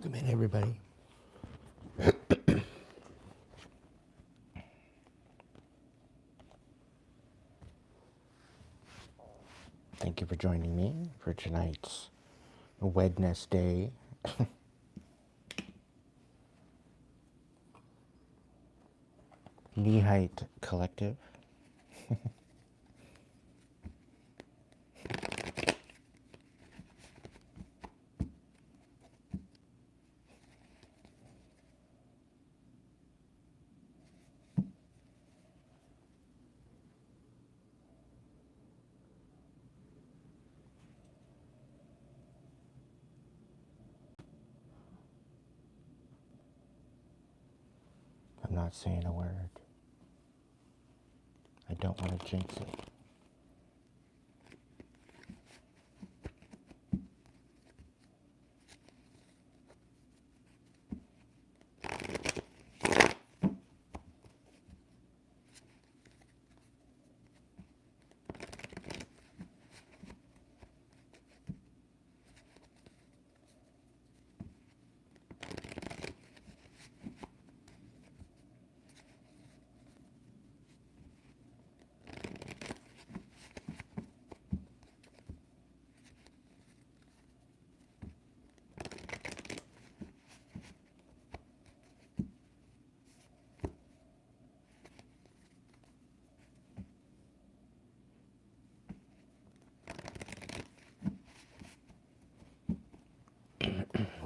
Welcome in, everybody. Thank you for joining me for tonight's Wednesday. Hight Collective. I'm not saying a word. I don't want to jinx it.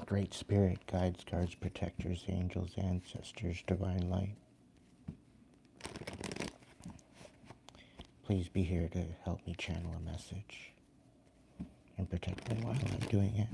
Great Spirit, guides, guards, protectors, angels, ancestors, divine light. Please be here to help me channel a message and protect me while I'm doing it.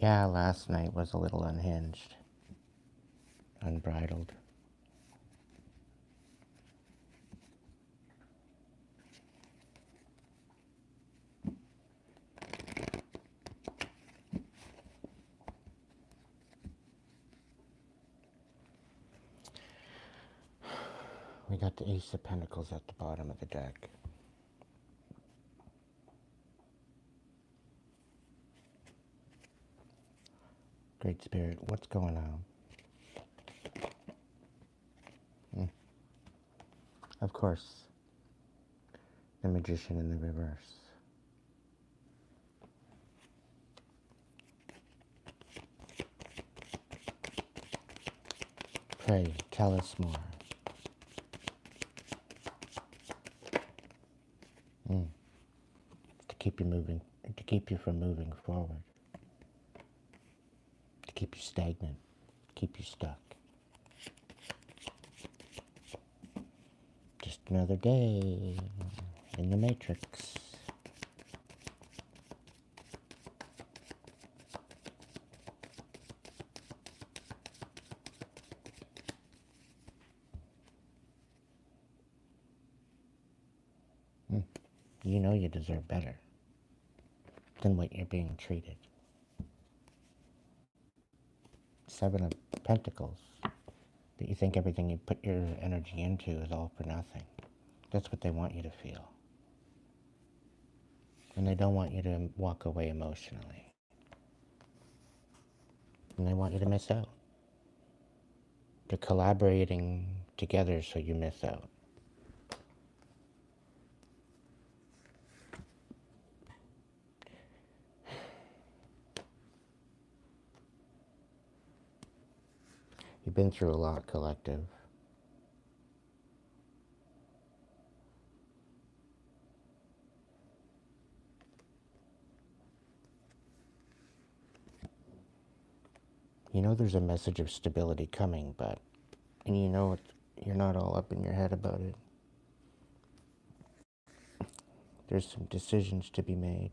Yeah, last night was a little unhinged, unbridled. We got the Ace of Pentacles at the bottom of the deck. Great Spirit, what's going on? Of course, the Magician in the reverse. Pray, tell us more. To keep you moving, to keep you from moving forward. To keep you stagnant, keep you stuck. Just another day in the Matrix. You know you deserve better. than what you're being treated. Seven of Pentacles. That you think everything you put your energy into is all for nothing. That's what they want you to feel. And they don't want you to walk away emotionally. And they want you to miss out. They're collaborating together so you miss out. You've been through a lot, collective. You know there's a message of stability coming, and you know you're not all up in your head about it. There's some decisions to be made.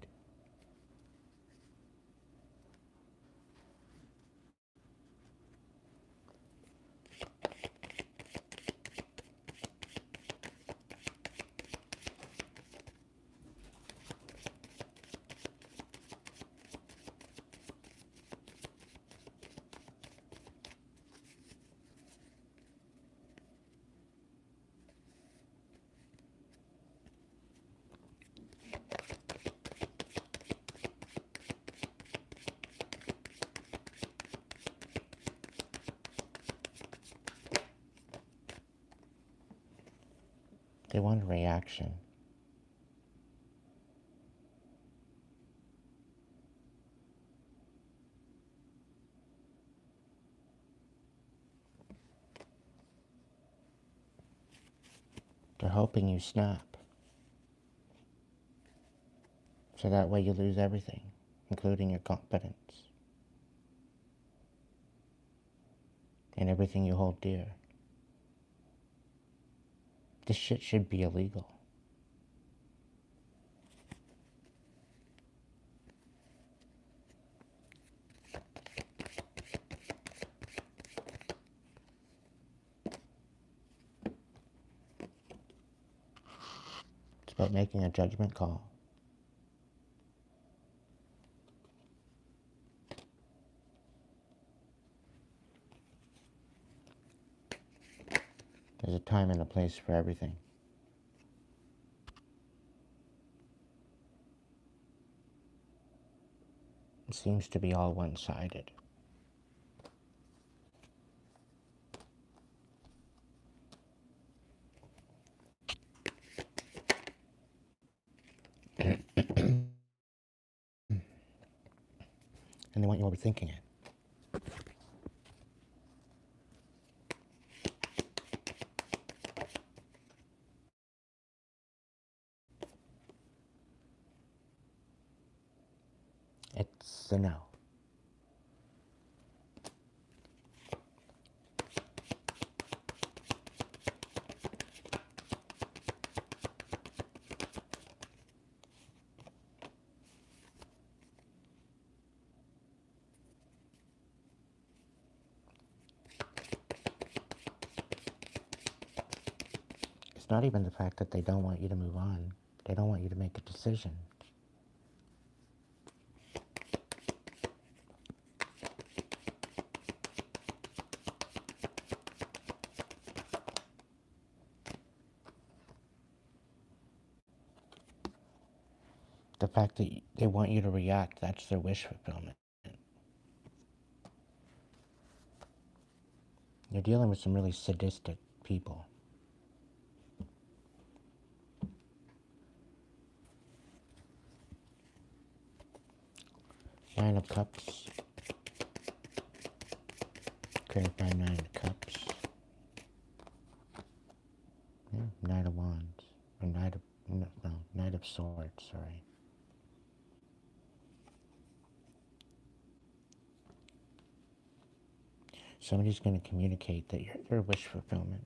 They want a reaction. They're hoping you snap. So that way you lose everything, including your confidence. And everything you hold dear. This shit should be illegal. It's about making a judgment call. There's a time and a place for everything. It seems to be all one-sided. And they want you overthinking it. It's a no. It's not even the fact that they don't want you to move on. They don't want you to make a decision. The fact that they want you to react, that's their wish fulfillment. You're dealing with some really sadistic people. Nine of Cups. Clarify Nine of Cups. Yeah, Knight of Wands. Or Knight of Swords, sorry. Somebody's going to communicate that you're their wish fulfillment.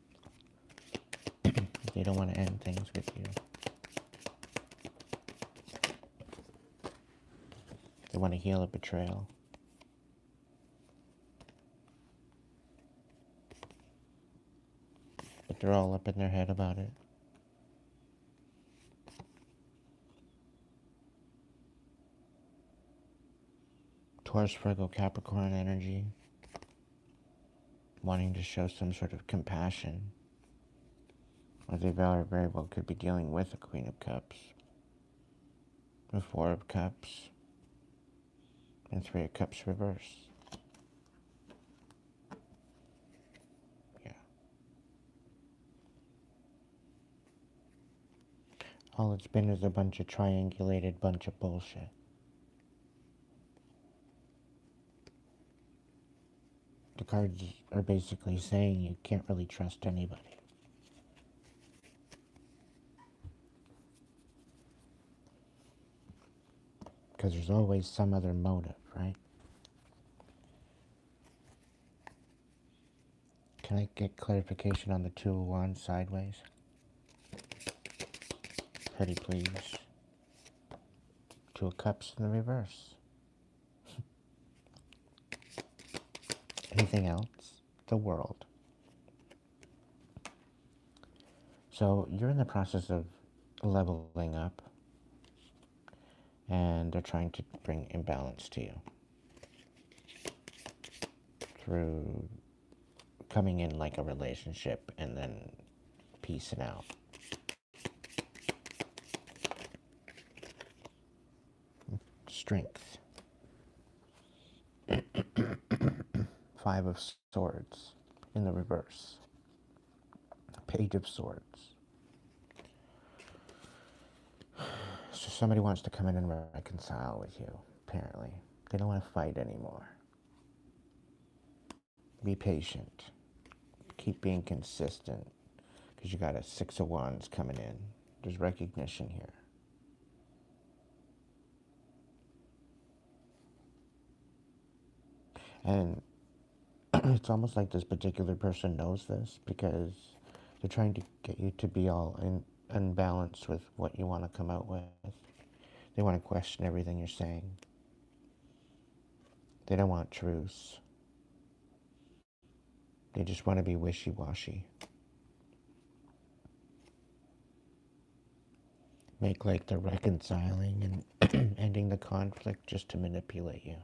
They don't want to end things with you. They want to heal a betrayal. But they're all up in their head about it. Taurus, Virgo, Capricorn energy, wanting to show some sort of compassion. Or they very well could be dealing with the Queen of Cups, the Four of Cups, and Three of Cups reverse. Yeah. All it's been is a bunch of triangulated bunch of bullshit. The cards are basically saying you can't really trust anybody. Because there's always some other motive, right? Can I get clarification on the Two of Wands sideways? Pretty please. Two of Cups in the reverse. Anything else? The World. So you're in the process of leveling up, and they're trying to bring imbalance to you through coming in like a relationship and then peacing out. Strength. Five of Swords in the reverse. Page of Swords. So somebody wants to come in and reconcile with you, apparently. They don't want to fight anymore. Be patient. Keep being consistent, because you got a Six of Wands coming in. There's recognition here. And it's almost like this particular person knows this, because they're trying to get you to be all unbalanced with what you want to come out with. They want to question everything you're saying. They don't want truths. They just want to be wishy-washy. Make like they're reconciling and ending the conflict just to manipulate you.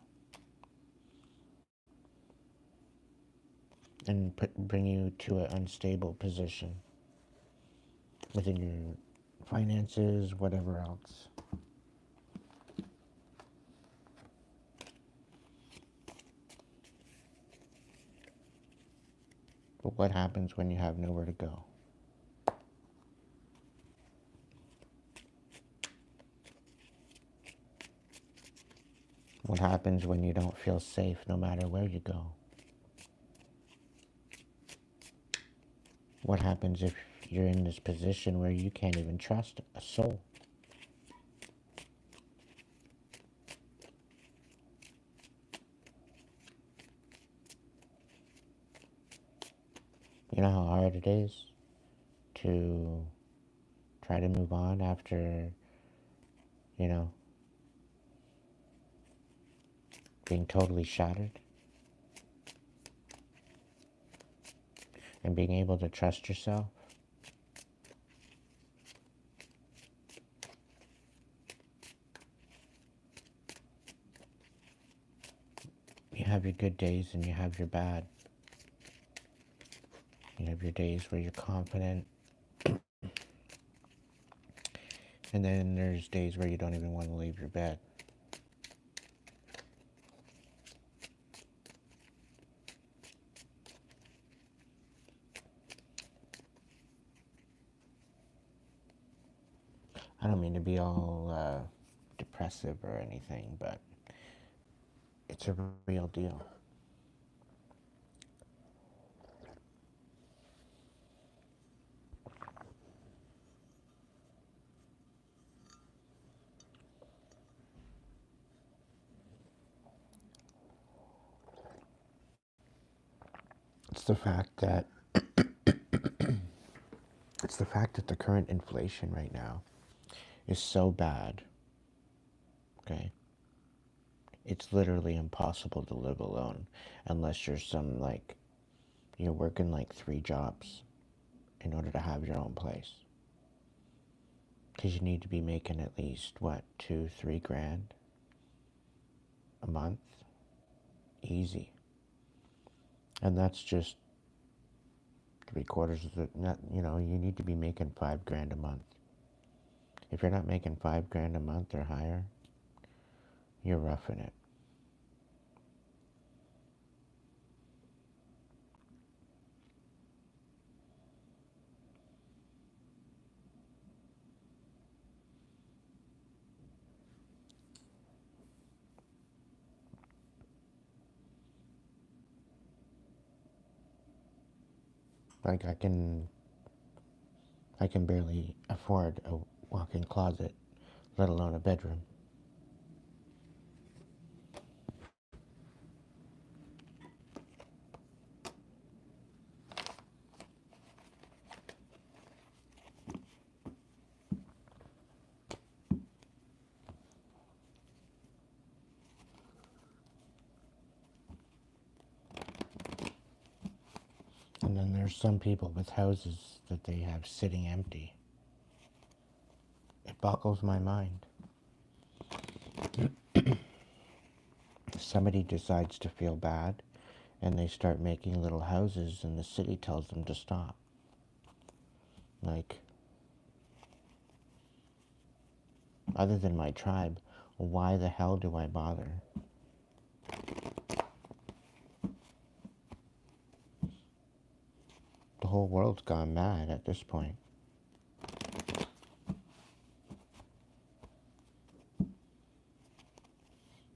And bring you to an unstable position within your finances, whatever else. But what happens when you have nowhere to go? What happens when you don't feel safe no matter where you go? What happens if you're in this position where you can't even trust a soul? You know how hard it is to try to move on after, you know, being totally shattered? And being able to trust yourself? You have your good days and you have your bad. You have your days where you're confident. And then there's days where you don't even want to leave your bed. I don't mean to be all depressive or anything, but it's a real deal. It's the fact that the current inflation right now is so bad. Okay? It's literally impossible to live alone unless you're you're working like 3 jobs in order to have your own place. Because you need to be making at least, what, 2-3 grand a month easy. And that's just 3/4 of the, you know, you need to be making $5 grand a month. If you're not making $5 grand a month or higher, you're roughing it. Like I can barely afford a walk-in closet, let alone a bedroom. And then there's some people with houses that they have sitting empty. It boggles my mind. Somebody decides to feel bad and they start making little houses and the city tells them to stop. Like, other than my tribe, why the hell do I bother? The whole world's gone mad at this point.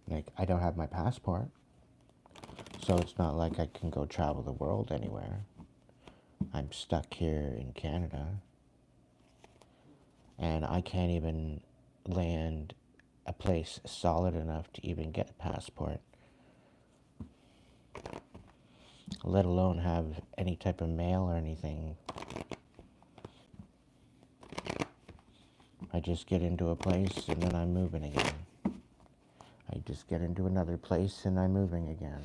Like, I don't have my passport, so it's not like I can go travel the world anywhere. I'm stuck here in Canada, and I can't even land a place solid enough to even get a passport, let alone have any type of mail or anything. I just get into a place and then I'm moving again. I just get into another place and I'm moving again.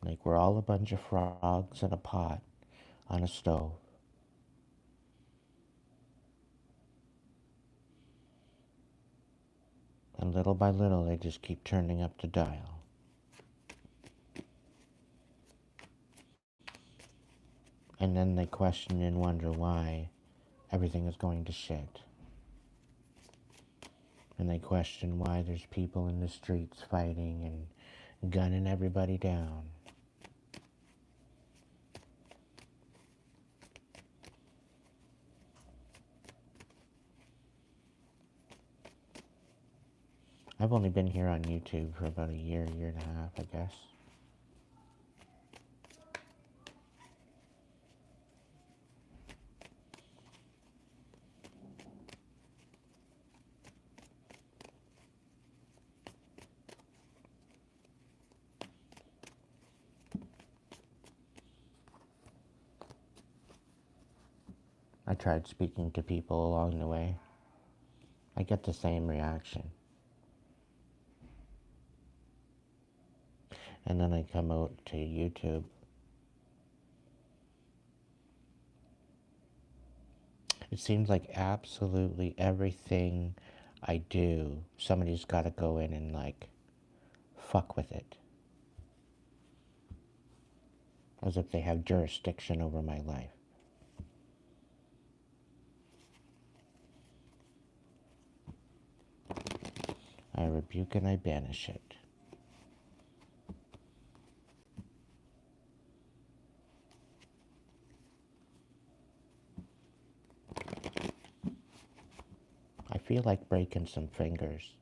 Like we're all a bunch of frogs in a pot on a stove. And little by little, they just keep turning up the dial. And then they question and wonder why everything is going to shit. And they question why there's people in the streets fighting and gunning everybody down. I've only been here on YouTube for about a year, year and a half, I guess. I tried speaking to people along the way. I get the same reaction. And then I come out to YouTube. It seems like absolutely everything I do, somebody's got to go in and like fuck with it. As if they have jurisdiction over my life. I rebuke and I banish it. I feel like breaking some fingers.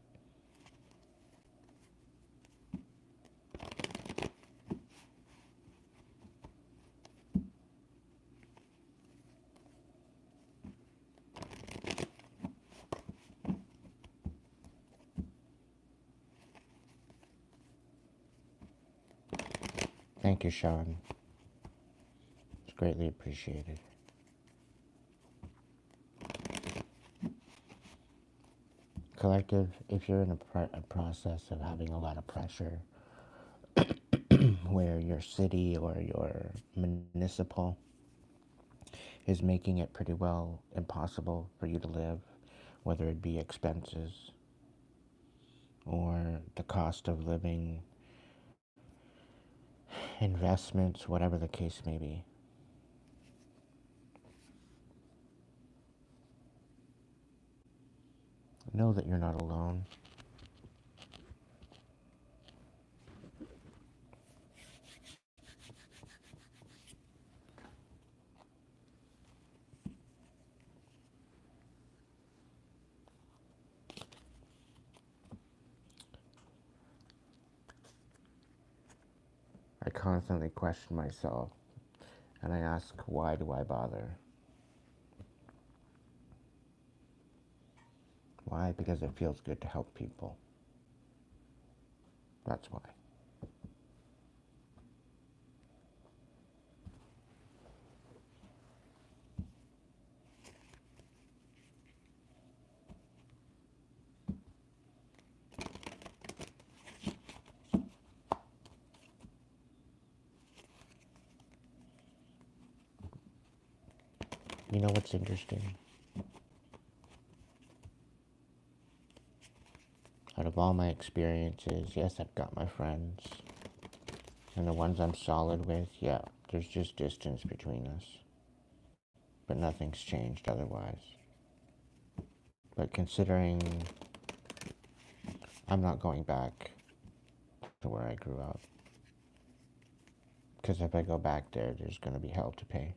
Thank you, Sean. It's greatly appreciated. Collective, if you're in a process of having a lot of pressure, where your city or your municipal is making it pretty well impossible for you to live, whether it be expenses or the cost of living, investments, whatever the case may be. Know that you're not alone. I constantly question myself and I ask, why do I bother? Why? Because it feels good to help people. That's why. You know what's interesting? Out of all my experiences, yes, I've got my friends. And the ones I'm solid with, yeah, there's just distance between us. But nothing's changed otherwise. But considering I'm not going back to where I grew up. Because if I go back there, there's going to be hell to pay.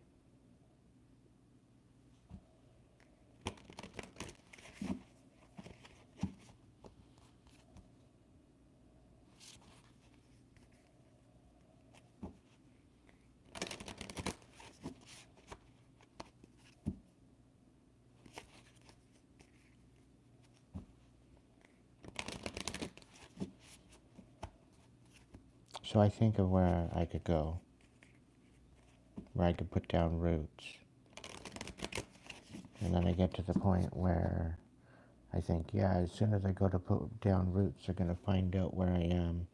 So I think of where I could go, where I could put down roots. And then I get to the point where I think, yeah, as soon as I go to put down roots, they're going to find out where I am.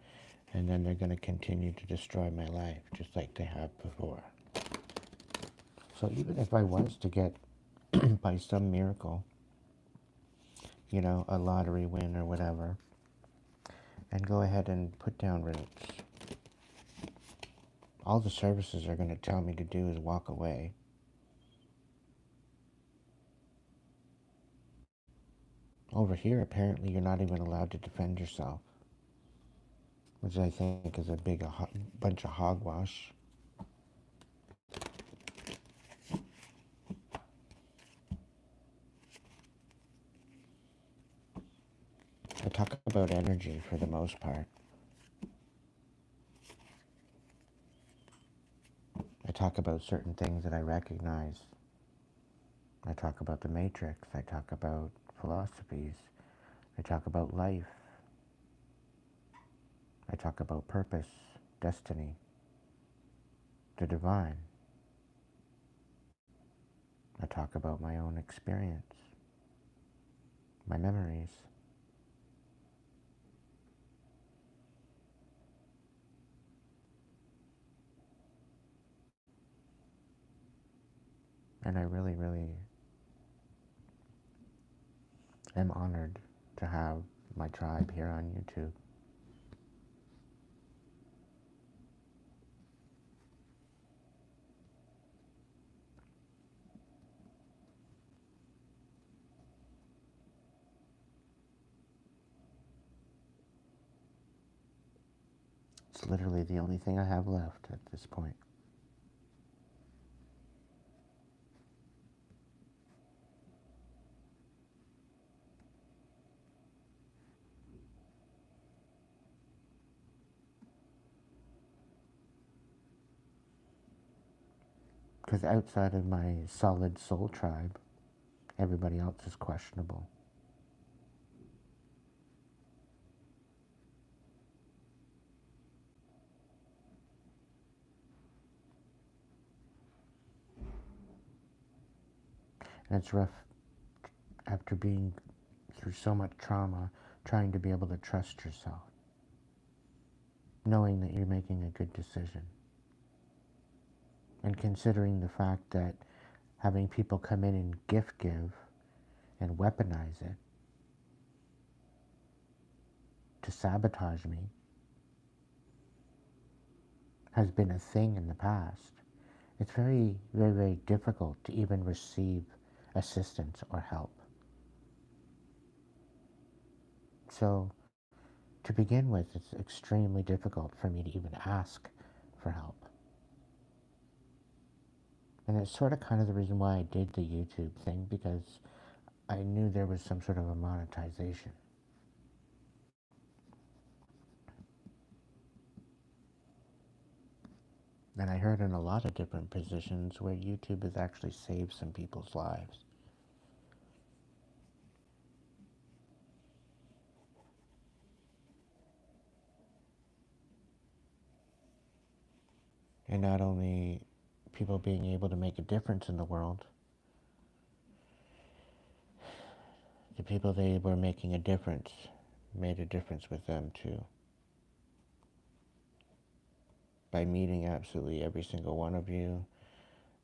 And then they're going to continue to destroy my life, just like they have before. So even if I was to get, by some miracle, you know, a lottery win or whatever, and go ahead and put down roots, all the services are going to tell me to do is walk away. Over here, apparently, you're not even allowed to defend yourself, which I think is a big bunch of hogwash. I talk about energy for the most part. I talk about certain things that I recognize. I talk about the matrix. I talk about philosophies. I talk about life. I talk about purpose, destiny, the divine. I talk about my own experience, my memories. And I really, really am honored to have my tribe here on YouTube. It's literally the only thing I have left at this point. Because outside of my solid soul tribe, everybody else is questionable. And it's rough after being through so much trauma trying to be able to trust yourself, knowing that you're making a good decision, and considering the fact that having people come in and gift give and weaponize it to sabotage me has been a thing in the past. It's very, very, very difficult to even receive assistance or help. So, to begin with, it's extremely difficult for me to even ask for help. And it's sort of kind of the reason why I did the YouTube thing, because I knew there was some sort of a monetization. And I heard in a lot of different positions where YouTube has actually saved some people's lives. And not only people being able to make a difference in the world, the people they were making a difference made a difference with them too. By meeting absolutely every single one of you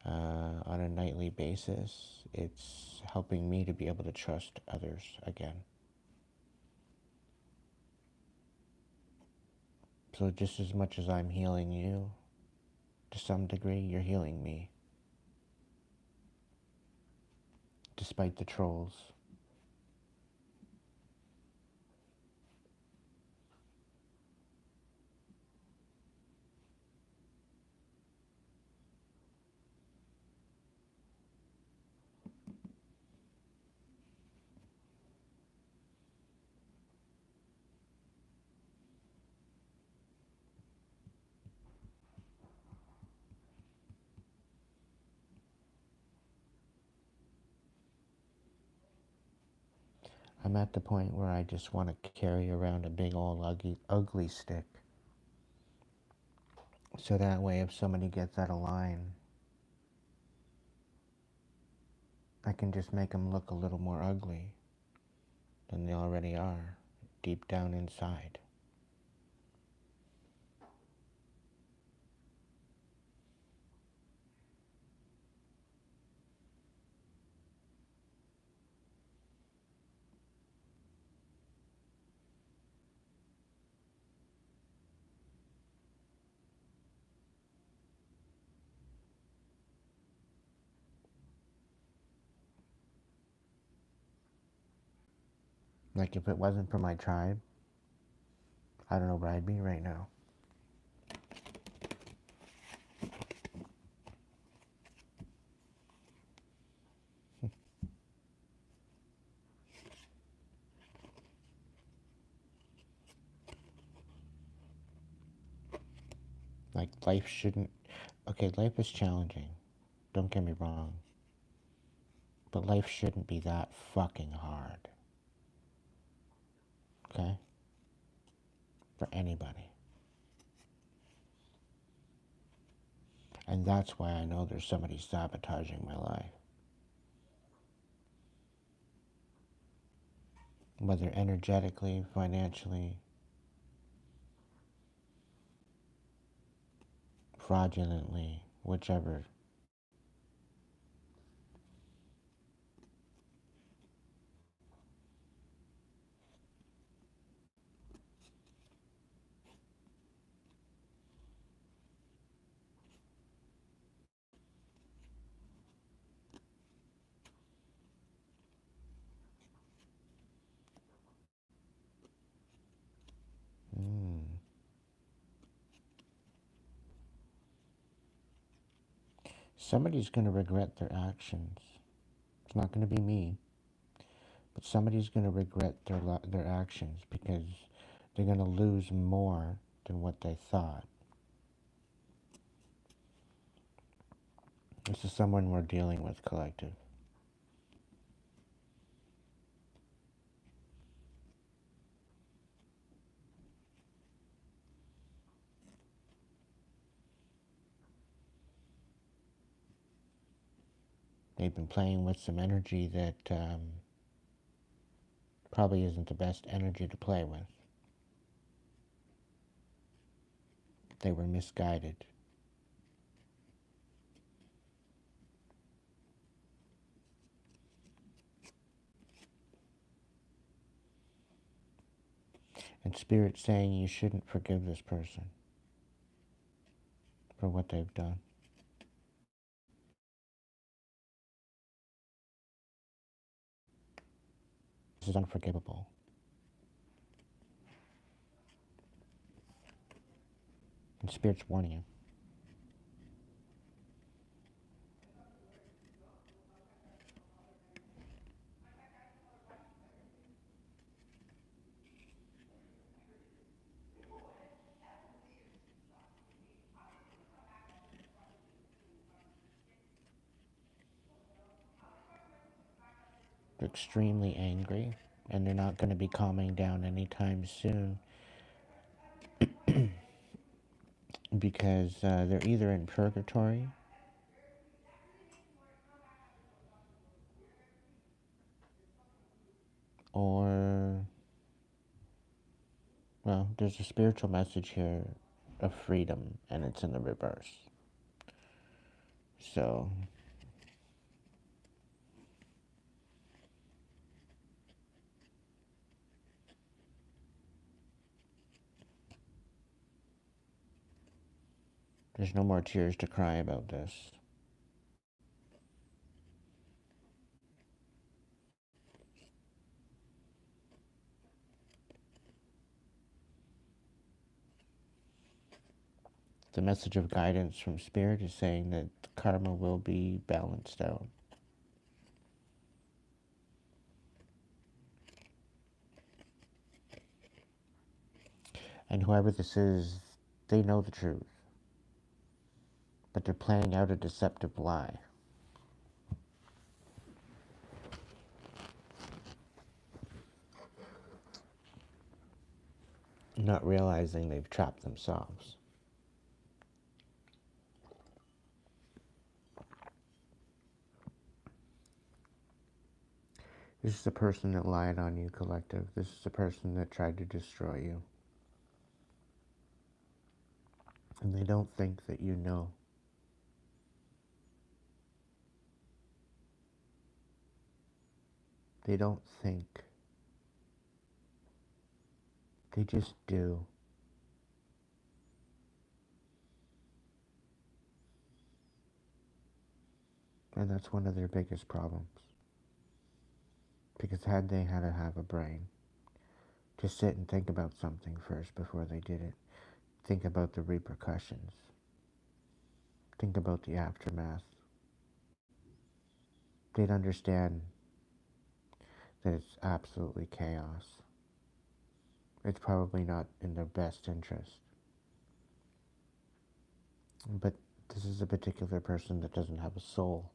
on a nightly basis, it's helping me to be able to trust others again. So just as much as I'm healing you, to some degree, you're healing me. Despite the trolls. I'm at the point where I just want to carry around a big old ugly stick. So that way if somebody gets out of line, I can just make them look a little more ugly than they already are, deep down inside. Like if it wasn't for my tribe, I don't know where I'd be right now. Like life shouldn't, okay, life is challenging, don't get me wrong, but life shouldn't be that fucking hard, okay? For anybody. And that's why I know there's somebody sabotaging my life. Whether energetically, financially, fraudulently, whichever. Mm. Somebody's going to regret their actions. It's not going to be me, but somebody's going to regret their actions because they're going to lose more than what they thought. This is someone we're dealing with, collective. They've been playing with some energy that probably isn't the best energy to play with. They were misguided. And Spirit's saying you shouldn't forgive this person for what they've done. This is unforgivable. And Spirit's warning you. They're extremely angry, and they're not going to be calming down anytime soon because they're either in purgatory or, well, there's a spiritual message here of freedom, and it's in the reverse. So, there's no more tears to cry about this. The message of guidance from Spirit is saying that karma will be balanced out. And whoever this is, they know the truth. But they're playing out a deceptive lie. Not realizing they've trapped themselves. This is the person that lied on you, collective. This is the person that tried to destroy you. And they don't think that you know. They don't think. They just do. And that's one of their biggest problems. Because had they had to have a brain to sit and think about something first before they did it, think about the repercussions, think about the aftermath, they'd understand that it's absolutely chaos. It's probably not in their best interest. But this is a particular person that doesn't have a soul.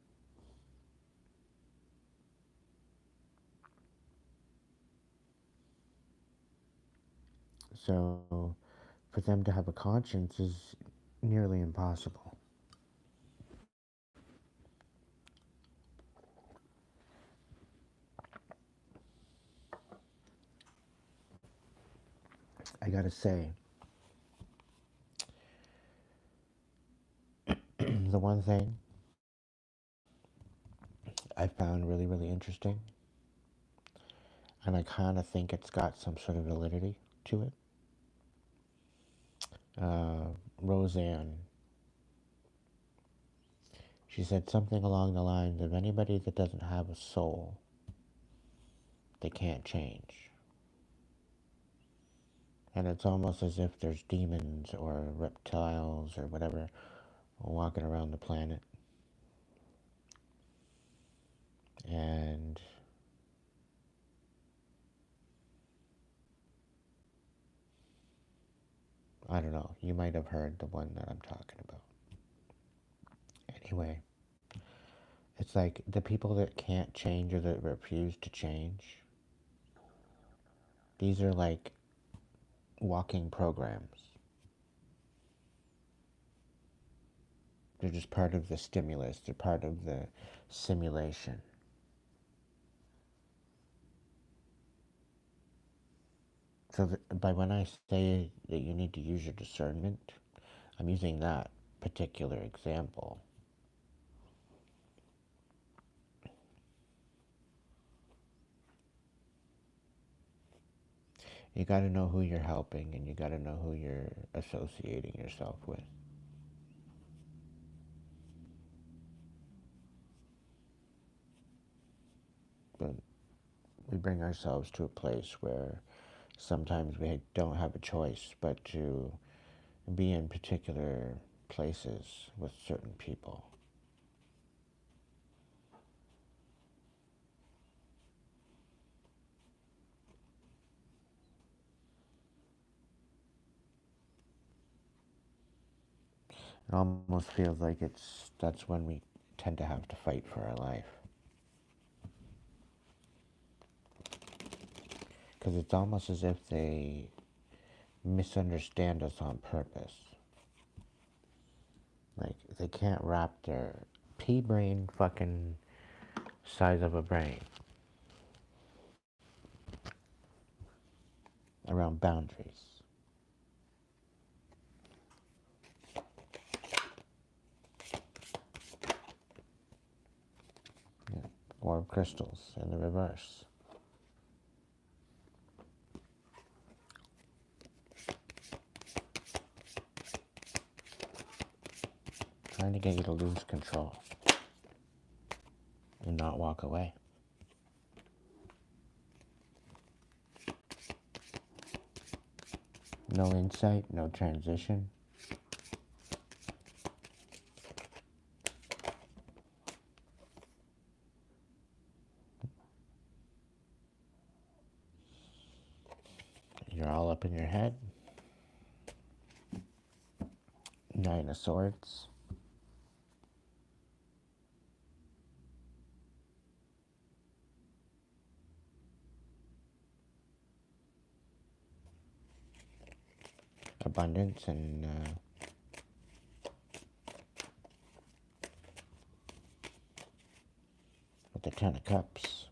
So for them to have a conscience is nearly impossible. I gotta say, the one thing I found really, really interesting, and I kind of think it's got some sort of validity to it. Roseanne, she said something along the lines of anybody that doesn't have a soul, they can't change. And it's almost as if there's demons or reptiles or whatever walking around the planet. And I don't know, you might have heard the one that I'm talking about. Anyway, it's like the people that can't change or that refuse to change, these are like walking programs. They're just part of the stimulus, they're part of the simulation. So by when I say that you need to use your discernment, I'm using that particular example. You got to know who you're helping, and you got to know who you're associating yourself with. But we bring ourselves to a place where sometimes we don't have a choice but to be in particular places with certain people. It almost feels like that's when we tend to have to fight for our life. Because it's almost as if they misunderstand us on purpose. Like, they can't wrap their pea brain fucking size of a brain around boundaries. Yeah. Or crystals in the reverse. Trying to get you to lose control and not walk away. No insight, no transition. You're all up in your head. Nine of Swords. Abundance and with the Ten of Cups.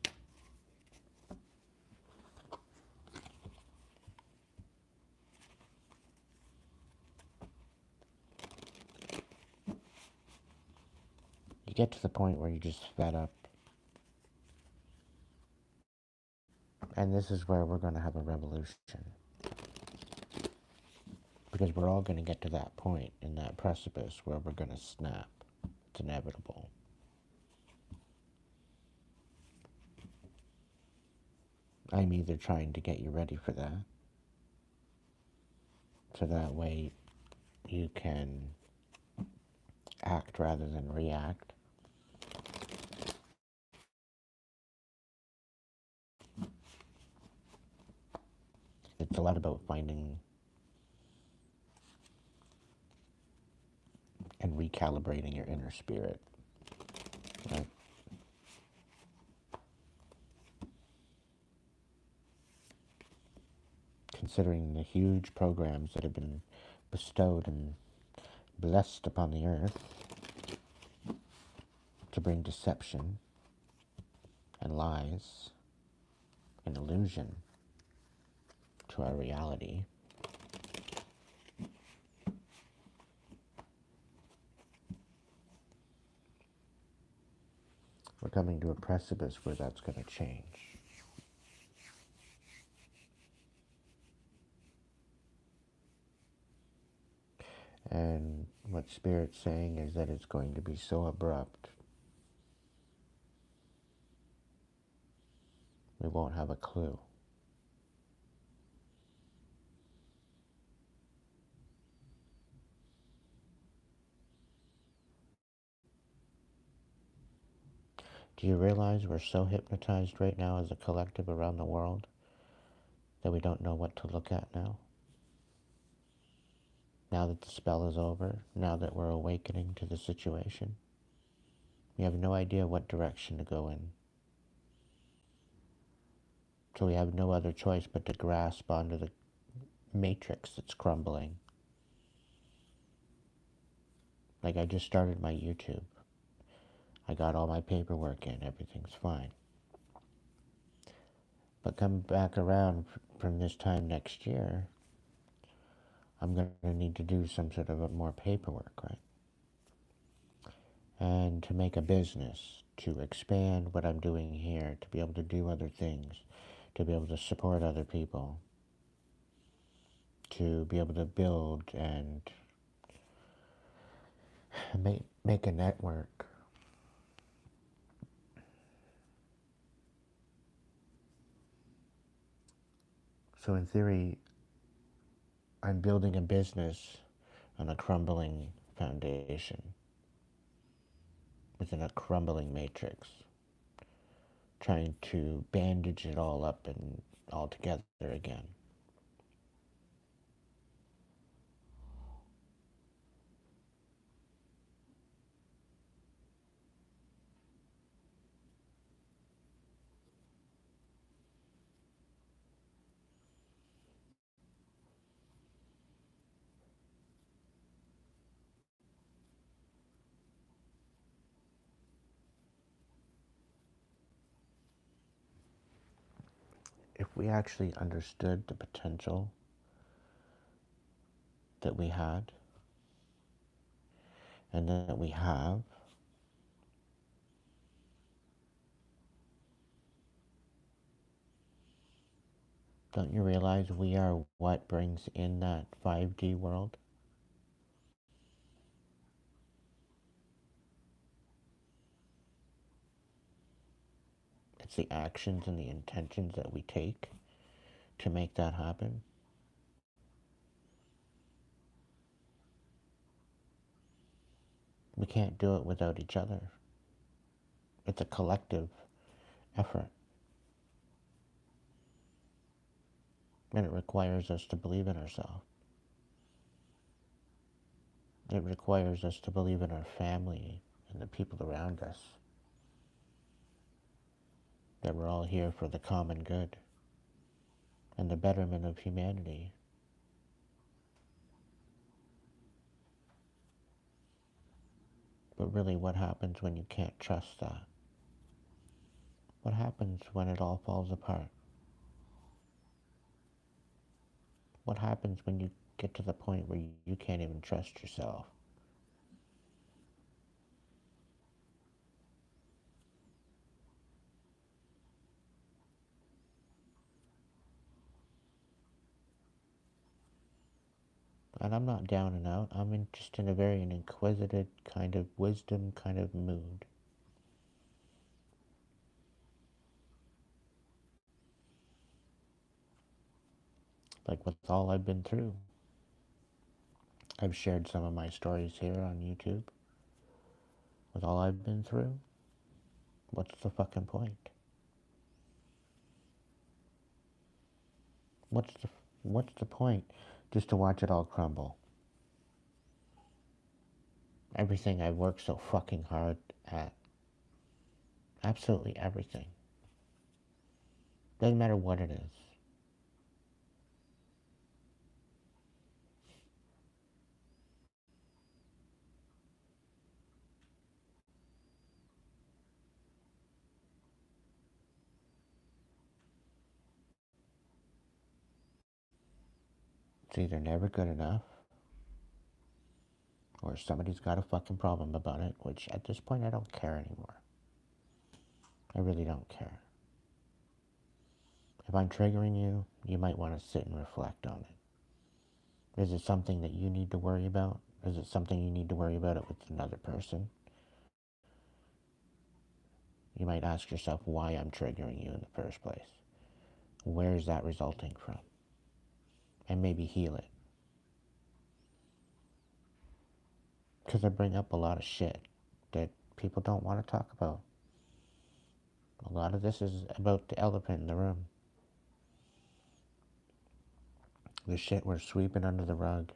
You get to the point where you're just fed up. And this is where we're going to have a revolution. Because we're all going to get to that point in that precipice where we're going to snap. It's inevitable. I'm either trying to get you ready for that, so that way you can act rather than react. It's a lot about finding and recalibrating your inner spirit, right? Considering the huge programs that have been bestowed and blessed upon the earth to bring deception and lies and illusion to our reality. We're coming to a precipice where that's going to change. And what Spirit's saying is that it's going to be so abrupt, we won't have a clue. Do you realize we're so hypnotized right now as a collective around the world that we don't know what to look at now? Now that the spell is over, now that we're awakening to the situation, we have no idea what direction to go in. So we have no other choice but to grasp onto the matrix that's crumbling. Like, I just started my YouTube. I got all my paperwork in, everything's fine. But come back around from this time next year, I'm going to need to do some sort of more paperwork, right? And to make a business, to expand what I'm doing here, to be able to do other things, to be able to support other people, to be able to build and make a network. So in theory, I'm building a business on a crumbling foundation, within a crumbling matrix, trying to bandage it all up and all together again. If we actually understood the potential that we had and that we have, don't you realize we are what brings in that 5D world? It's the actions and the intentions that we take to make that happen. We can't do it without each other. It's a collective effort. And it requires us to believe in ourselves. It requires us to believe in our family and the people around us. That we're all here for the common good and the betterment of humanity. But really, what happens when you can't trust that? What happens when it all falls apart? What happens when you get to the point where you can't even trust yourself? And I'm not down and out. I'm just in a very inquisitive kind of wisdom kind of mood. Like with all I've been through. I've shared some of my stories here on YouTube. With all I've been through, what's the fucking point? What's the what's the point just to watch it all crumble? Everything I worked so fucking hard at. Absolutely everything. Doesn't matter what it is. It's either never good enough, or somebody's got a fucking problem about it, which at this point I don't care anymore. I really don't care. If I'm triggering you, you might want to sit and reflect on it. Is it something that you need to worry about? Is it something you need to worry about it with another person? You might ask yourself why I'm triggering you in the first place. Where is that resulting from? And maybe heal it. Because I bring up a lot of shit that people don't want to talk about. A lot of this is about the elephant in the room. The shit we're sweeping under the rug.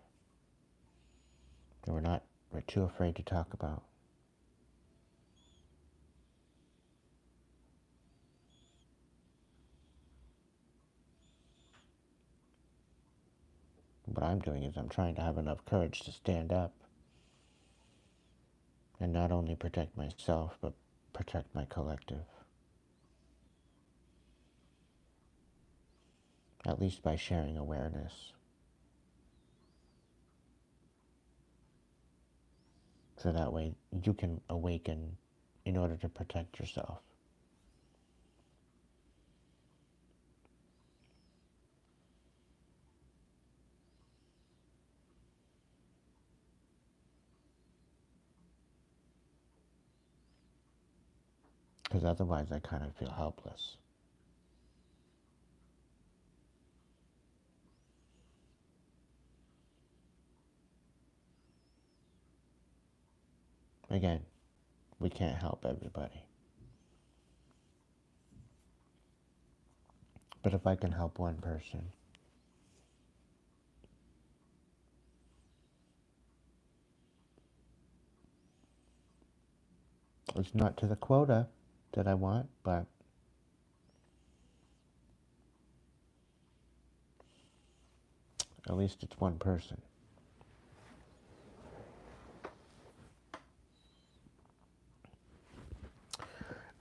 That we're too afraid to talk about. What I'm doing is I'm trying to have enough courage to stand up and not only protect myself, but protect my collective. at least by sharing awareness. So that way you can awaken in order to protect yourself. Because otherwise I kind of feel helpless. Again, we can't help everybody. But if I can help one person, it's not to the quota that I want, but at least it's one person.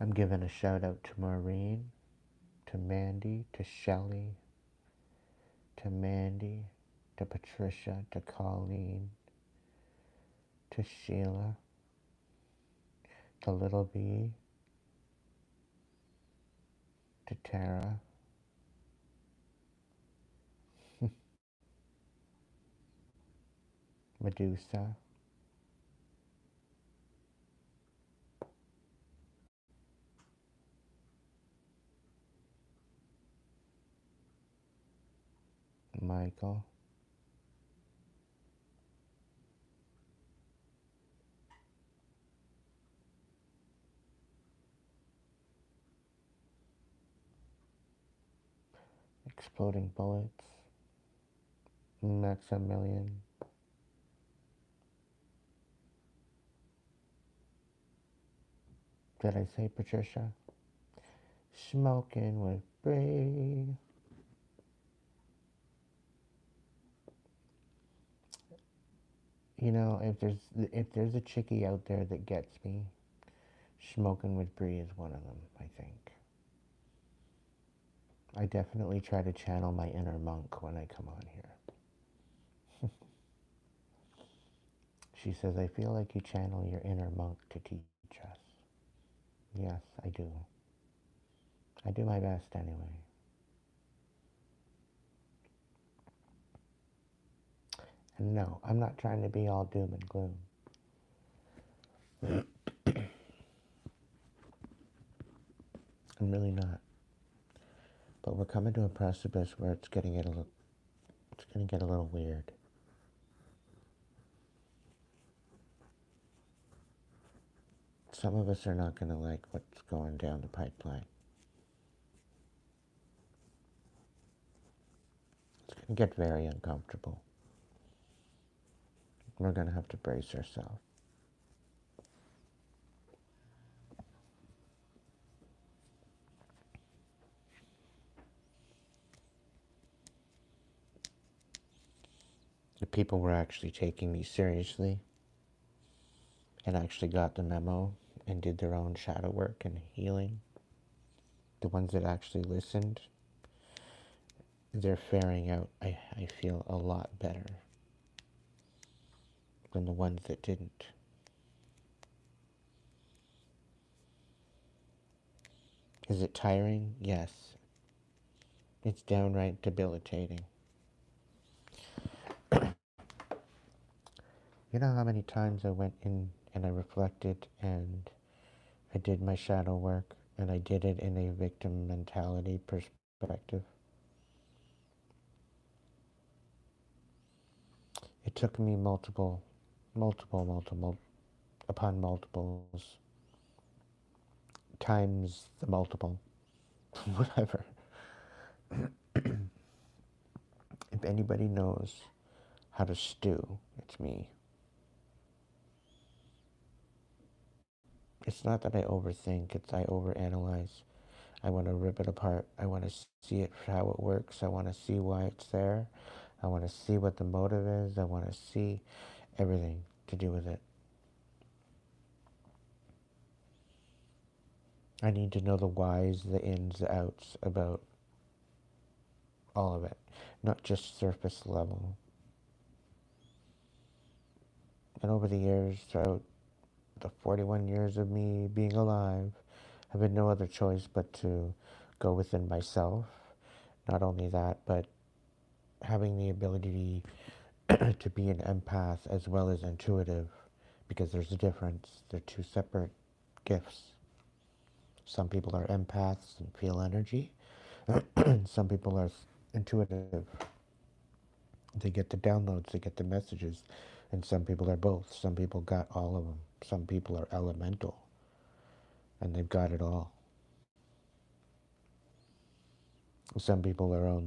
I'm giving a shout out to Maureen, to Mandy, to Shelley, to Mandy, to Patricia, to Colleen, to Sheila, to Little B, to Tara, Medusa, Michael, Exploding Bullets, Maximilian, did I say Patricia? Smoking with Bree. You know, if there's a chickie out there that gets me, Smoking with Bree is one of them, I think. I definitely try to channel my inner monk when I come on here. She says, I feel like you channel your inner monk to teach us. Yes, I do. I do my best anyway. And no, I'm not trying to be all doom and gloom. I'm really not. But we're coming to a precipice where it's gonna get a little weird. Some of us are not gonna like what's going down the pipeline. It's gonna get very uncomfortable. We're gonna have to brace ourselves. The people were actually taking me seriously and actually got the memo and did their own shadow work and healing. The ones that actually listened, they're faring out, I feel, a lot better than the ones that didn't. Is it tiring? Yes. It's downright debilitating. You know how many times I went in and I reflected and I did my shadow work and I did it in a victim mentality perspective? It took me multiple upon multiples times the multiple, whatever. If anybody knows how to stew, it's me. It's not that I overthink, it's I overanalyze. I want to rip it apart. I want to see it for how it works. I want to see why it's there. I want to see what the motive is. I want to see everything to do with it. I need to know the whys, the ins, the outs about all of it, not just surface level. And over the years, throughout the 41 years of me being alive, I've had no other choice but to go within myself. Not only that, but having the ability to be an empath as well as intuitive, because there's a difference. They're two separate gifts. Some people are empaths and feel energy. Some people are intuitive. They get the downloads, they get the messages. And some people are both. Some people got all of them. Some people are elemental, and they've got it all. Some people are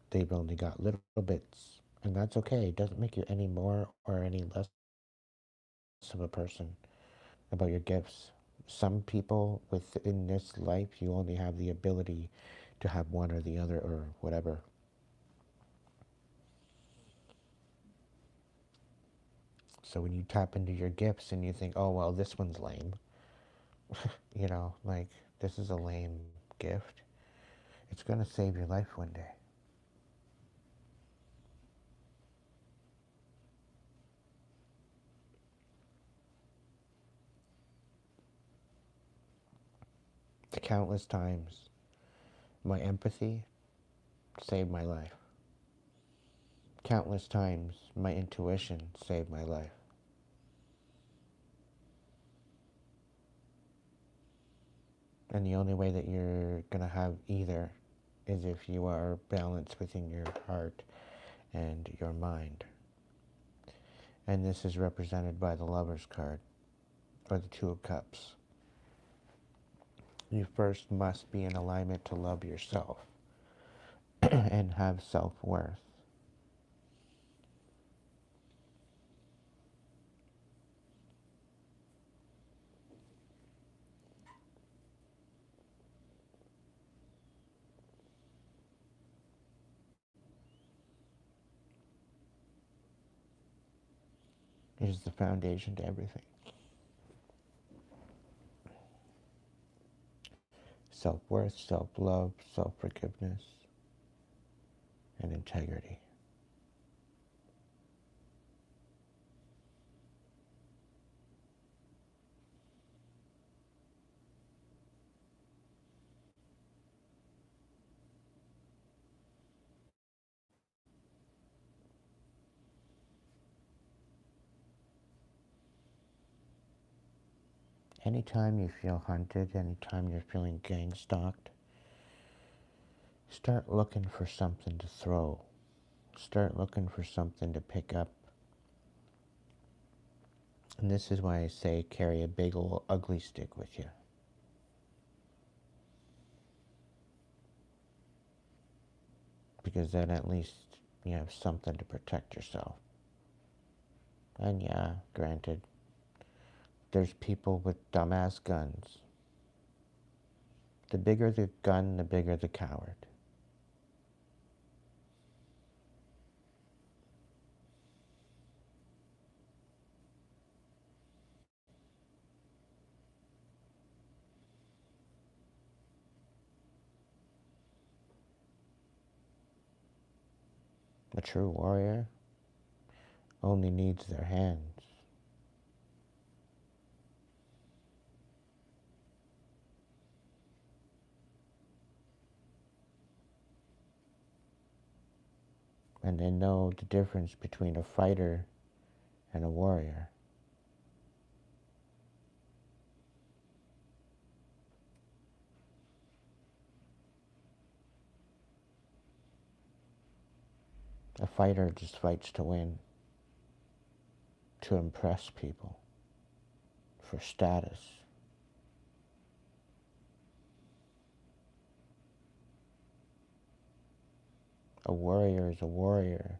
they've only got little bits, and that's okay. It doesn't make you any more or any less of a person about your gifts. Some people within this life, you only have the ability to have one or the other or whatever. So when you tap into your gifts and you think, oh, well, this one's lame, you know, like, this is a lame gift, it's going to save your life one day. The countless times my empathy saved my life. Countless times my intuition saved my life. And the only way that you're going to have either is if you are balanced within your heart and your mind. And this is represented by the Lover's card, or the Two of Cups. You first must be in alignment to love yourself and have self-worth. It is the foundation to everything. Self-worth, self-love, self-forgiveness, and integrity. Anytime you feel hunted, anytime you're feeling gang stalked, start looking for something to throw. Start looking for something to pick up. And this is why I say carry a big old ugly stick with you. Because then at least you have something to protect yourself. And yeah, granted, there's people with dumbass guns. The bigger the gun, the bigger the coward. A true warrior only needs their hands. And they know the difference between a fighter and a warrior. A fighter just fights to win, to impress people, for status. A warrior is a warrior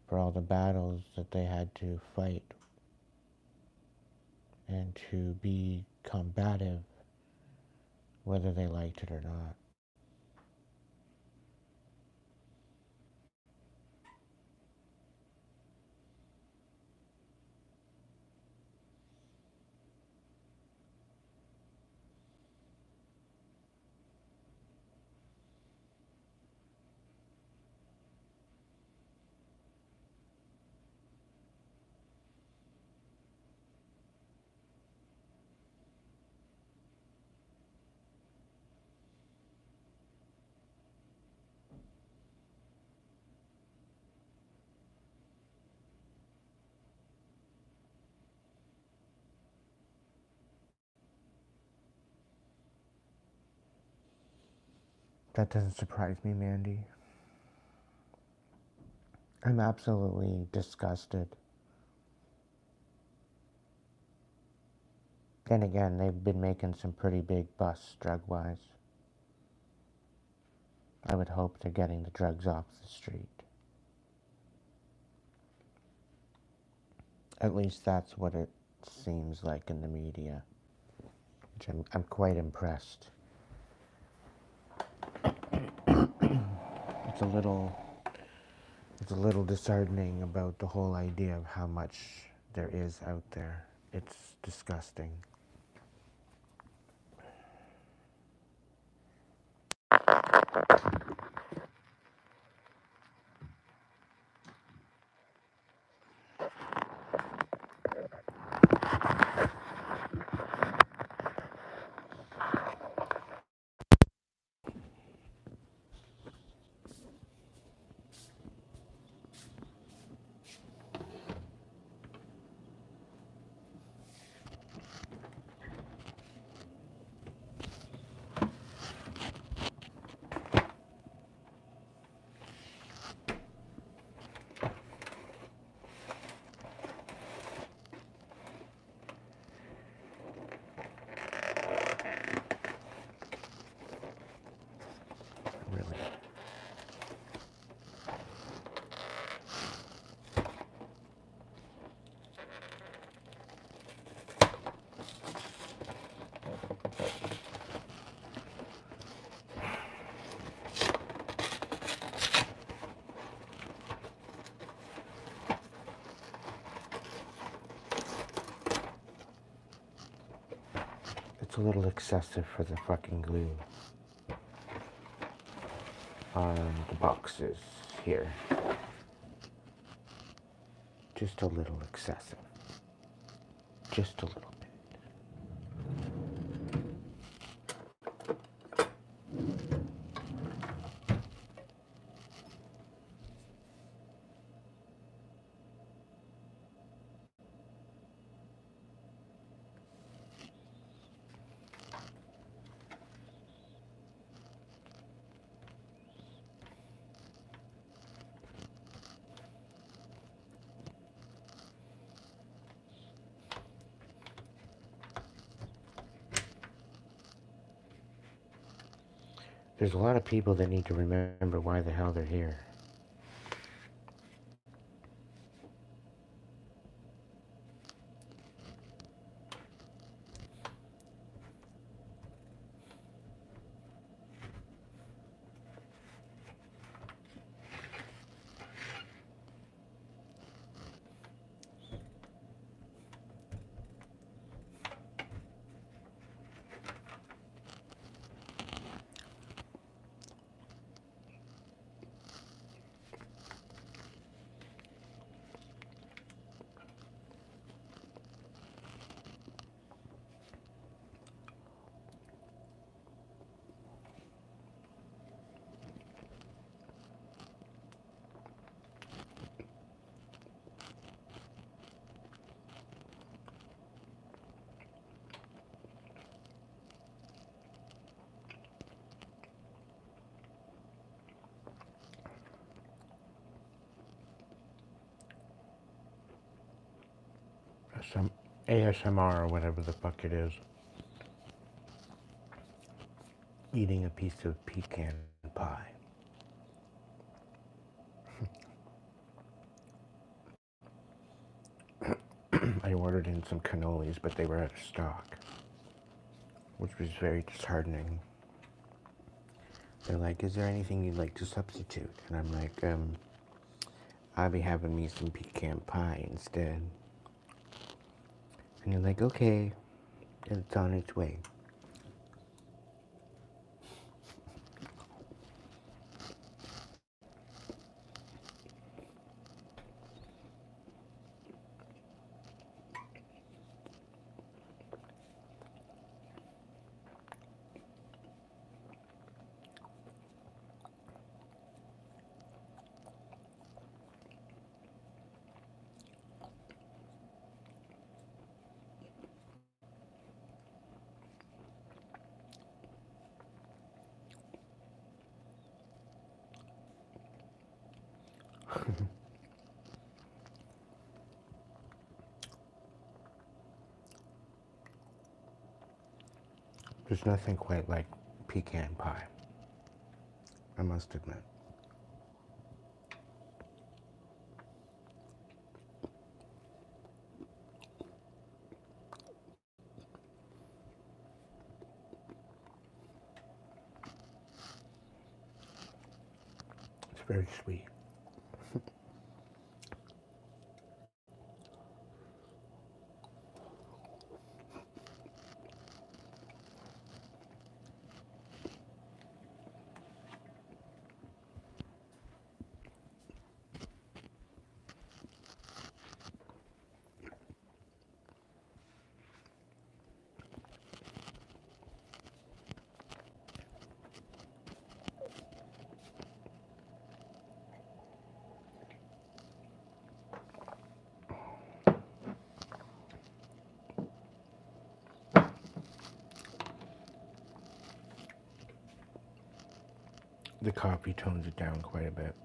for all the battles that they had to fight and to be combative, whether they liked it or not. That doesn't surprise me, Mandy. I'm absolutely disgusted. Then again, they've been making some pretty big busts drug-wise. I would hope they're getting the drugs off the street. At least that's what it seems like in the media, which I'm quite impressed. It's a little disheartening about the whole idea of how much there is out there. It's disgusting. Really. It's a little excessive for the fucking glue on the boxes here. Just a little excessive. Just a little bit. There's a lot of people that need to remember why the hell they're here. Some ASMR or whatever the fuck it is. Eating a piece of pecan pie. I ordered in some cannolis, but they were out of stock, which was very disheartening. They're like, is there anything you'd like to substitute? And I'm like, I'll be having me some pecan pie instead. And they're like, okay, it's on its way. There's nothing quite like pecan pie, I must admit. It's very sweet. The coffee tones it down quite a bit.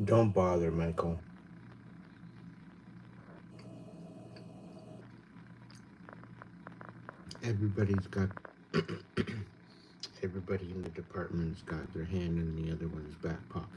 Don't bother, Michael. Everybody's got everybody in the department's got their hand in the other one's back pocket.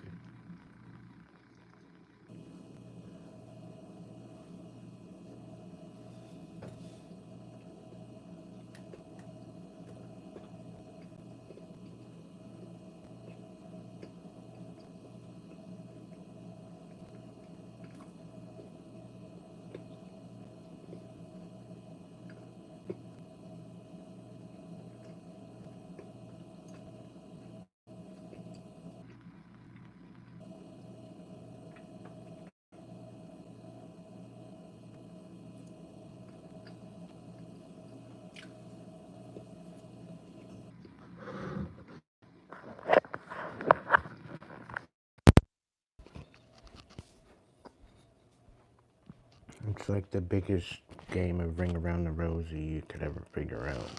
It's like the biggest game of Ring Around the Rosie you could ever figure out.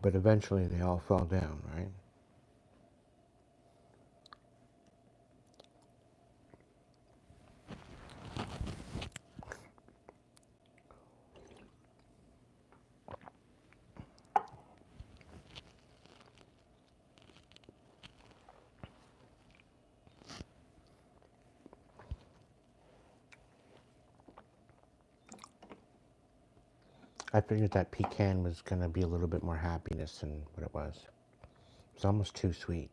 But eventually they all fall down, right? I figured that pecan was going to be a little bit more happiness than what it was. It's almost too sweet.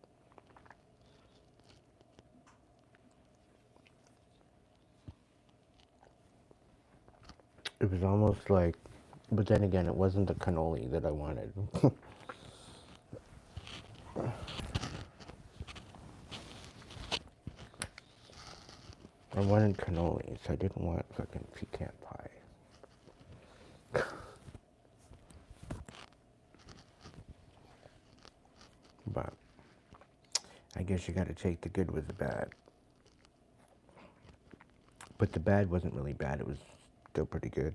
It was almost like, but then again, it wasn't the cannoli that I wanted. I wanted cannolis. I didn't want fucking pecan pie. guess you got to take the good with the bad. But the bad wasn't really bad. It was still pretty good.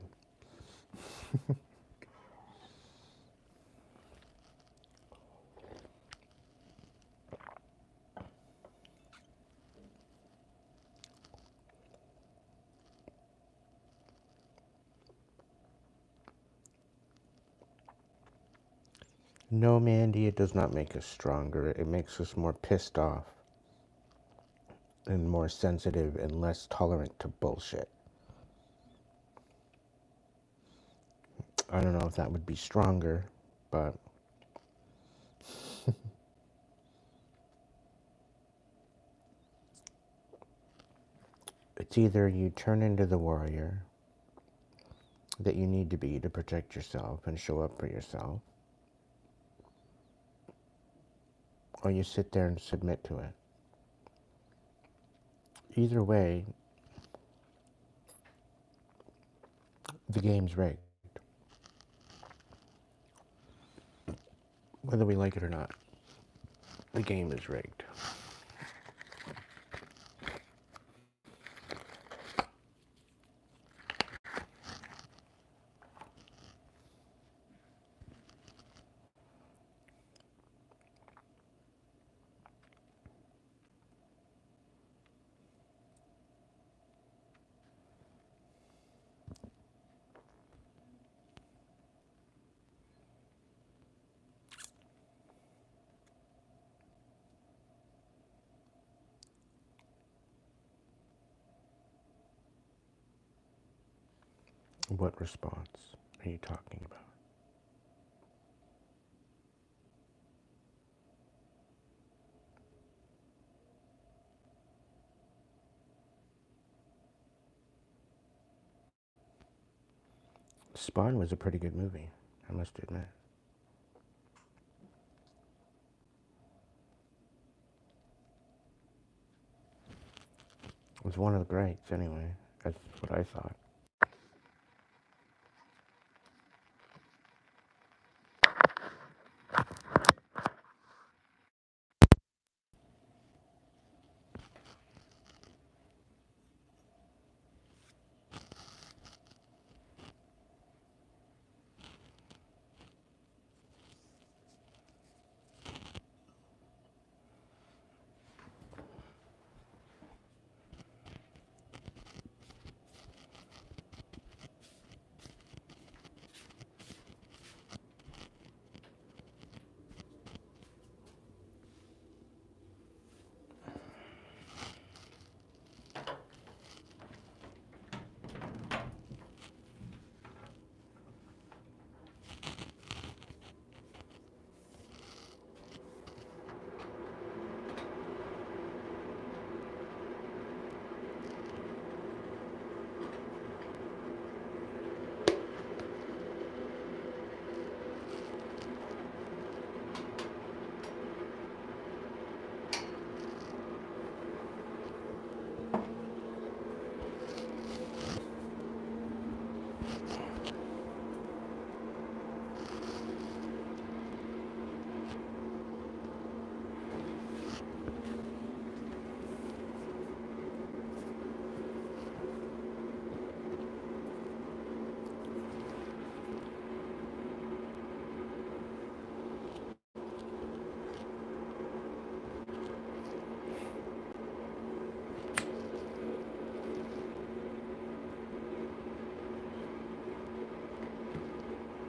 No, Mandy, it does not make us stronger. It makes us more pissed off and more sensitive and less tolerant to bullshit. I don't know if that would be stronger, but it's either you turn into the warrior that you need to be to protect yourself and show up for yourself, or you sit there and submit to it. Either way, the game's rigged. Whether we like it or not, the game is rigged. What response are you talking about? Spawn was a pretty good movie, I must admit. It was one of the greats, anyway. That's what I thought.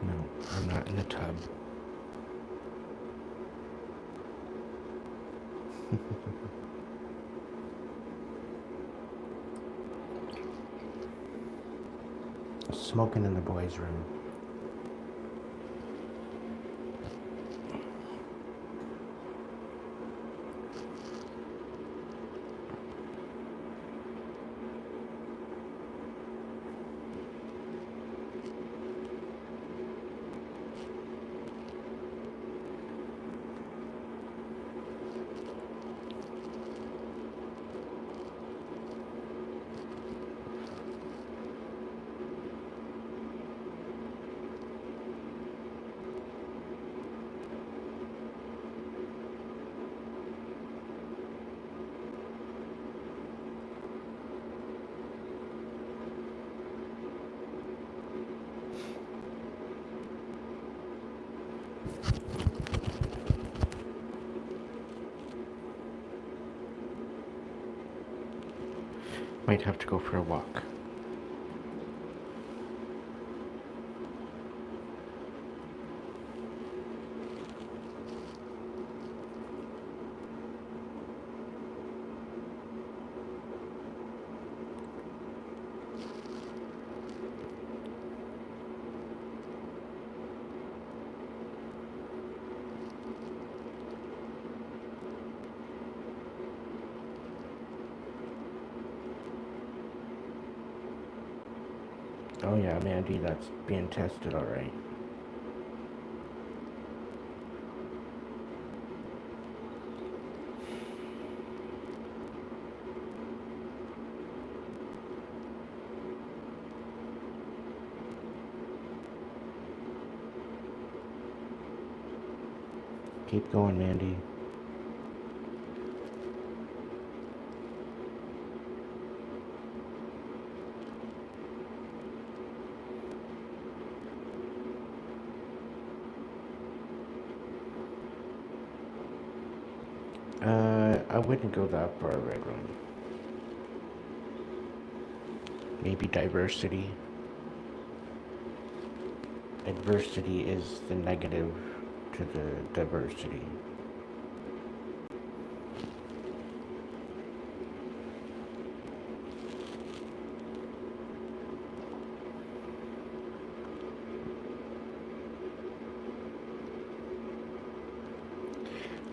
No, I'm not in the tub. Smoking in the boys' room. Might have to go for a walk. Oh yeah, Mandy, that's being tested alright. Keep going, Mandy. I wouldn't go that far, Red Room. Maybe diversity. Adversity is the negative to the diversity.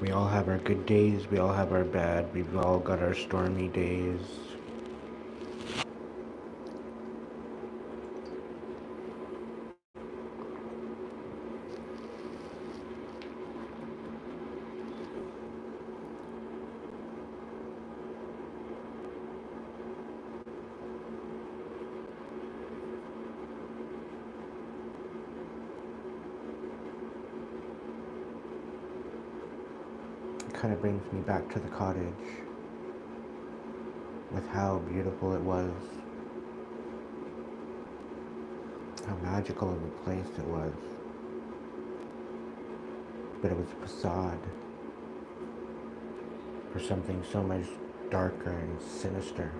We all have our good days, we all have our bad, we've all got our stormy days. It kind of brings me back to the cottage with how beautiful it was, how magical of a place it was. But it was a facade for something so much darker and sinister.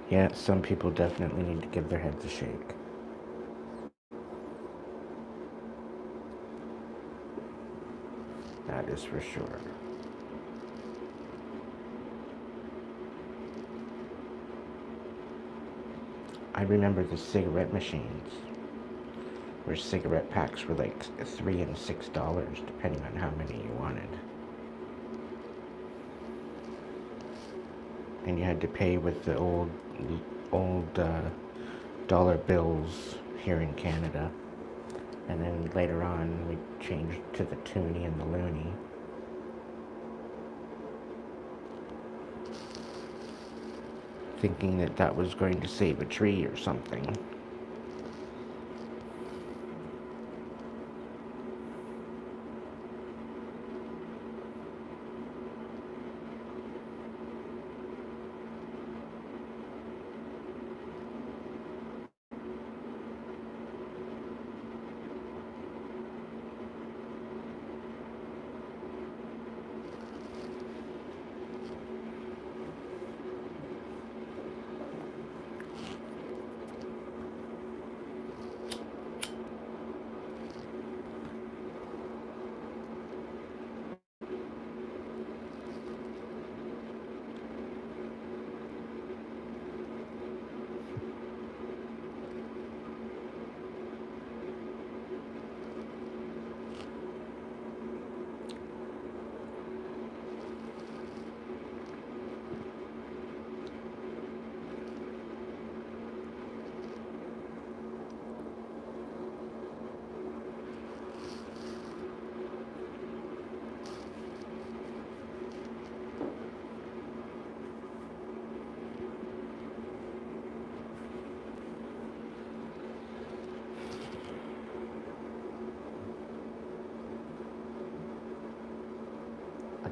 Yeah, some people definitely need to give their heads a shake. That is for sure. I remember the cigarette machines, where cigarette packs were like $3 and $6, depending on how many you wanted. And you had to pay with the old dollar bills here in Canada. And then later on, we changed to the toonie and the loony. Thinking that that was going to save a tree or something.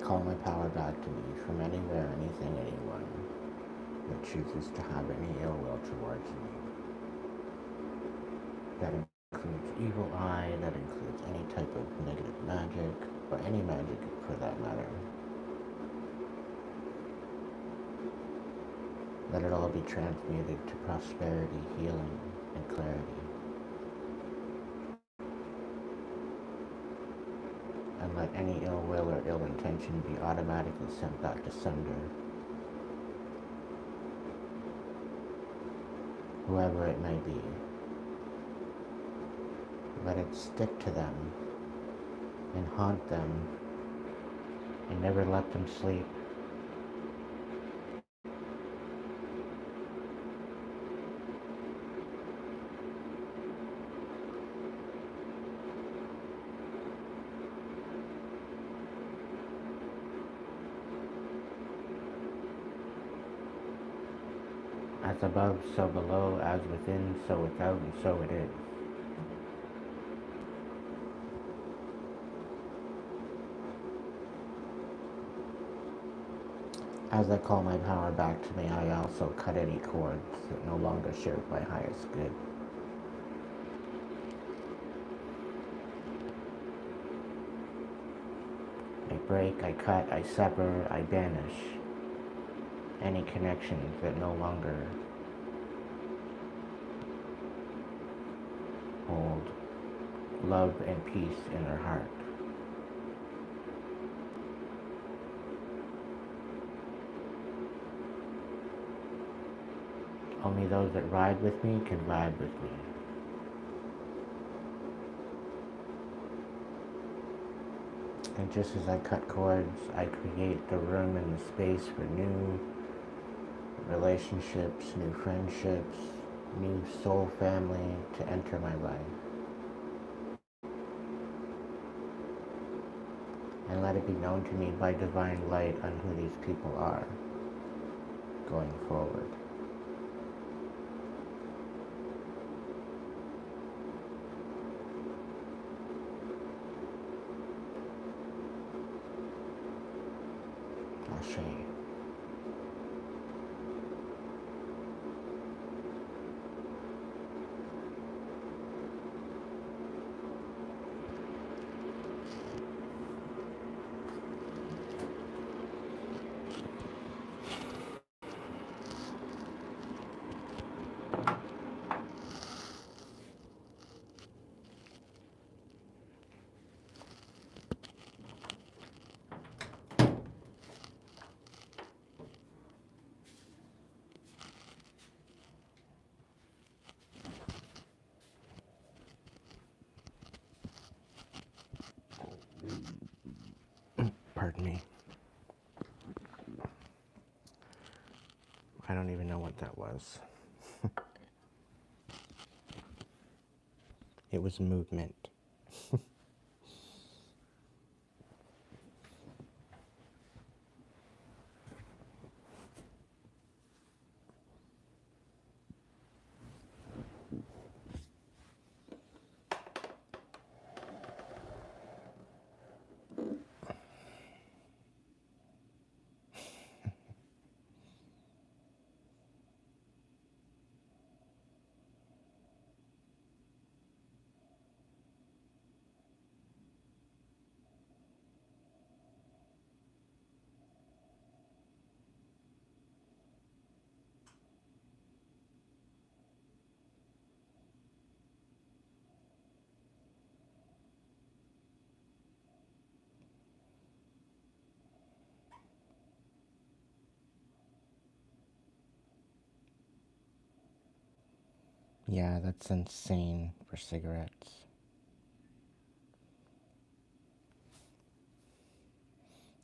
call my power back to me from anywhere, anything, anyone that chooses to have any ill will towards me. That includes evil eye, that includes any type of negative magic, or any magic for that matter. Let it all be transmuted to prosperity, healing, and clarity. And let any ill will or ill intention be automatically sent back to sender. Whoever it may be. Let it stick to them and haunt them and never let them sleep. As above, so below, as within, so without, and so it is. As I call my power back to me, I also cut any cords that no longer serve my highest good. I break, I cut, I sever, I banish any connections that no longer hold love and peace in their heart. Only those that ride with me can vibe with me. And just as I cut cords, I create the room and the space for new relationships, new friendships, new soul family to enter my life. And let it be known to me by divine light on who these people are going forward. Ashe. Pardon me. I don't even know what that was. It was movement. Yeah, that's insane for cigarettes.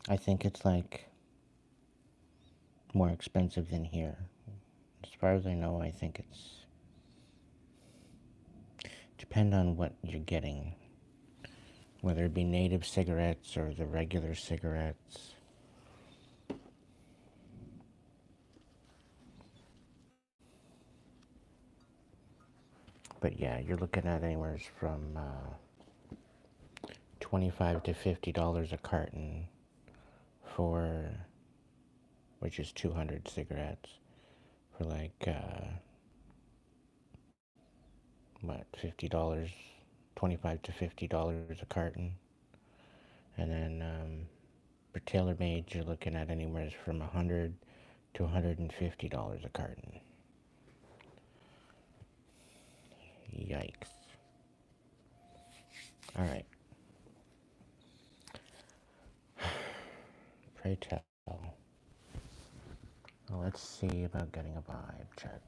I think it's like more expensive than here. As far as I know, I think it's depend on what you're getting, whether it be native cigarettes or the regular cigarettes. But yeah, you're looking at anywhere from $25 to $50 a carton for, which is 200 cigarettes, for like, what, $50, $25 to $50 a carton. And then for tailor-made, you're looking at anywhere from $100 to $150 a carton. Yikes. Alright. Pray tell. Well, let's see about getting a vibe check.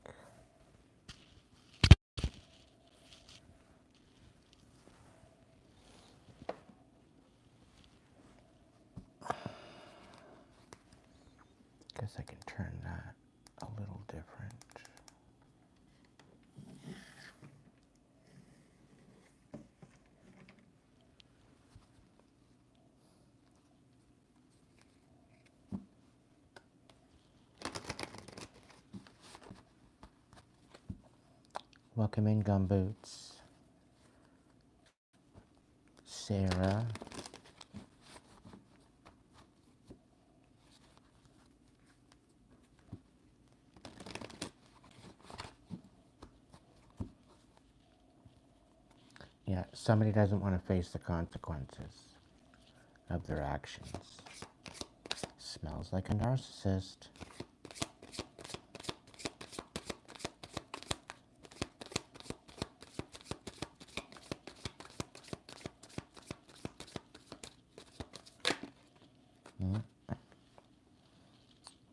Guess I can turn that a little different. Welcome in, Gumboots. Sarah. Yeah, somebody doesn't want to face the consequences of their actions. Smells like a narcissist.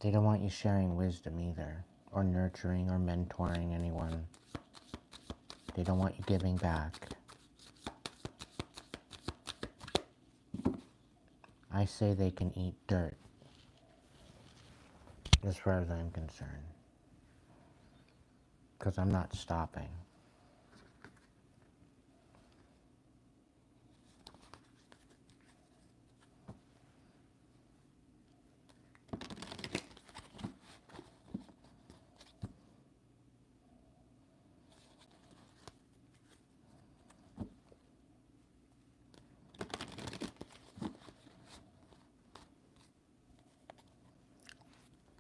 They don't want you sharing wisdom either, or nurturing or mentoring anyone. They don't want you giving back. I say they can eat dirt, as far as I'm concerned. Because I'm not stopping.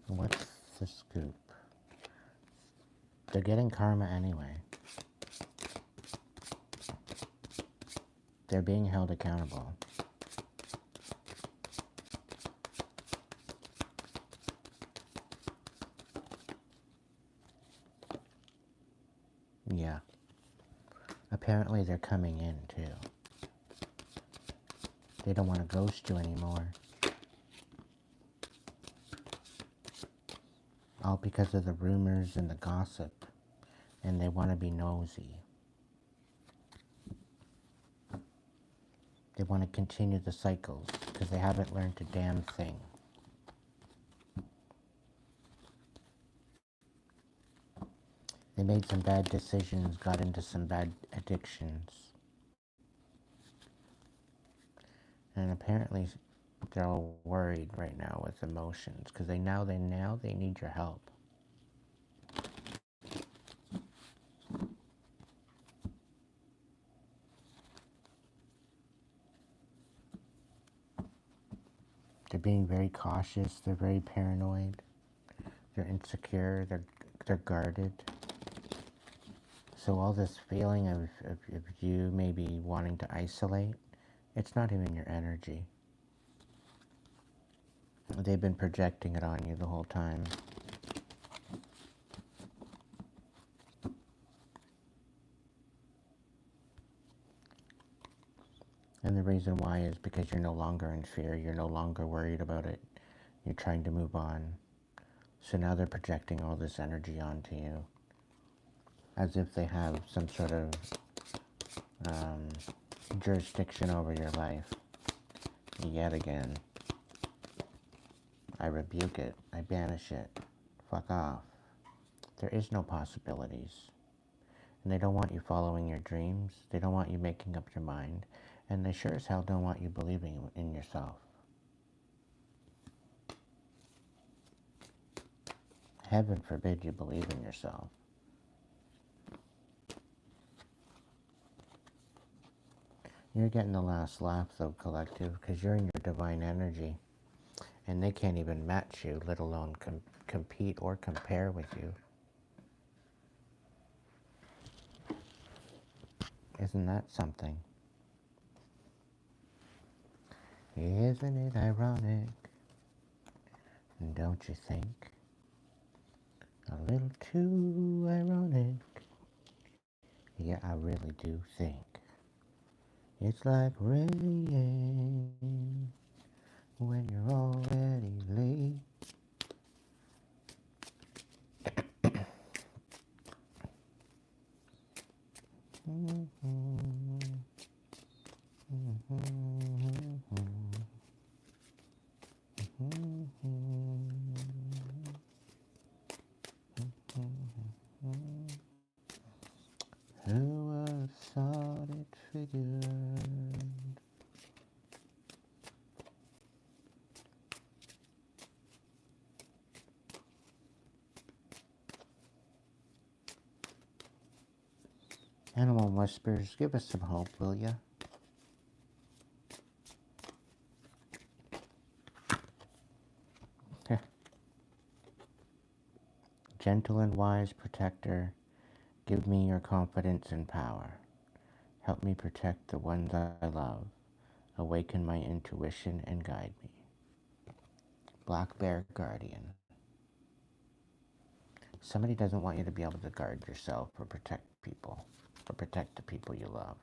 What's the scoop? They're getting karma anyway. They're being held accountable. Yeah. Apparently they're coming in too. They don't want to ghost you anymore. All because of the rumors and the gossip. And they want to be nosy. They want to continue the cycles because they haven't learned a damn thing. They made some bad decisions, got into some bad addictions. And apparently they're all worried right now with emotions because they need your help. They're being very cautious, they're very paranoid, they're insecure, they're guarded. So all this feeling of you maybe wanting to isolate, it's not even your energy. They've been projecting it on you the whole time. And the reason why is because you're no longer in fear, you're no longer worried about it, you're trying to move on. So now they're projecting all this energy onto you, as if they have some sort of jurisdiction over your life. Yet again. I rebuke it. I banish it. Fuck off. There is no possibilities. And they don't want you following your dreams. They don't want you making up your mind. And they sure as hell don't want you believing in yourself. Heaven forbid you believe in yourself. You're getting the last laugh though, collective, because you're in your divine energy. And they can't even match you, let alone compete or compare with you. Isn't that something? Isn't it ironic? Don't you think? A little too ironic. Yeah, I really do think. It's like rain when you're already late. Who would have thought it figured? Animal whispers, give us some hope, will ya? Gentle and wise protector, give me your confidence and power. Help me protect the ones I love. Awaken my intuition and guide me. Black Bear Guardian. Somebody doesn't want you to be able to guard yourself or protect people, or protect the people you love.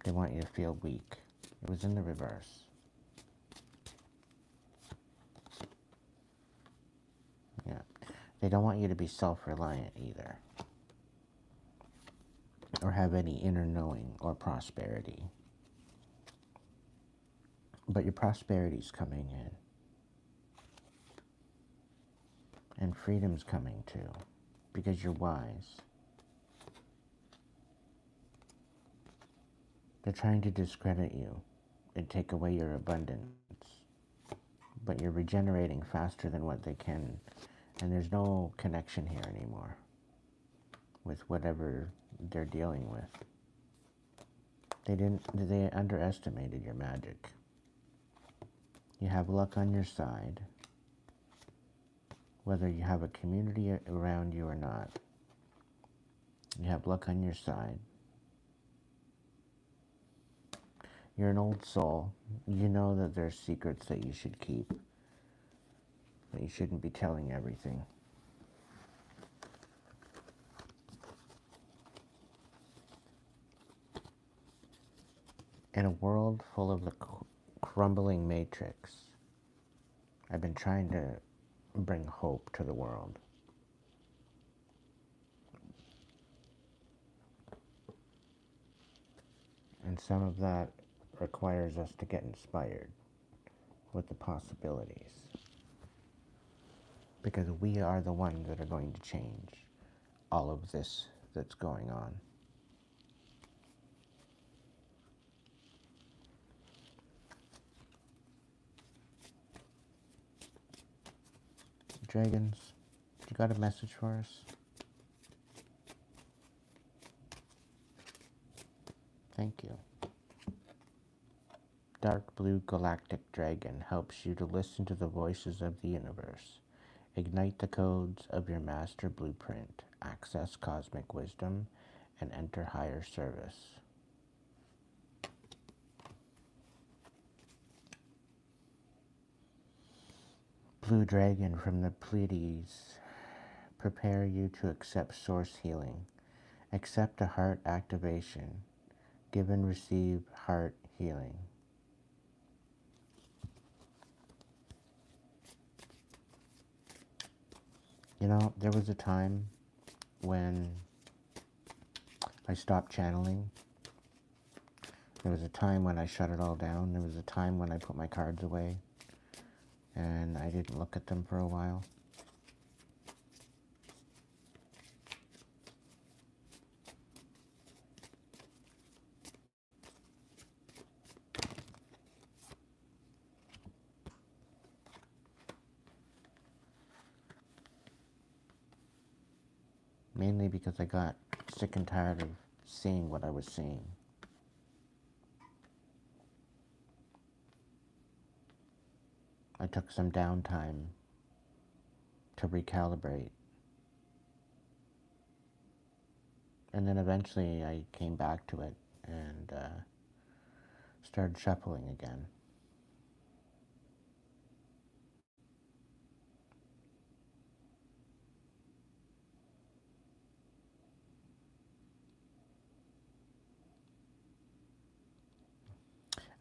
They want you to feel weak. It was in the reverse. Yeah. They don't want you to be self-reliant either, or have any inner knowing or prosperity. But your prosperity's coming in. And freedom's coming too, because you're wise. They're trying to discredit you and take away your abundance. But you're regenerating faster than what they can. And there's no connection here anymore with whatever they're dealing with. They underestimated your magic. You have luck on your side, whether you have a community around you or not. You have luck on your side. You're an old soul. You know that there's secrets that you should keep, that you shouldn't be telling everything. In a world full of the crumbling matrix, I've been trying to bring hope to the world. And some of that requires us to get inspired with the possibilities. Because we are the ones that are going to change all of this that's going on. Dragons, you got a message for us? Thank you. Dark blue galactic dragon helps you to listen to the voices of the universe. Ignite the codes of your master blueprint. Access cosmic wisdom and enter higher service. Blue dragon from the Pleiades, prepare you to accept source healing. Accept a heart activation. Give and receive heart healing. You know, there was a time when I stopped channeling. There was a time when I shut it all down. There was a time when I put my cards away and I didn't look at them for a while. Mainly because I got sick and tired of seeing what I was seeing. I took some downtime to recalibrate. And then eventually I came back to it and started shuffling again.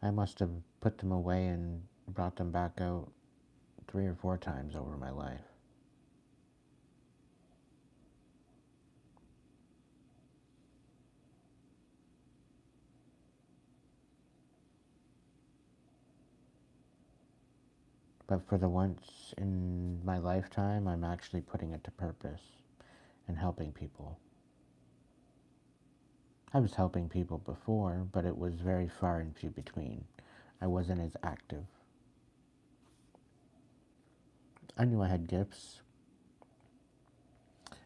I must have put them away and brought them back out 3 or 4 times over my life. But for the once in my lifetime, I'm actually putting it to purpose and helping people. I was helping people before, but it was very far and few between. I wasn't as active. I knew I had gifts,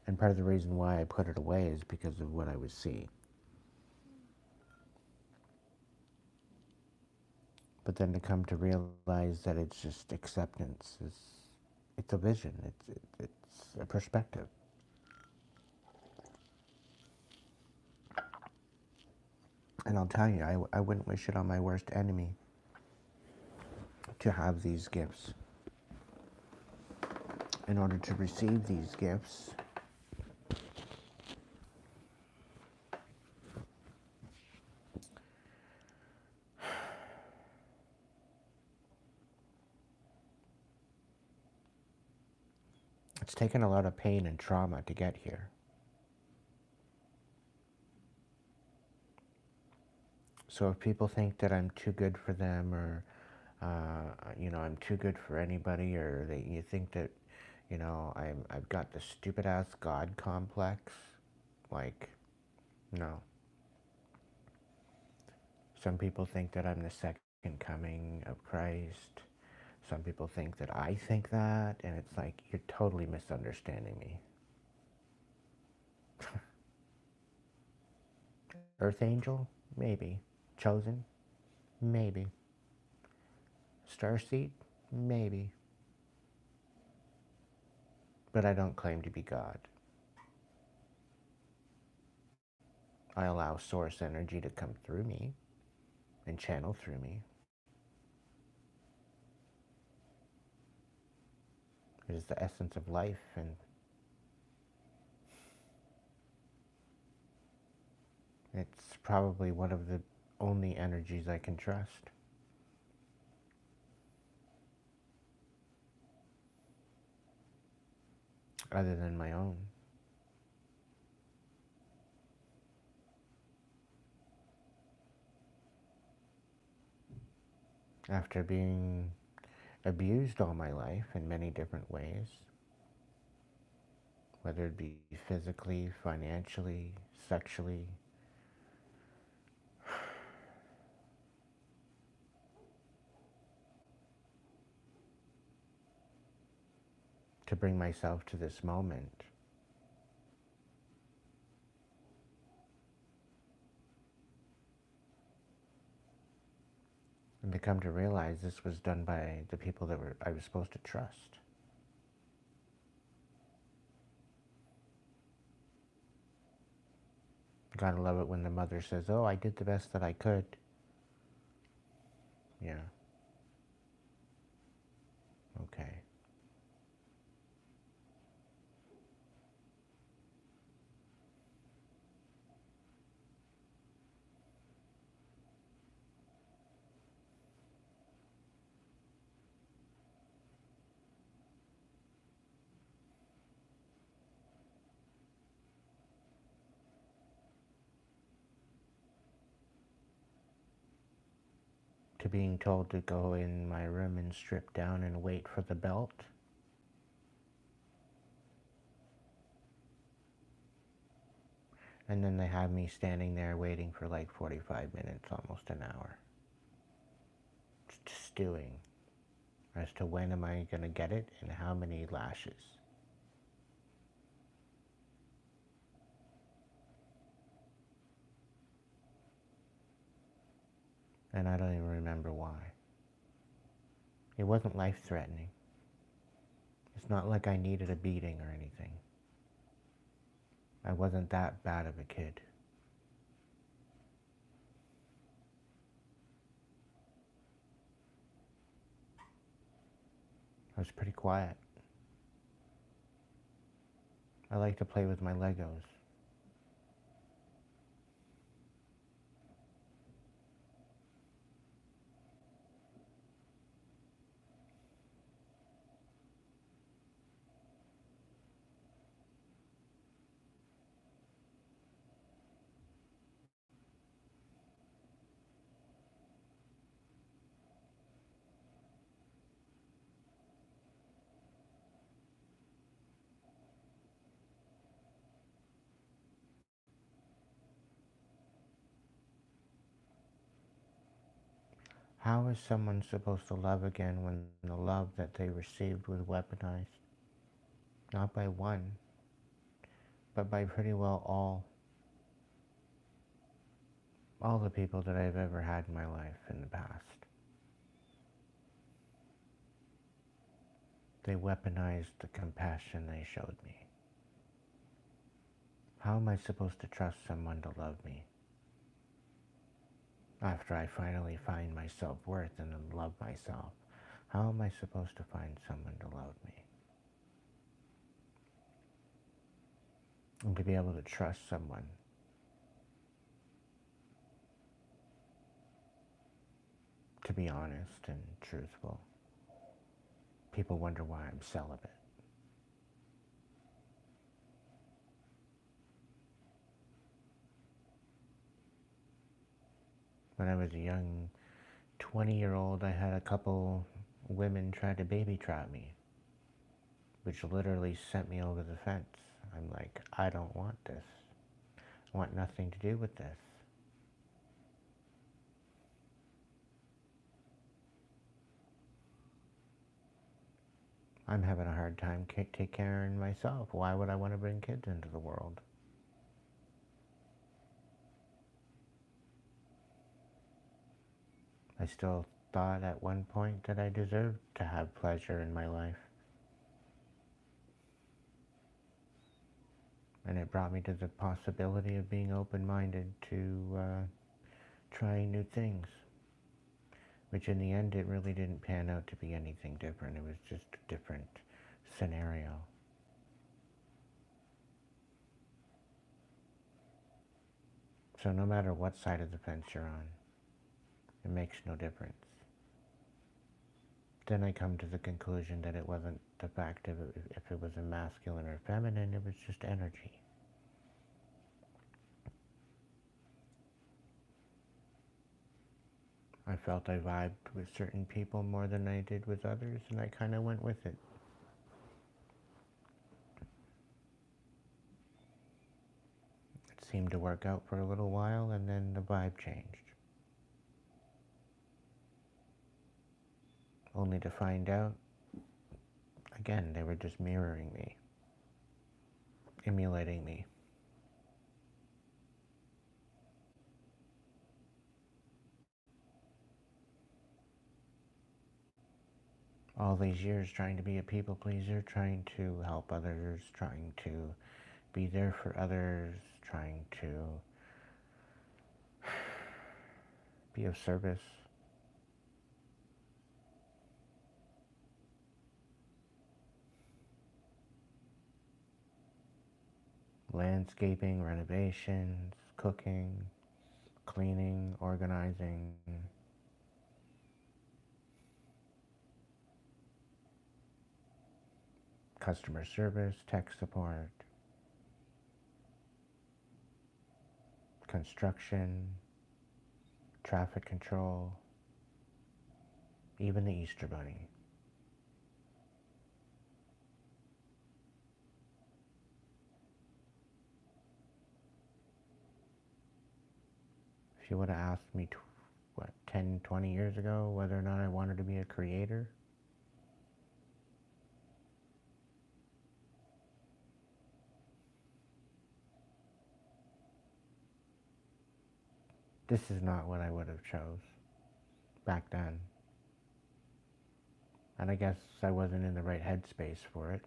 and part of the reason why I put it away is because of what I was seeing. But then to come to realize that it's just acceptance, it's a vision, it's a perspective. And I'll tell you, I wouldn't wish it on my worst enemy to have these gifts. In order to receive these gifts, it's taken a lot of pain and trauma to get here. So if people think that I'm too good for them, or I'm too good for anybody, or you think that, I've got the stupid ass God complex, like, no. Some people think that I'm the second coming of Christ. Some people think that I think that, and it's like, you're totally misunderstanding me. Earth angel? Maybe. Chosen? Maybe. Starseed? Maybe. But I don't claim to be God. I allow source energy to come through me and channel through me. It is the essence of life, and it's probably one of the only energies I can trust. Other than my own. After being abused all my life in many different ways, whether it be physically, financially, sexually, to bring myself to this moment. And to come to realize this was done by the people that I was supposed to trust. Gotta love it when the mother says, "Oh, I did the best that I could." Yeah. Okay. To being told to go in my room and strip down and wait for the belt. And then they have me standing there waiting for like 45 minutes, almost an hour. Just stewing as to when am I going to get it and how many lashes. And I don't even remember why. It wasn't life-threatening. It's not like I needed a beating or anything. I wasn't that bad of a kid. I was pretty quiet. I like to play with my Legos. How is someone supposed to love again when the love that they received was weaponized? Not by one, but by pretty well all the people that I've ever had in my life in the past. They weaponized the compassion they showed me. How am I supposed to trust someone to love me? After I finally find my self-worth and then love myself, how am I supposed to find someone to love me? And to be able to trust someone to be honest and truthful. People wonder why I'm celibate. When I was a young 20-year-old, I had a couple women try to baby trap me, which literally sent me over the fence. I'm like, I don't want this. I want nothing to do with this. I'm having a hard time taking care of myself. Why would I want to bring kids into the world? I still thought at one point that I deserved to have pleasure in my life. And it brought me to the possibility of being open-minded to trying new things. Which in the end, it really didn't pan out to be anything different. It was just a different scenario. So no matter what side of the fence you're on, it makes no difference. Then I come to the conclusion that it wasn't the fact of if it was a masculine or feminine, it was just energy. I felt I vibed with certain people more than I did with others, and I kind of went with it. It seemed to work out for a little while, and then the vibe changed. Only to find out, again, they were just mirroring me, emulating me. All these years trying to be a people pleaser, trying to help others, trying to be there for others, trying to be of service. Landscaping, renovations, cooking, cleaning, organizing, customer service, tech support, construction, traffic control, even the Easter Bunny. If you would have asked me, 10, 20 years ago whether or not I wanted to be a creator, this is not what I would have chose back then. And I guess I wasn't in the right headspace for it.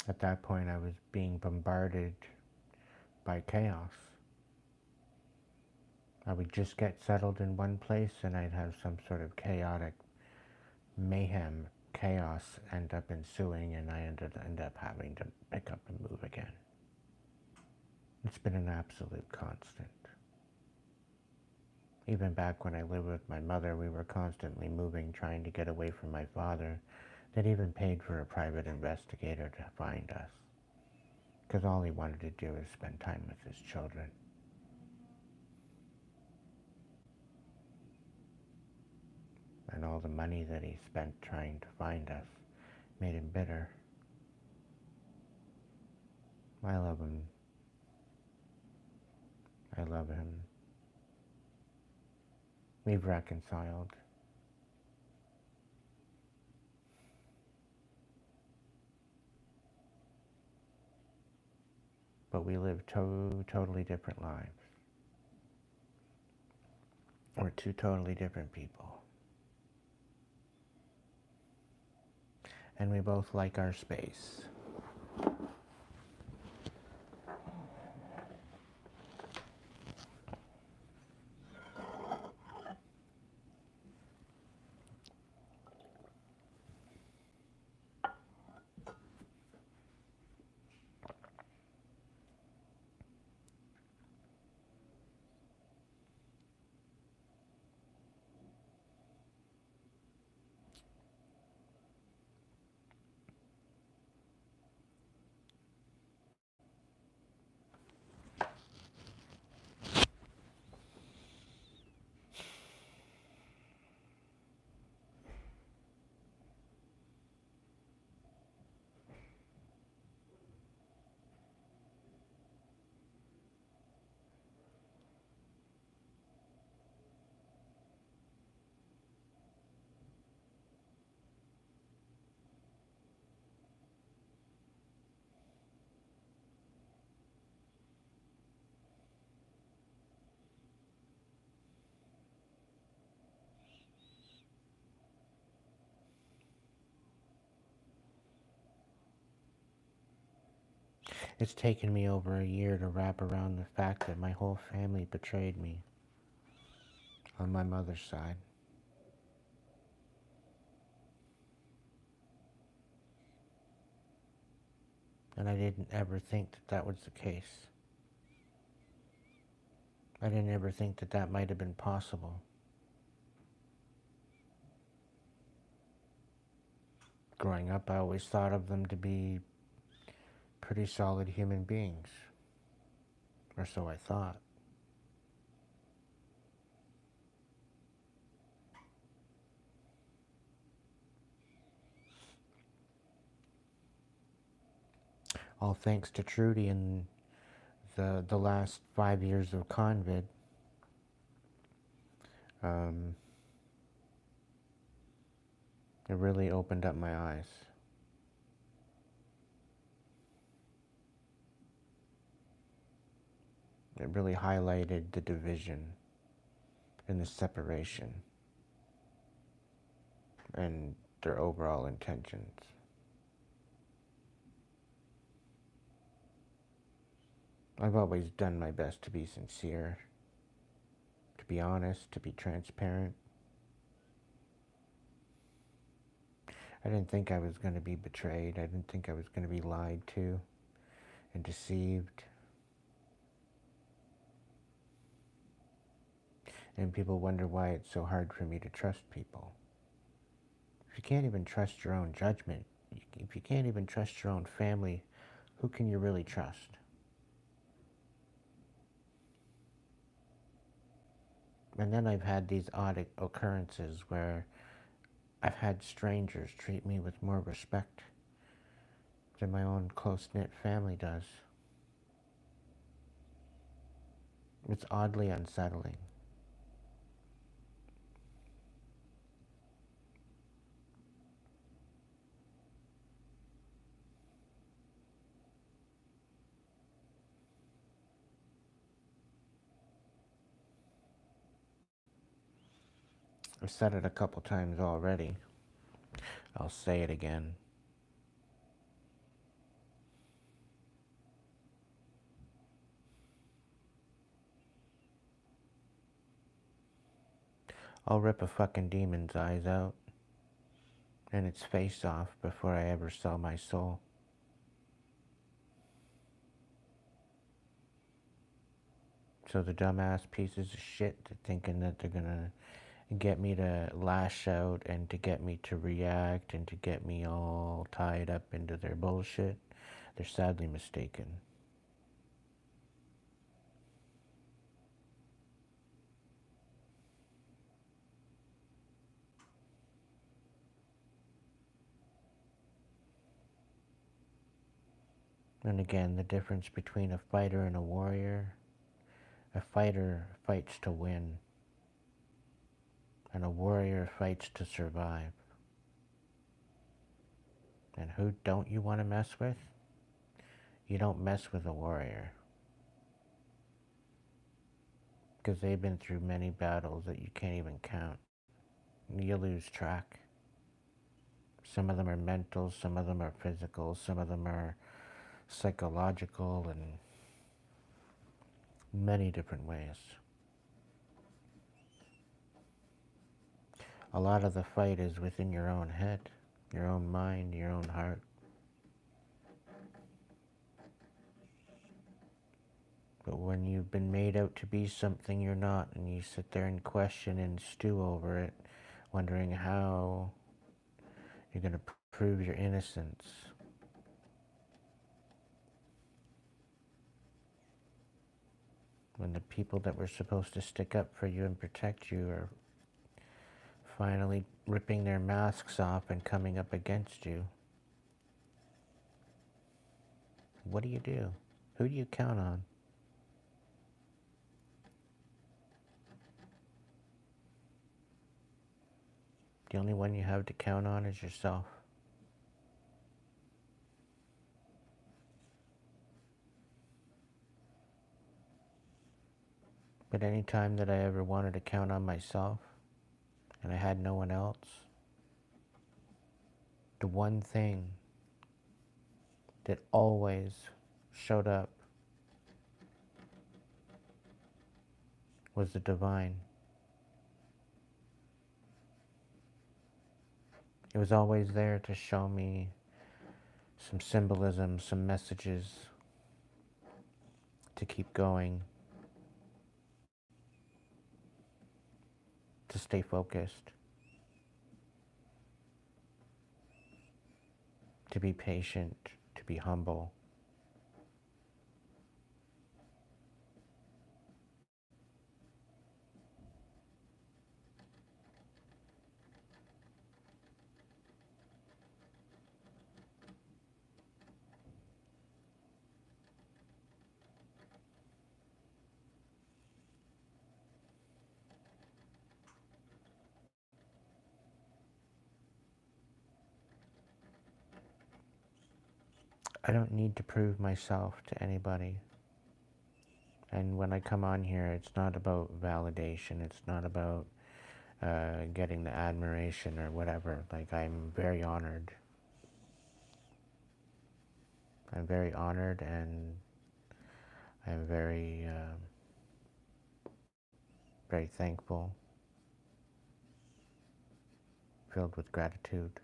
At that point, I was being bombarded by chaos. I would just get settled in one place and I'd have some sort of chaotic mayhem, chaos end up ensuing, and I end up having to pick up and move again. It's been an absolute constant. Even back when I lived with my mother, we were constantly moving, trying to get away from my father. That even paid for a private investigator to find us, because all he wanted to do is spend time with his children. And all the money that he spent trying to find us made him bitter. I love him. I love him. We've reconciled. But we live totally different lives. We're two totally different people. And we both like our space. It's taken me over a year to wrap around the fact that my whole family betrayed me on my mother's side. And I didn't ever think that that was the case. I didn't ever think that that might have been possible. Growing up, I always thought of them to be pretty solid human beings. Or so I thought. All thanks to Trudy and the last 5 years of convid. It really opened up my eyes. It really highlighted the division and the separation and their overall intentions. I've always done my best to be sincere, to be honest, to be transparent. I didn't think I was going to be betrayed. I didn't think I was going to be lied to and deceived. And people wonder why it's so hard for me to trust people. If you can't even trust your own judgment, if you can't even trust your own family, who can you really trust? And then I've had these odd occurrences where I've had strangers treat me with more respect than my own close-knit family does. It's oddly unsettling. I've said it a couple times already. I'll say it again. I'll rip a fucking demon's eyes out and its face off before I ever sell my soul. So the dumbass pieces of shit thinking that they're gonna get me to lash out and to get me to react and to get me all tied up into their bullshit, they're sadly mistaken. And again, the difference between a fighter and a warrior: a fighter fights to win, and a warrior fights to survive. And who don't you want to mess with? You don't mess with a warrior, because they've been through many battles that you can't even count. You lose track. Some of them are mental, some of them are physical, some of them are psychological, and many different ways. A lot of the fight is within your own head, your own mind, your own heart. But when you've been made out to be something you're not, and you sit there and question and stew over it, wondering how you're going to prove your innocence, when the people that were supposed to stick up for you and protect you are finally ripping their masks off and coming up against you, what do you do? Who do you count on? The only one you have to count on is yourself. But any time that I ever wanted to count on myself and I had no one else, the one thing that always showed up was the divine. It was always there to show me some symbolism, some messages to keep going, to stay focused, to be patient, to be humble. I don't need to prove myself to anybody. And when I come on here, it's not about validation. It's not about getting the admiration or whatever. Like, I'm very honored. I'm very honored, and I'm very, very thankful, filled with gratitude.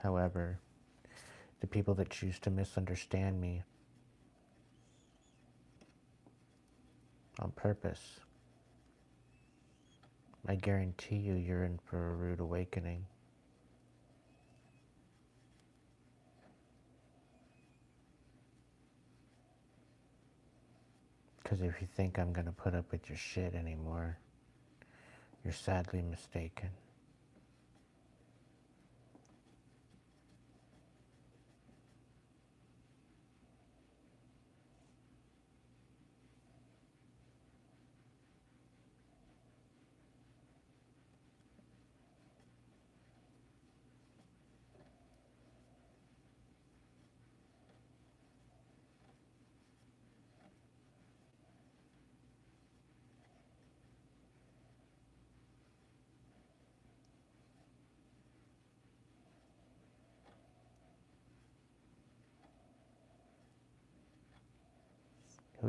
However, the people that choose to misunderstand me on purpose, I guarantee you, you're in for a rude awakening. Because if you think I'm going to put up with your shit anymore, you're sadly mistaken.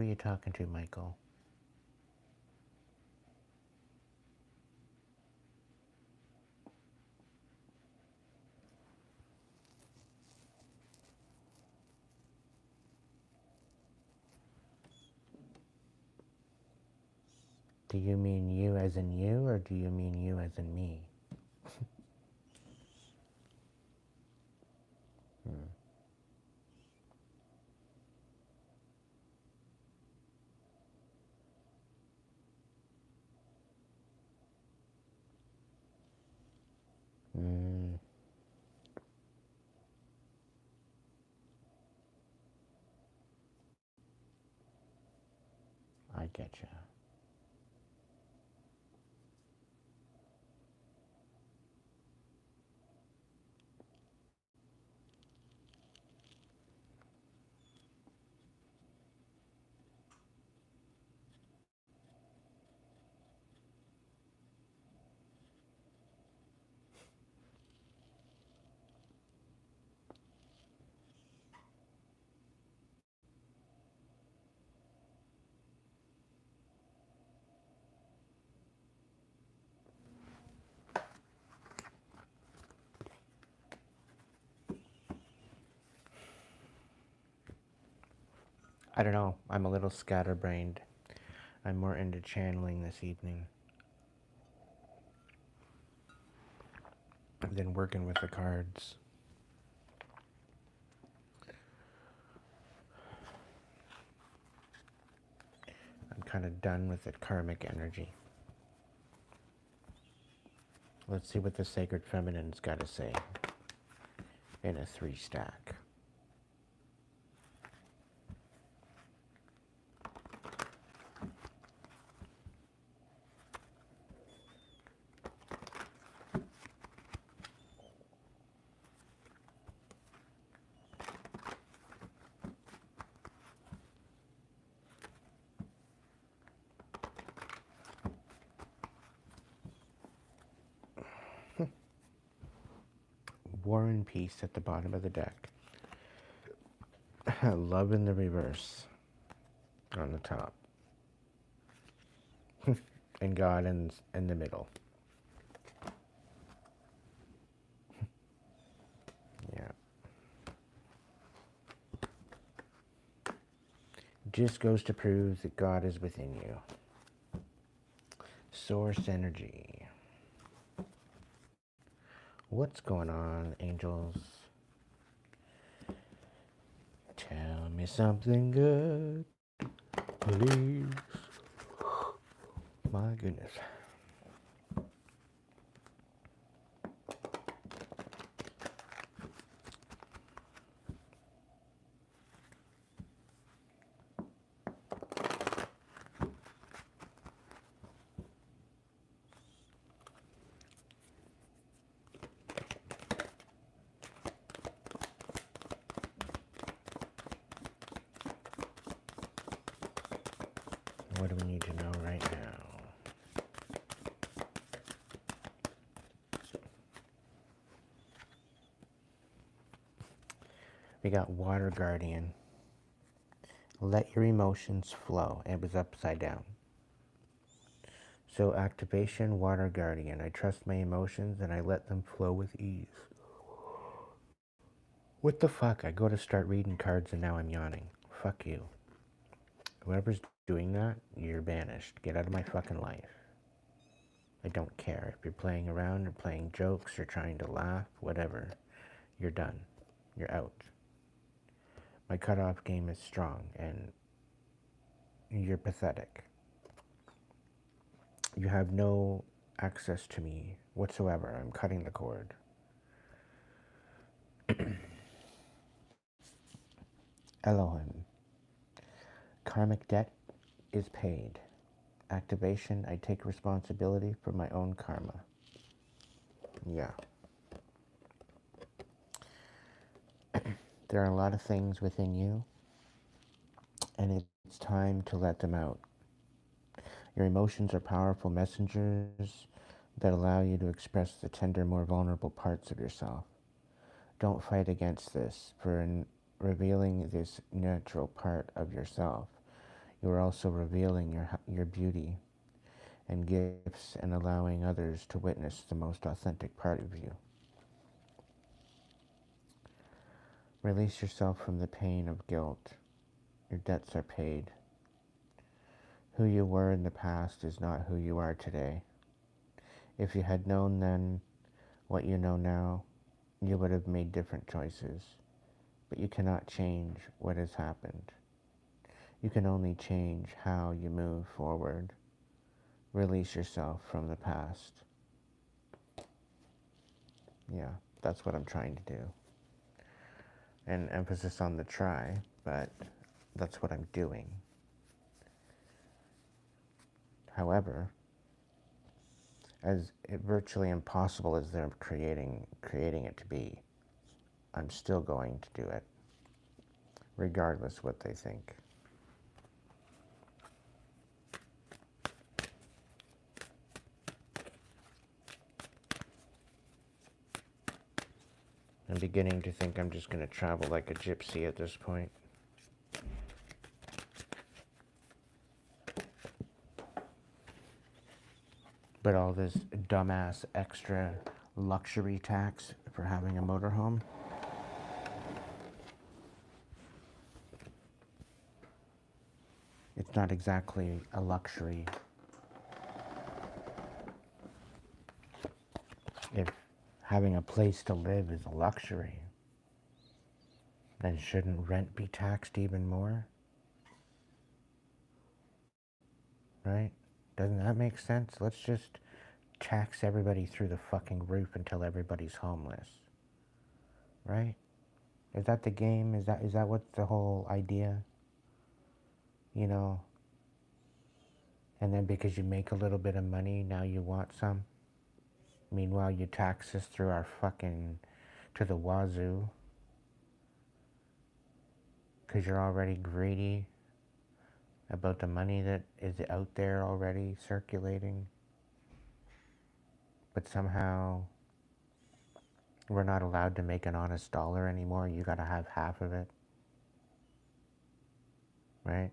Who are you talking to, Michael? Do you mean you as in you, or do you mean you as in me? Hmm. I get you. I don't know. I'm a little scatterbrained. I'm more into channeling this evening than working with the cards. I'm kind of done with the karmic energy. Let's see what the Sacred Feminine's got to say in a 3-stack. War and Peace at the bottom of the deck. Love in the reverse on the top. And God in the middle. Yeah. Just goes to prove that God is within you. Source energy. What's going on, angels? Tell me something good, please. My goodness. What do we need to know right now? We got Water Guardian. Let your emotions flow. It was upside down. So activation, Water Guardian. I trust my emotions and I let them flow with ease. What the fuck? I go to start reading cards and now I'm yawning. Fuck you. Whoever's doing that, you're banished. Get out of my fucking life. I don't care. If you're playing around or playing jokes or trying to laugh, whatever, you're done. You're out. My cutoff game is strong and you're pathetic. You have no access to me whatsoever. I'm cutting the cord. Elohim. Karmic debt is paid. Activation, I take responsibility for my own karma. Yeah. There are a lot of things within you, and it's time to let them out. Your emotions are powerful messengers that allow you to express the tender, more vulnerable parts of yourself. Don't fight against this, for in revealing this natural part of yourself, You are also revealing your beauty and gifts and allowing others to witness the most authentic part of you. Release yourself from the pain of guilt. Your debts are paid. Who you were in the past is not who you are today. If you had known then what you know now, you would have made different choices. But you cannot change what has happened. You can only change how you move forward. Release yourself from the past. Yeah, that's what I'm trying to do. And emphasis on the try, but that's what I'm doing. However, as virtually impossible as they're creating it to be, I'm still going to do it, regardless what they think. I'm beginning to think I'm just going to travel like a gypsy at this point. But all this dumbass extra luxury tax for having a motorhome, it's not exactly a luxury. If having a place to live is a luxury, then shouldn't rent be taxed even more? Right? Doesn't that make sense? Let's just tax everybody through the fucking roof until everybody's homeless. Right? Is that the game? Is that what's the whole idea? You know? And then because you make a little bit of money, now you want some? Meanwhile, you tax us through our fucking, to the wazoo. Because you're already greedy about the money that is out there already circulating. But somehow we're not allowed to make an honest dollar anymore. You gotta have half of it. Right?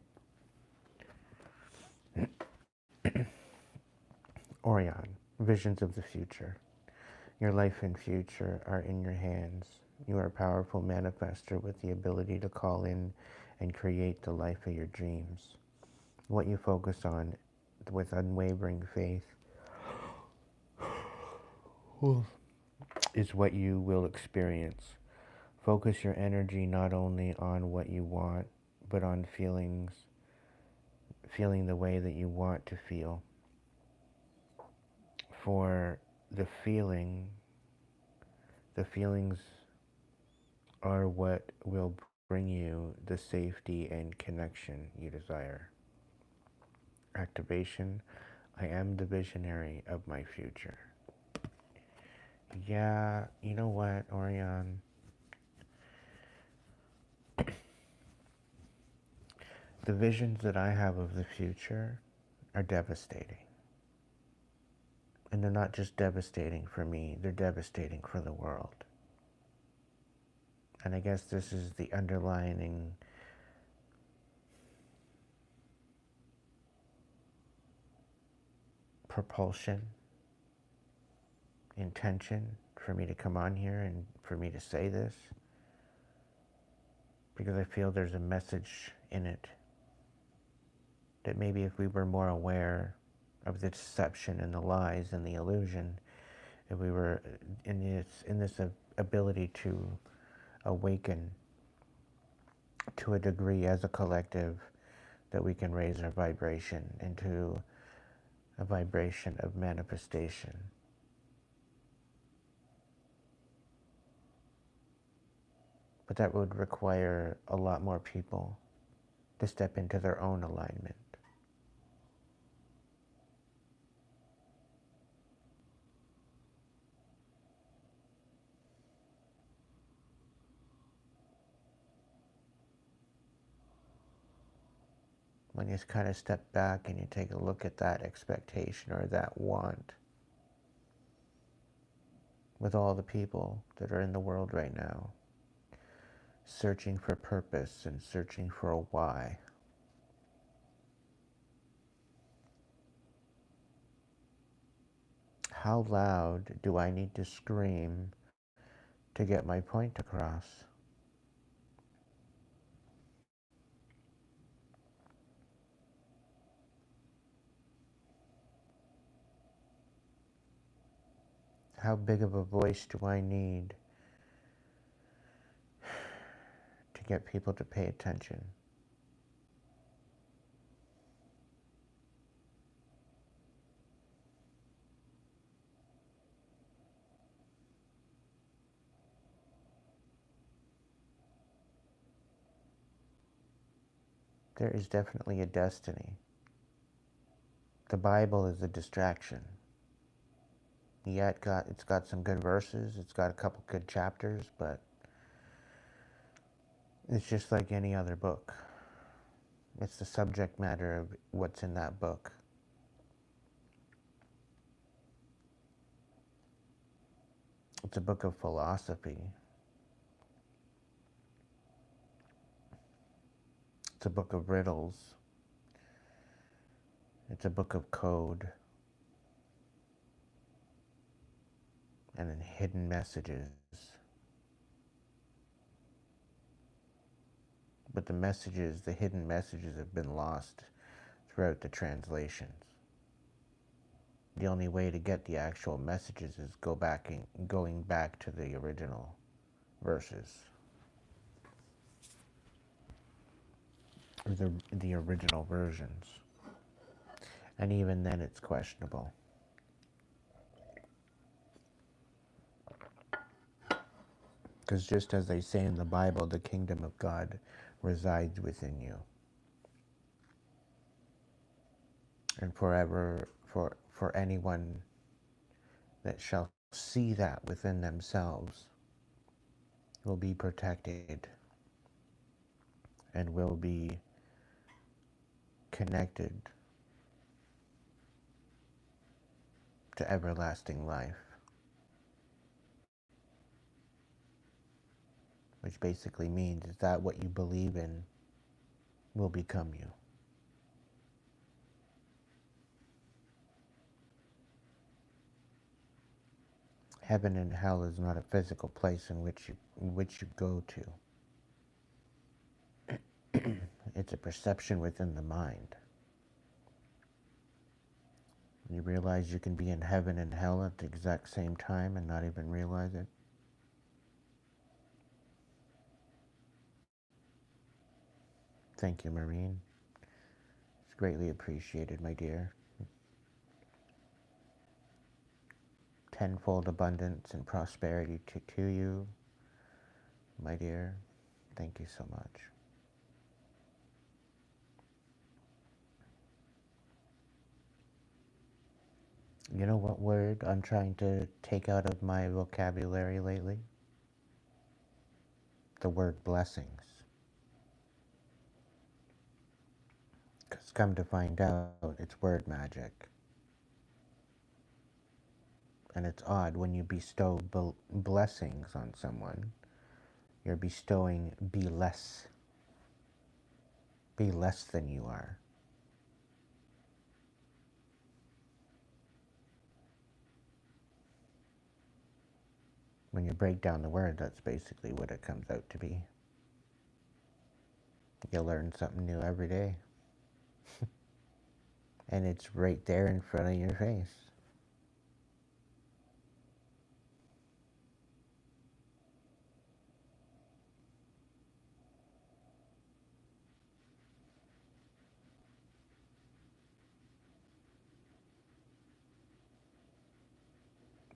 Orion, visions of the future. Your life and future are in your hands. You are a powerful manifester with the ability to call in and create the life of your dreams. What you focus on with unwavering faith is what you will experience. Focus your energy not only on what you want, but on feeling the way that you want to feel. For the feelings are what will bring you the safety and connection you desire. Activation, I am the visionary of my future. Yeah, you know what, Orion? The visions that I have of the future are devastating. And they're not just devastating for me, they're devastating for the world. And I guess this is the underlying propulsion, intention for me to come on here and for me to say this. Because I feel there's a message in it that maybe if we were more aware of the deception and the lies and the illusion, if we were in this ability to awaken to a degree as a collective, that we can raise our vibration into a vibration of manifestation. But that would require a lot more people to step into their own alignment. When you kind of step back and you take a look at that expectation or that want with all the people that are in the world right now, searching for purpose and searching for a why. how loud do I need to scream to get my point across? How big of a voice do I need to get people to pay attention? There is definitely a destiny. The Bible is a distraction. Yeah, it's got some good verses, it's got a couple good chapters, but it's just like any other book. It's the subject matter of what's in that book. It's a book of philosophy. It's a book of riddles. It's a book of code and then hidden messages. But the messages, the hidden messages, have been lost throughout the translations. The only way to get the actual messages is going back to the original verses. Or the original versions. And even then it's questionable. Because just as they say in the Bible, the kingdom of God resides within you. And for anyone that shall see that within themselves will be protected and will be connected to everlasting life. Which basically means is that what you believe in will become you. Heaven and hell is not a physical place in which you go to. It's a perception within the mind. You realize you can be in heaven and hell at the exact same time and not even realize it. Thank you, Marine. It's greatly appreciated, my dear. Tenfold abundance and prosperity to you, my dear. Thank you so much. You know what word I'm trying to take out of my vocabulary lately? The word blessings. Because come to find out, it's word magic. And it's odd when you bestow blessings on someone, you're bestowing be less than you are. When you break down the word, that's basically what it comes out to be. You learn something new every day. And it's right there in front of your face.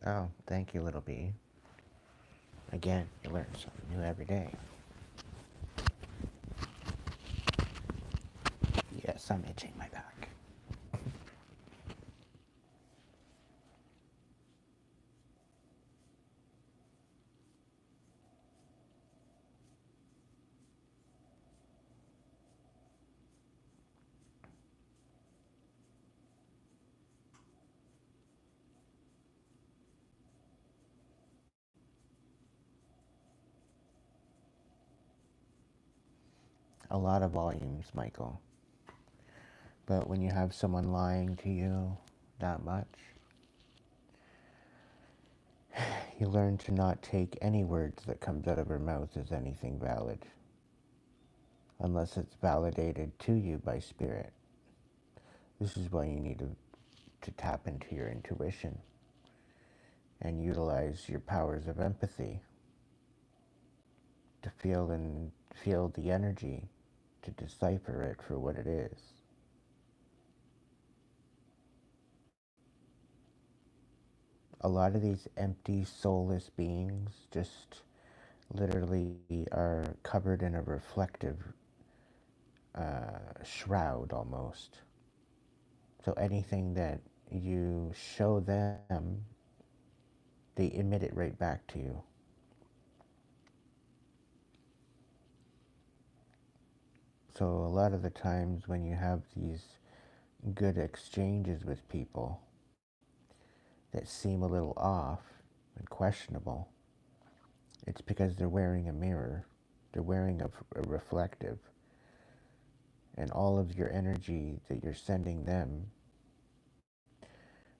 Oh, thank you, little bee. Again, you learn something new every day. Yes, I'm itching my back. A lot of volumes, Michael. But when you have someone lying to you that much, You learn to not take any words that comes out of her mouth as anything valid, unless it's validated to you by spirit. This is why you need to tap into your intuition and utilize your powers of empathy to feel the energy, to decipher it for what it is. A lot of these empty, soulless beings just literally are covered in a reflective shroud almost. So anything that you show them, they emit it right back to you. So a lot of the times when you have these good exchanges with people that seem a little off and questionable, it's because they're wearing a mirror. They're wearing a reflective. And all of your energy that you're sending them,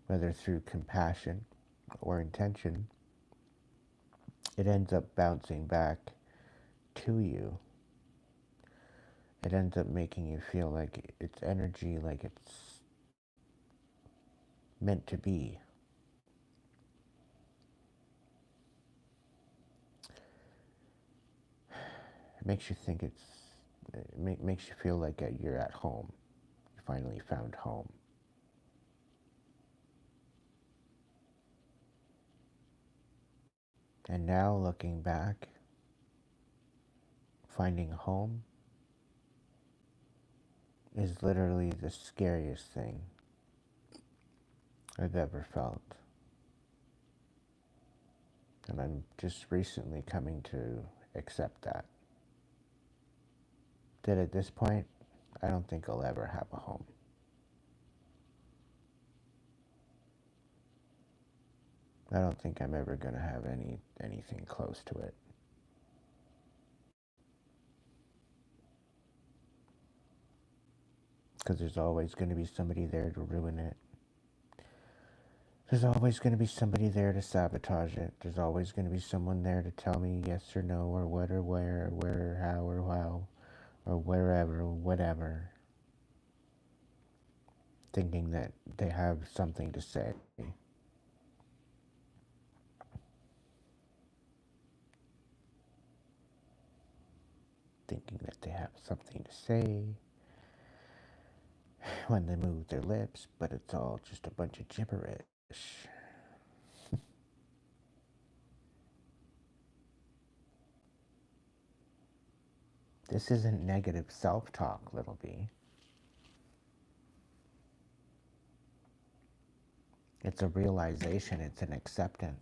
whether through compassion or intention, it ends up bouncing back to you. It ends up making you feel like it's energy, like it's meant to be. It makes you think it makes you feel like you're at home. You finally found home. And now looking back, finding home is literally the scariest thing I've ever felt. And I'm just recently coming to accept that. That at this point, I don't think I'll ever have a home. I don't think I'm ever going to have anything close to it. Because there's always going to be somebody there to ruin it. There's always going to be somebody there to sabotage it. There's always going to be someone there to tell me yes or no, or what or where, or where, or how, or how, or wherever, or whatever. Thinking that they have something to say. Thinking that they have something to say when they move their lips, but it's all just a bunch of gibberish. This isn't negative self-talk, little b. It's a realization, it's an acceptance.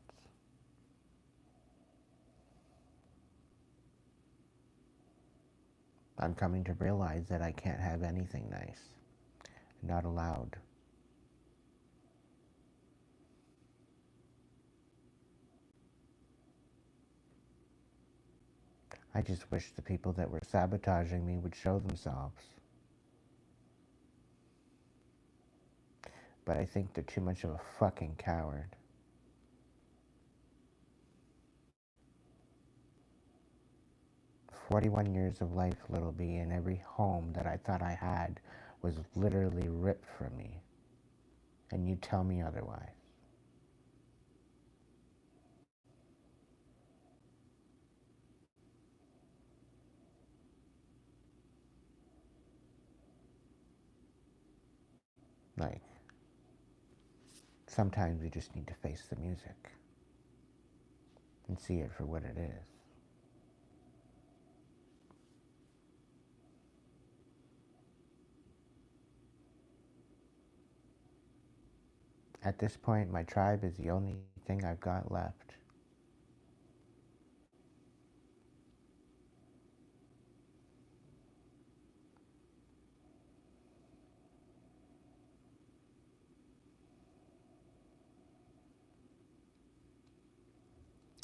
I'm coming to realize that I can't have anything nice. Not allowed. I just wish the people that were sabotaging me would show themselves. But I think they're too much of a fucking coward. "41 years of life, little b, and every home that I thought I had was literally ripped from me. And you tell me otherwise." Like, sometimes we just need to face the music and see it for what it is. At this point, my tribe is the only thing I've got left.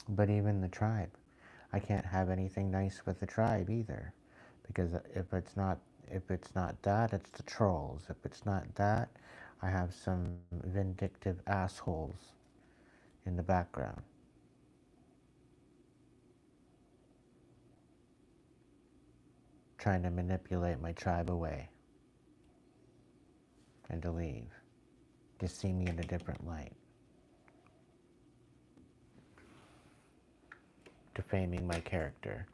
But even the tribe, I can't have anything nice with the tribe either, because if it's not that, it's the trolls. If it's not that, I have some vindictive assholes in the background. trying to manipulate my tribe away and to leave, to see me in a different light, defaming my character.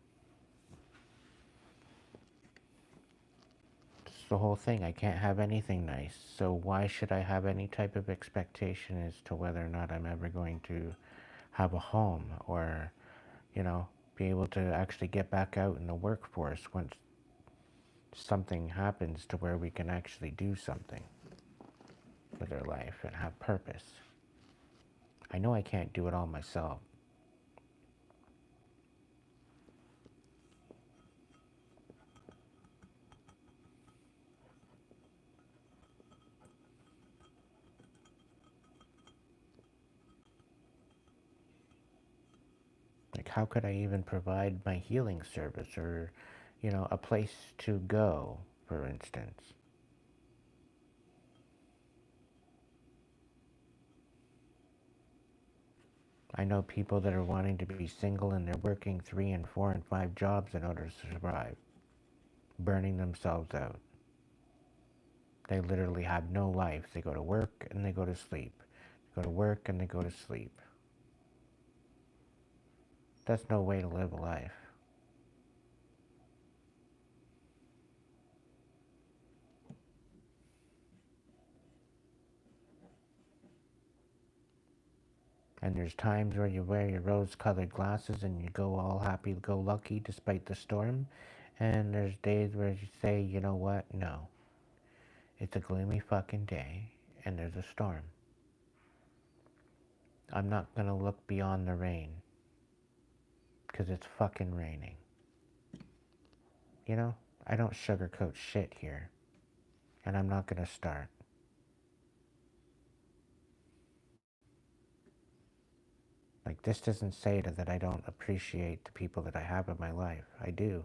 It's the whole thing. I can't have anything nice, so why should I have any type of expectation as to whether or not I'm ever going to have a home or, you know, be able to actually get back out in the workforce once something happens to where we can actually do something with our life and have purpose. I know I can't do it all myself. Like, how could I even provide my healing service or, you know, a place to go, for instance? I know people that are wanting to be single and they're working 3 and 4 and 5 jobs in order to survive, burning themselves out. They literally have no life. They go to work and they go to sleep. They go to work and they go to sleep. That's no way to live a life. And there's times where you wear your rose-colored glasses and you go all happy-go-lucky despite the storm. And there's days where you say, you know what, no. It's a gloomy fucking day and there's a storm. I'm not gonna look beyond the rain. Because it's fucking raining. You know, I don't sugarcoat shit here. And I'm not gonna start. Like, this doesn't say that I don't appreciate the people that I have in my life. I do.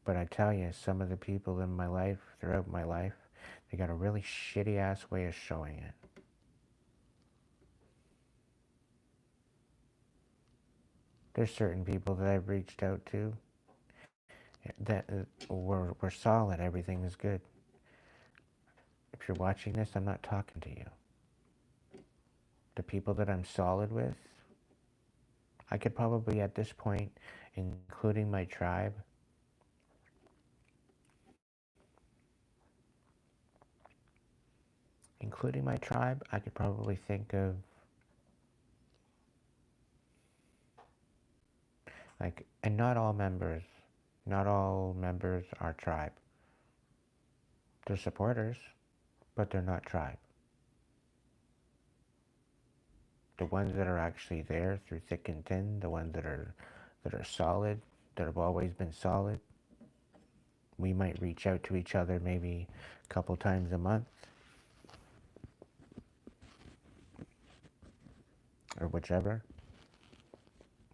But I tell you, some of the people in my life, throughout my life, they got a really shitty ass way of showing it. There's certain people that I've reached out to that were solid, everything is good. If you're watching this, I'm not talking to you. The people that I'm solid with, I could probably at this point, including my tribe, I could probably think of, like, and not all members are tribe. They're supporters, but they're not tribe. The ones that are actually there through thick and thin, the ones that are solid, that have always been solid. We might reach out to each other maybe a couple times a month, or whichever.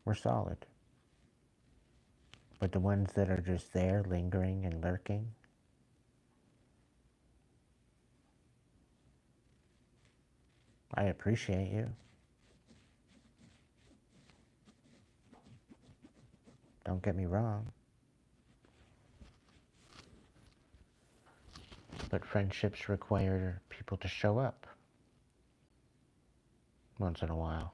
We're solid. But the ones that are just there, lingering and lurking, I appreciate you. Don't get me wrong. But friendships require people to show up once in a while.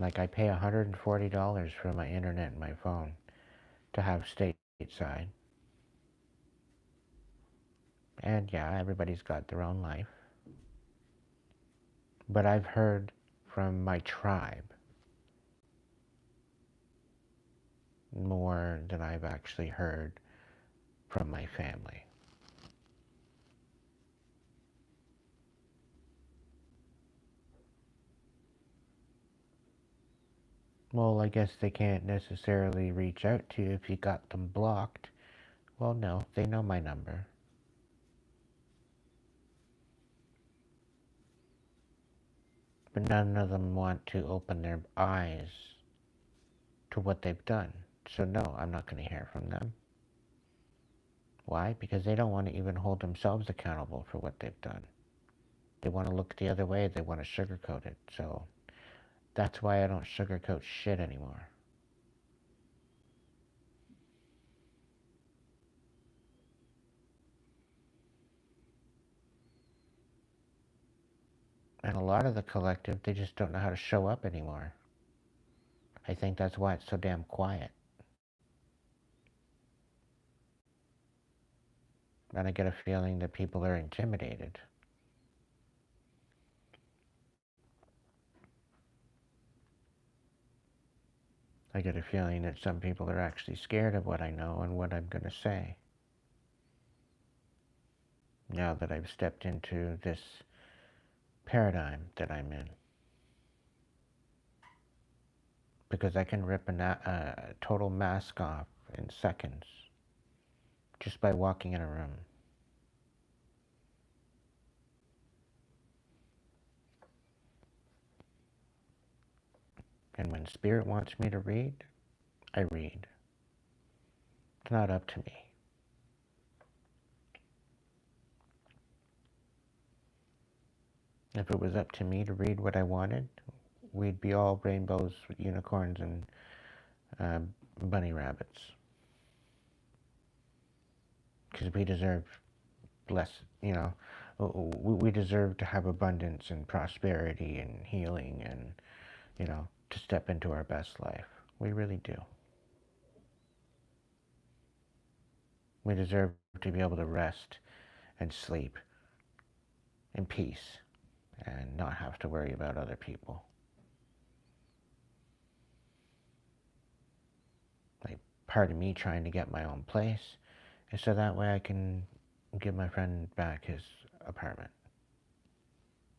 Like, I pay $140 for my internet and my phone to have stateside. And yeah, everybody's got their own life. But I've heard from my tribe more than I've actually heard from my family. Well, I guess they can't necessarily reach out to you if you got them blocked. Well, no, they know my number. But none of them want to open their eyes to what they've done. So no, I'm not going to hear from them. Why? Because they don't want to even hold themselves accountable for what they've done. They want to look the other way. They want to sugarcoat it. So that's why I don't sugarcoat shit anymore. And a lot of the collective, they just don't know how to show up anymore. I think that's why it's so damn quiet. And I get a feeling that people are intimidated. I get a feeling that some people are actually scared of what I know and what I'm going to say. Now that I've stepped into this paradigm that I'm in. Because I can rip a total mask off in seconds just by walking in a room. And when Spirit wants me to read, I read. It's not up to me. If it was up to me to read what I wanted, we'd be all rainbows, unicorns, and bunny rabbits. Because we deserve less, we deserve to have abundance and prosperity and healing and, to step into our best life. We really do. We deserve to be able to rest and sleep in peace and not have to worry about other people. Like, part of me trying to get my own place is so that way I can give my friend back his apartment.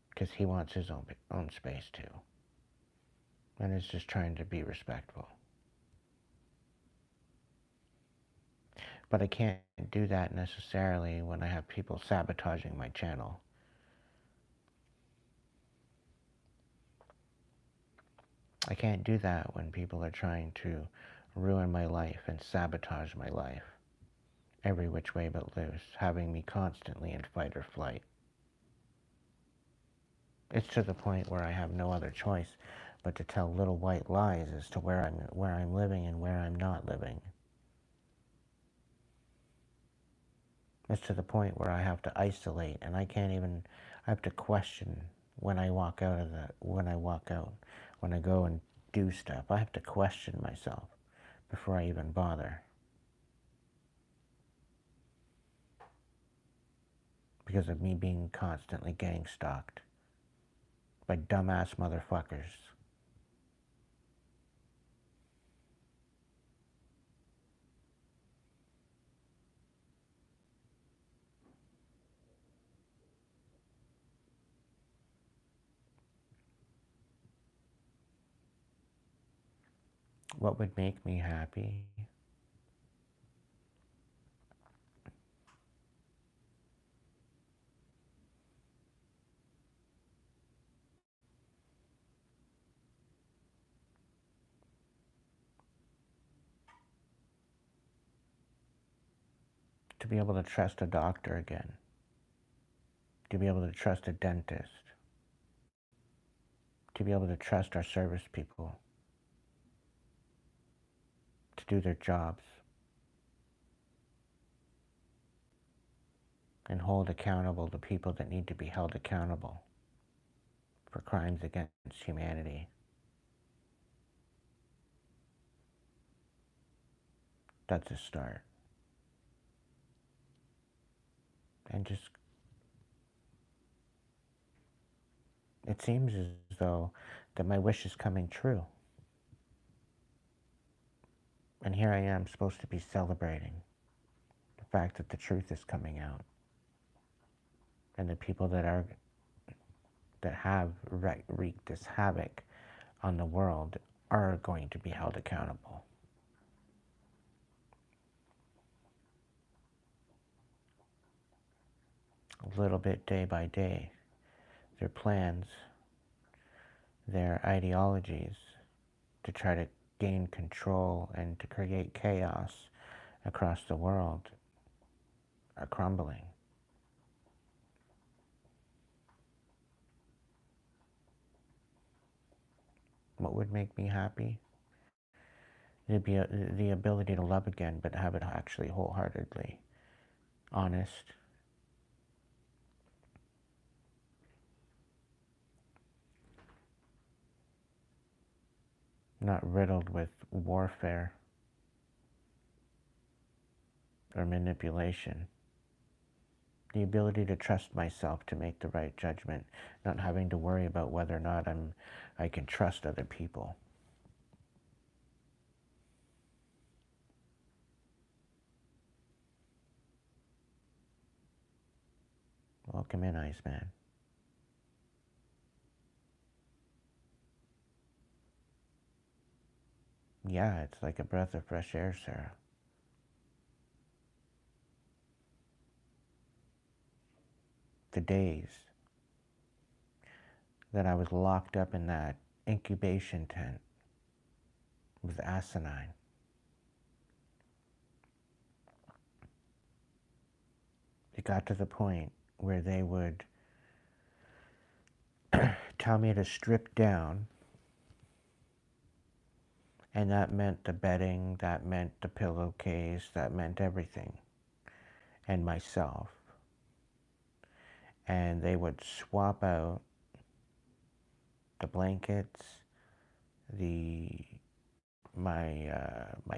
Because he wants his own space too. And is just trying to be respectful. But I can't do that necessarily when I have people sabotaging my channel. I can't do that when people are trying to ruin my life and sabotage my life. Every which way but loose, having me constantly in fight or flight. It's to the point where I have no other choice but to tell little white lies as to where I'm living and where I'm not living. It's to the point where I have to isolate, and I have to question when I walk out when I go and do stuff. I have to question myself before I even bother. Because of me being constantly gang stalked by dumbass motherfuckers. What would make me happy? To be able to trust a doctor again. To be able to trust a dentist. To be able to trust our service people. To do their jobs. And hold accountable the people that need to be held accountable for crimes against humanity. That's a start. And just, it seems as though that my wish is coming true. And here I am supposed to be celebrating the fact that the truth is coming out. And the people that have wreaked this havoc on the world are going to be held accountable. A little bit day by day, their plans, their ideologies to try to gain control and to create chaos across the world are crumbling. What would make me happy? It'd be the ability to love again, but have it actually wholeheartedly honest. Not riddled with warfare or manipulation. The ability to trust myself to make the right judgment, not having to worry about whether or not I can trust other people. Welcome in, Iceman. Yeah, it's like a breath of fresh air, Sarah. The days that I was locked up in that incubation tent was asinine. It got to the point where they would tell me to strip down, and that meant the bedding, that meant the pillowcase, that meant everything, and myself. And they would swap out the blankets, my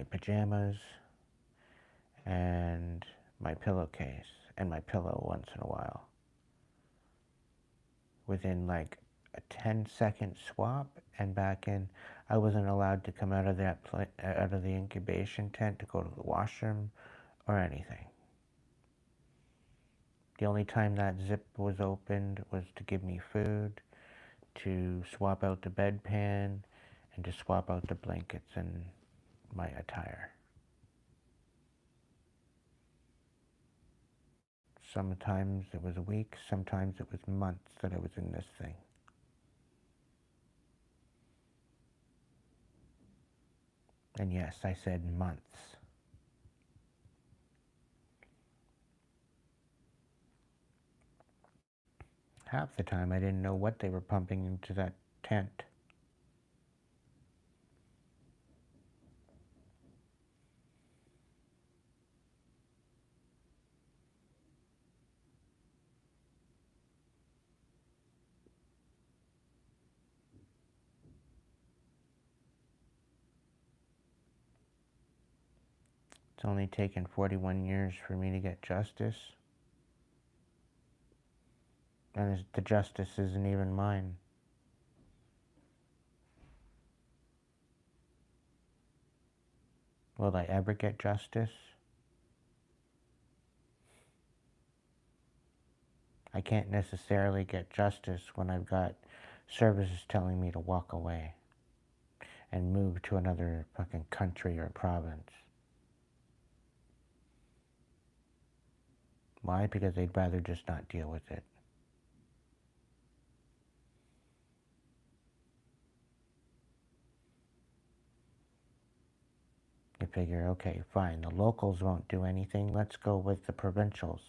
pajamas, and my pillowcase, and my pillow once in a while. Within like a 10-second swap and back in. I wasn't allowed to come out of out of the incubation tent to go to the washroom or anything. The only time that zip was opened was to give me food, to swap out the bedpan, and to swap out the blankets and my attire. Sometimes it was weeks, sometimes it was months that I was in this thing. And yes, I said months. Half the time I didn't know what they were pumping into that tent. It's only taken 41 years for me to get justice. And the justice isn't even mine. Will I ever get justice? I can't necessarily get justice when I've got services telling me to walk away and move to another fucking country or province. Why? Because they'd rather just not deal with it. You figure, okay, fine, the locals won't do anything, let's go with the provincials.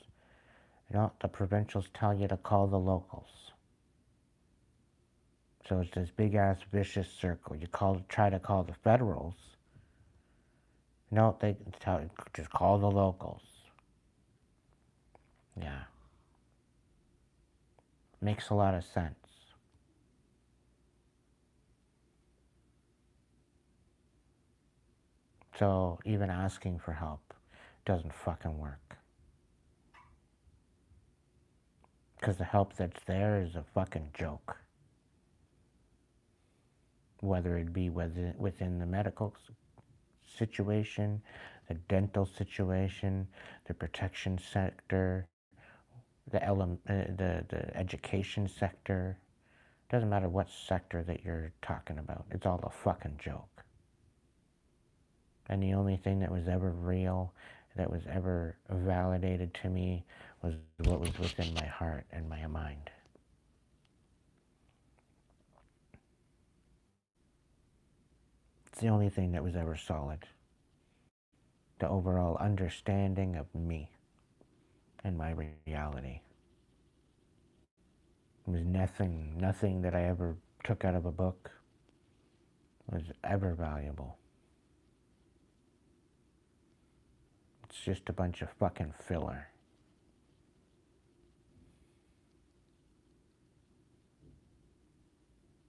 No, the provincials tell you to call the locals. So it's this big-ass vicious circle. You try to call the federals. No, they tell you, just call the locals. Yeah. Makes a lot of sense. So even asking for help doesn't fucking work. Because the help that's there is a fucking joke. Whether it be within the medical situation, the dental situation, the protection sector, the education sector. Doesn't matter what sector that you're talking about. It's all a fucking joke. And the only thing that was ever real, that was ever validated to me, was what was within my heart and my mind. It's the only thing that was ever solid. The overall understanding of me and my reality. It was nothing that I ever took out of a book was ever valuable. It's just a bunch of fucking filler.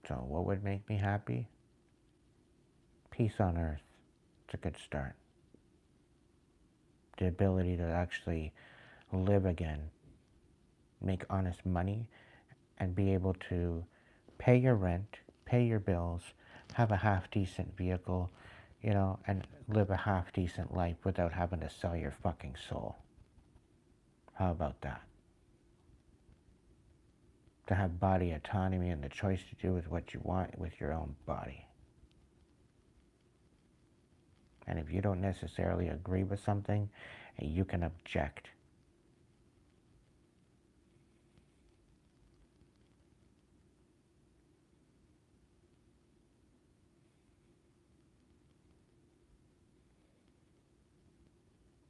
So what would make me happy? Peace on earth. It's a good start. The ability to actually live again, make honest money, and be able to pay your rent, pay your bills, have a half-decent vehicle, you know, and live a half-decent life without having to sell your fucking soul. How about that? To have body autonomy and the choice to do with what you want with your own body. And if you don't necessarily agree with something, you can object.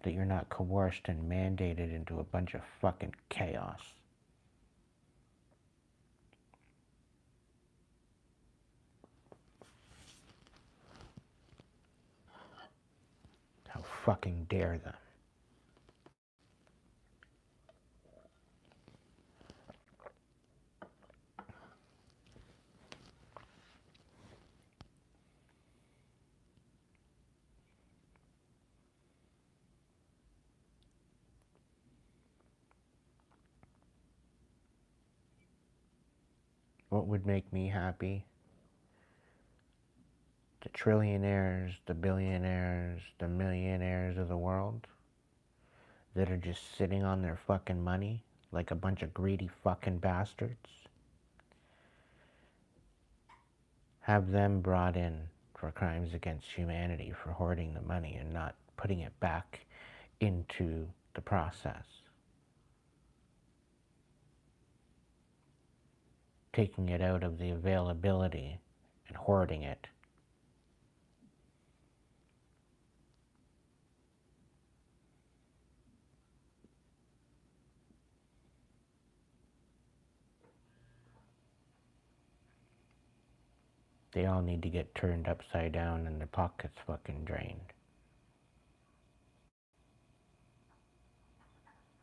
That you're not coerced and mandated into a bunch of fucking chaos. How fucking dare them? What would make me happy? The trillionaires, the billionaires, the millionaires of the world that are just sitting on their fucking money like a bunch of greedy fucking bastards. Have them brought in for crimes against humanity for hoarding the money and not putting it back into the process. Taking it out of the availability and hoarding it. They all need to get turned upside down and their pockets fucking drained.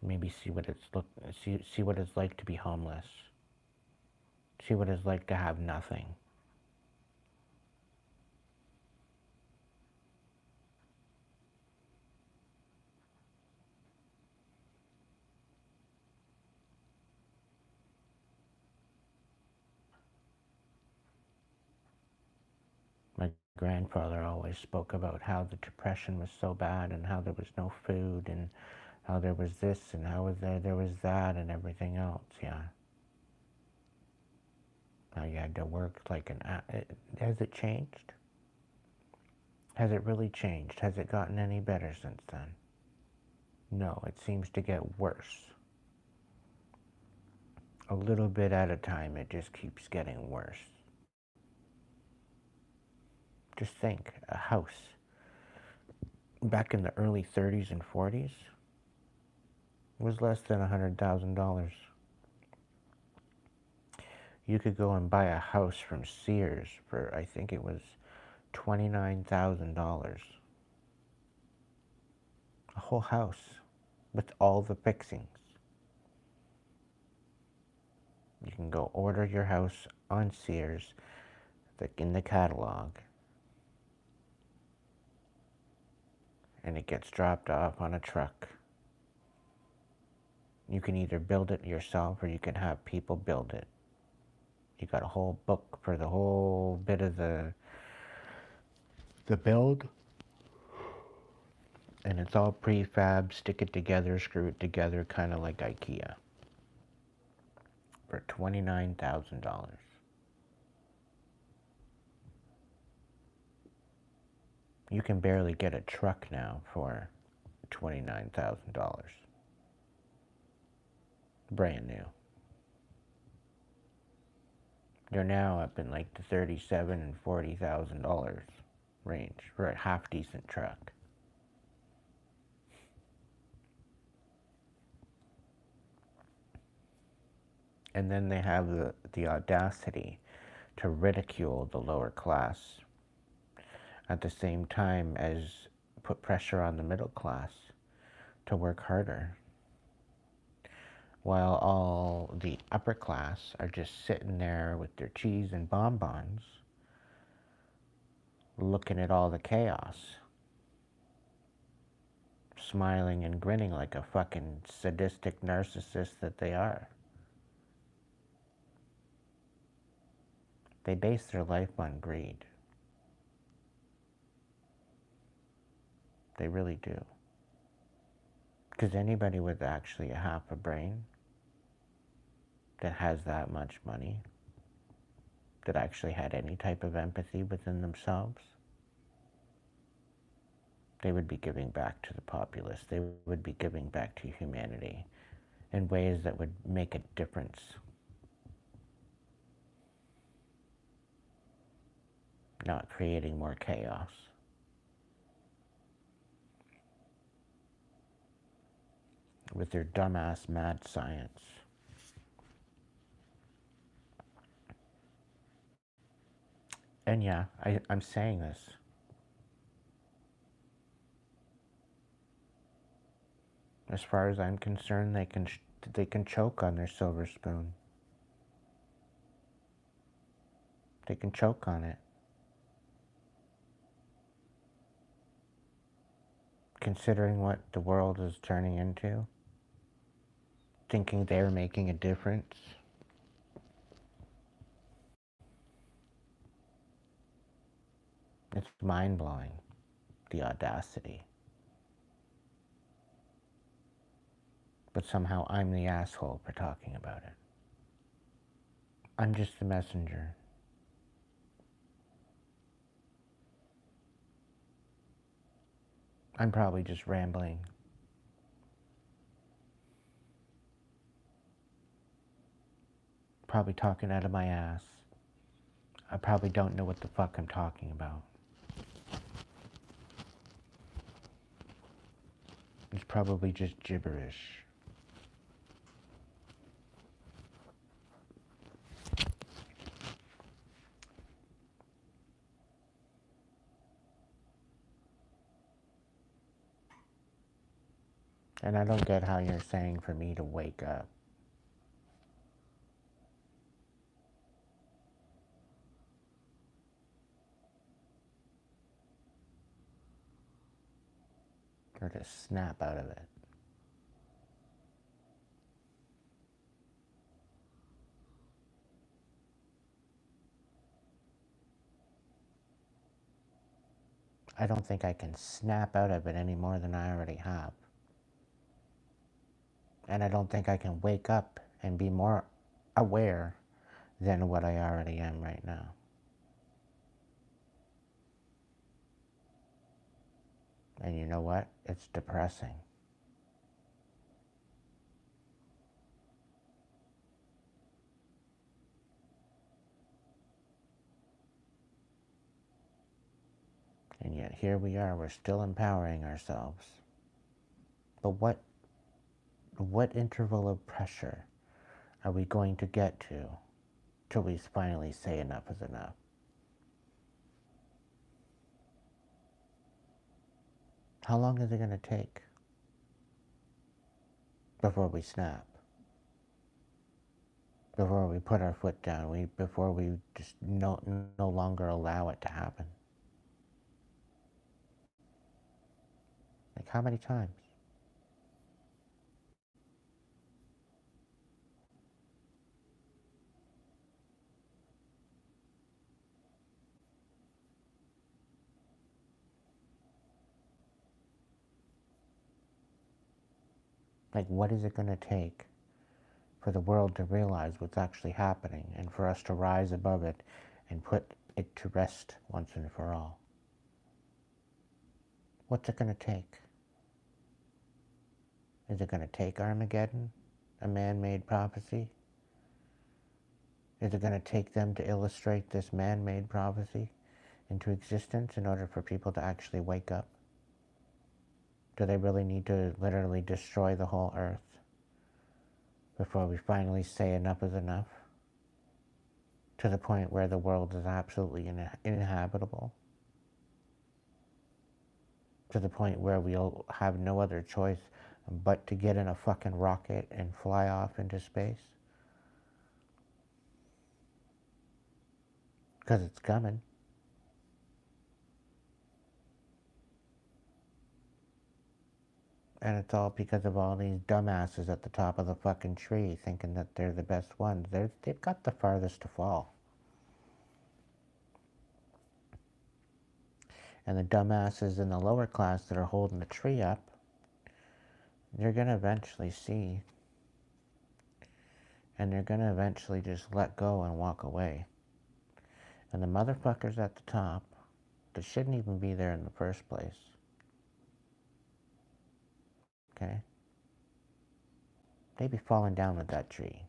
Maybe see what it's like to be homeless. See what it's like to have nothing. My grandfather always spoke about how the depression was so bad and how there was no food and how there was this and how there was that and everything else, yeah. How you had to work like has it changed? Has it really changed? Has it gotten any better since then? No, it seems to get worse. A little bit at a time, it just keeps getting worse. Just think, a house back in the early 30s and 40s was less than $100,000. You could go and buy a house from Sears for, I think it was $29,000. A whole house with all the fixings. You can go order your house on Sears, in the catalog, and it gets dropped off on a truck. You can either build it yourself or you can have people build it. You got a whole book for the whole bit of the build, and it's all prefab, stick it together, screw it together, kind of like IKEA, for $29,000. You can barely get a truck now for $29,000. Brand new. They're now up in like the $37,000 and $40,000. range for a half-decent truck. And then they have the audacity to ridicule the lower class at the same time as put pressure on the middle class to work harder, while all the upper class are just sitting there with their cheese and bonbons looking at all the chaos, smiling and grinning like a fucking sadistic narcissist that they are. They base their life on greed. They really do. Because anybody with actually a half a brain that has that much money, that actually had any type of empathy within themselves, they would be giving back to the populace. They would be giving back to humanity in ways that would make a difference. Not creating more chaos. With their dumbass mad science. And yeah, I'm saying this. As far as I'm concerned, they can choke on their silver spoon. They can choke on it. Considering what the world is turning into, thinking they're making a difference. It's mind-blowing, the audacity. But somehow I'm the asshole for talking about it. I'm just the messenger. I'm probably just rambling. Probably talking out of my ass. I probably don't know what the fuck I'm talking about. It's probably just gibberish. And I don't get how you're saying for me to wake up. Or to snap out of it. I don't think I can snap out of it any more than I already have. And I don't think I can wake up and be more aware than what I already am right now. And you know what? It's depressing. And yet here we are, we're still empowering ourselves. But what interval of pressure are we going to get to till we finally say enough is enough? How long is it going to take before we snap? Before we put our foot down, before we just no longer allow it to happen? Like how many times? Like what is it going to take for the world to realize what's actually happening and for us to rise above it and put it to rest once and for all? What's it going to take? Is it going to take Armageddon, a man-made prophecy? Is it going to take them to illustrate this man-made prophecy? into existence in order for people to actually wake up? Do they really need to literally destroy the whole earth before we finally say enough is enough? To the point where the world is absolutely uninhabitable? To the point where we'll have no other choice but to get in a fucking rocket and fly off into space? Because it's coming. And it's all because of all these dumbasses at the top of the fucking tree thinking that they're the best ones. They've got the farthest to fall. And the dumbasses in the lower class that are holding the tree up, they're going to eventually see. And they're going to eventually just let go and walk away. And the motherfuckers at the top that shouldn't even be there in the first place, okay, they be falling down with that tree.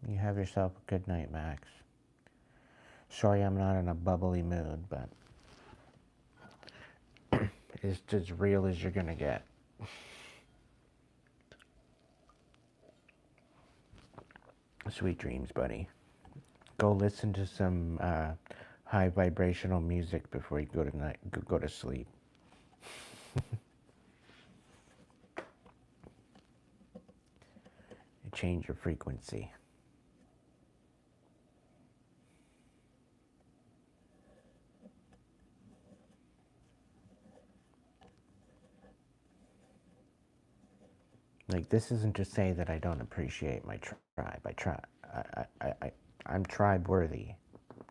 You have yourself a good night, Max. Sorry I'm not in a bubbly mood, but it's as real as you're gonna get. Sweet dreams, buddy. Go listen to some high vibrational music before you go to sleep. Change your frequency. Like, this isn't to say that I don't appreciate my tribe. I'm tribe worthy,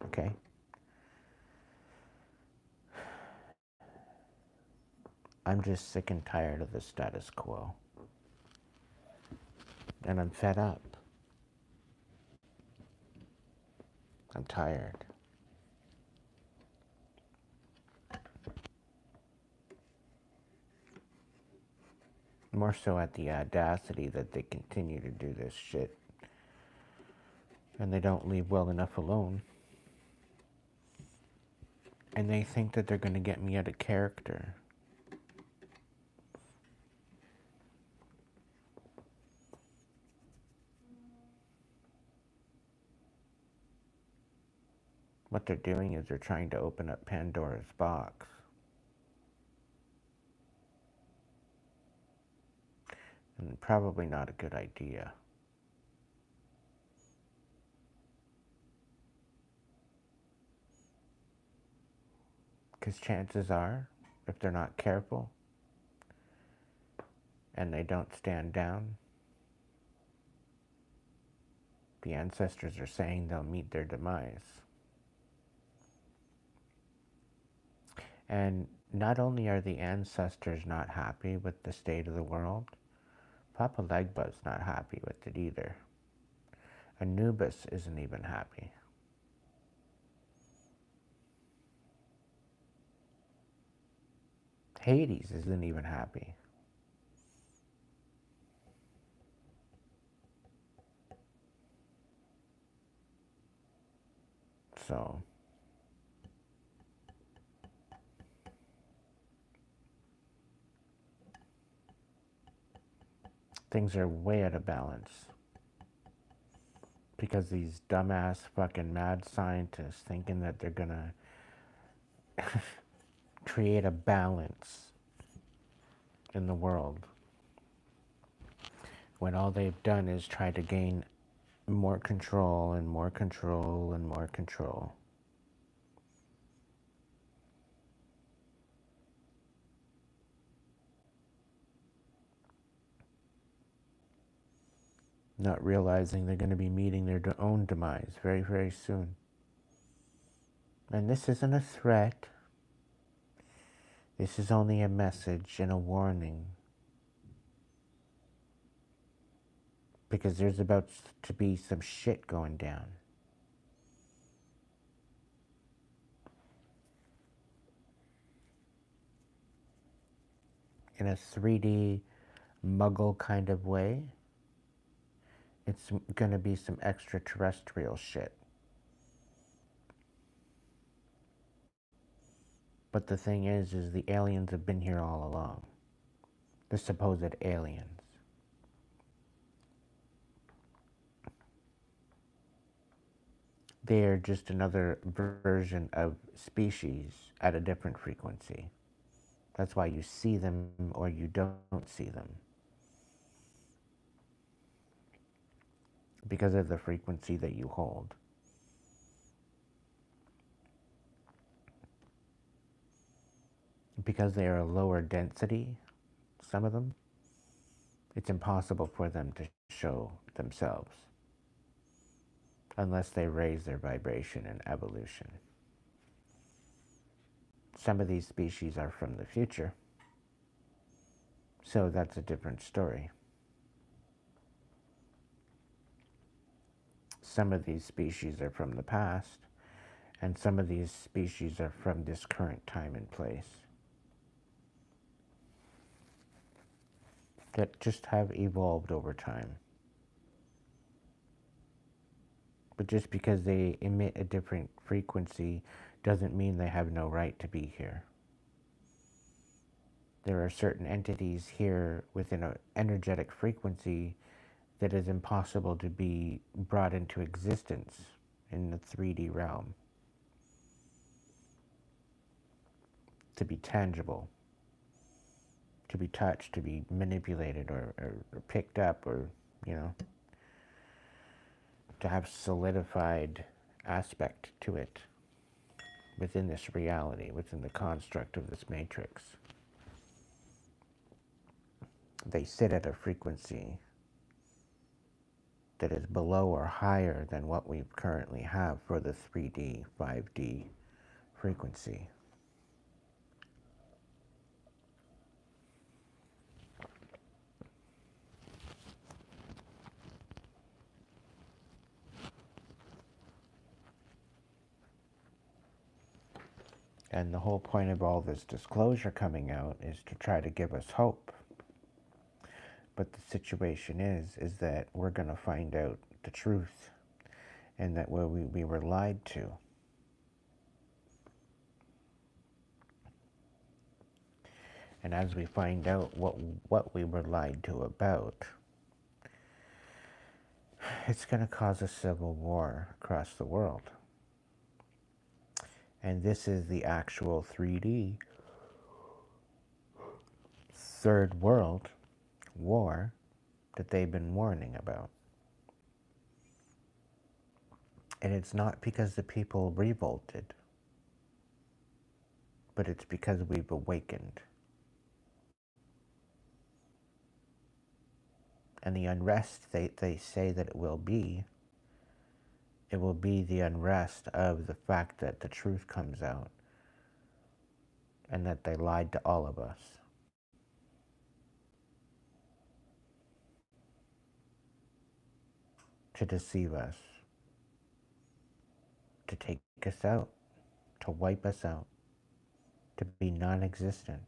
okay? I'm just sick and tired of the status quo. And I'm fed up. I'm tired. More so at the audacity that they continue to do this shit. And they don't leave well enough alone. And they think that they're going to get me out of character. What they're doing is they're trying to open up Pandora's box. And probably not a good idea. Because chances are, if they're not careful, and they don't stand down, the ancestors are saying they'll meet their demise. And not only are the ancestors not happy with the state of the world, Papa Legba's not happy with it either. Anubis isn't even happy. Hades isn't even happy. So, things are way out of balance. Because these dumbass fucking mad scientists thinking that they're gonna create a balance in the world, when all they've done is try to gain more control and more control and more control. Not realizing they're going to be meeting their own demise very, very soon. And this isn't a threat. This is only a message and a warning. because there's about to be some shit going down. In a 3D muggle kind of way, it's going to be some extraterrestrial shit. But the thing is the aliens have been here all along. The supposed aliens. They are just another version of species at a different frequency. That's why you see them or you don't see them. Because of the frequency that you hold. Because they are a lower density, some of them, it's impossible for them to show themselves unless they raise their vibration and evolution. Some of these species are from the future, so that's a different story. Some of these species are from the past, and some of these species are from this current time and place that just have evolved over time. But just because they emit a different frequency doesn't mean they have no right to be here. There are certain entities here within an energetic frequency that is impossible to be brought into existence in the 3D realm. To be tangible, to be touched, to be manipulated or picked up, or, you know, to have solidified aspect to it within this reality, within the construct of this matrix. They sit at a frequency that is below or higher than what we currently have for the 3D, 5D frequency. And the whole point of all this disclosure coming out is to try to give us hope. But the situation is that we're going to find out the truth, and that we were lied to. And as we find out what we were lied to about, it's going to cause a civil war across the world. And this is the actual 3D, third world war that they've been warning about. And it's not because the people revolted, but it's because we've awakened. And the unrest they say that it will be the unrest of the fact that the truth comes out and that they lied to all of us. To deceive us. To take us out. To wipe us out. To be non-existent.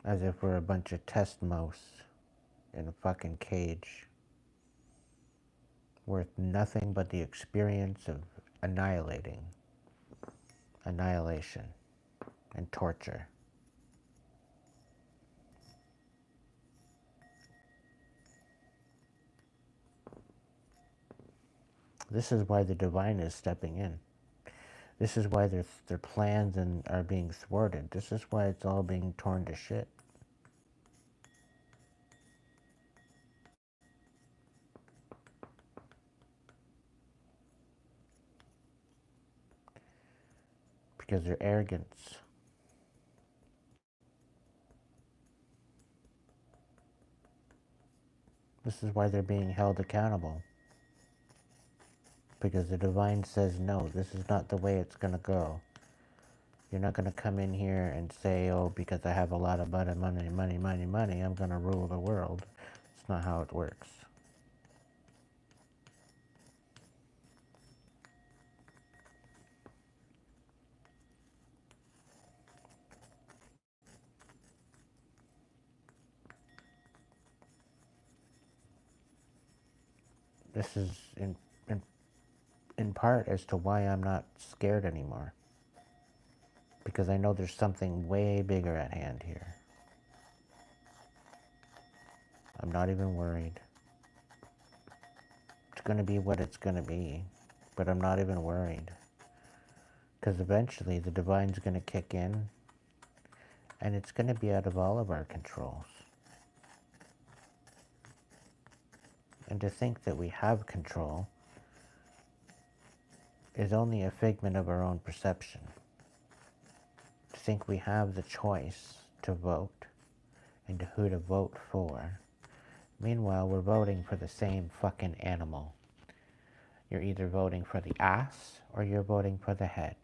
As if we're a bunch of test mouse in a fucking cage, worth nothing but the experience of annihilation, and torture. This is why the divine is stepping in. This is why their plans are being thwarted. This is why it's all being torn to shit. Because their arrogance. This is why they're being held accountable. Because the divine says, no, this is not the way it's going to go. You're not going to come in here and say, oh, because I have a lot of money, I'm going to rule the world. That's not how it works. This is in part as to why I'm not scared anymore. Because I know there's something way bigger at hand here. I'm not even worried. It's going to be what it's going to be. But I'm not even worried. Because eventually the divine's going to kick in. And it's going to be out of all of our controls. And to think that we have control is only a figment of our own perception. To think we have the choice to vote and who to vote for. Meanwhile, we're voting for the same fucking animal. You're either voting for the ass or you're voting for the head.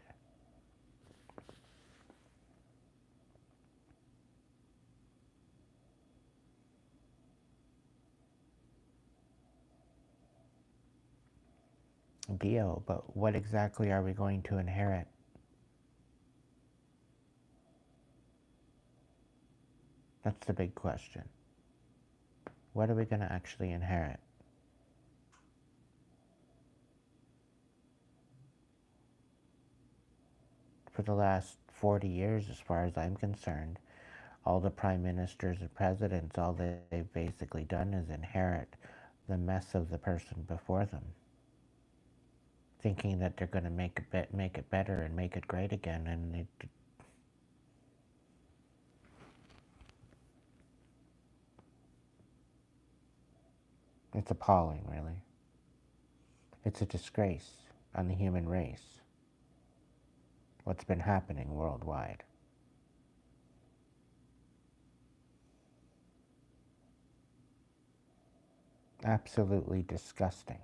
Deal, but what exactly are we going to inherit? That's the big question. What are we going to actually inherit? For the last 40 years, as far as I'm concerned, all the prime ministers and presidents, all they've basically done is inherit the mess of the person before them, thinking that they're going to make it better and make it great again, and it's appalling, really. It's a disgrace on the human race, what's been happening worldwide. Absolutely disgusting.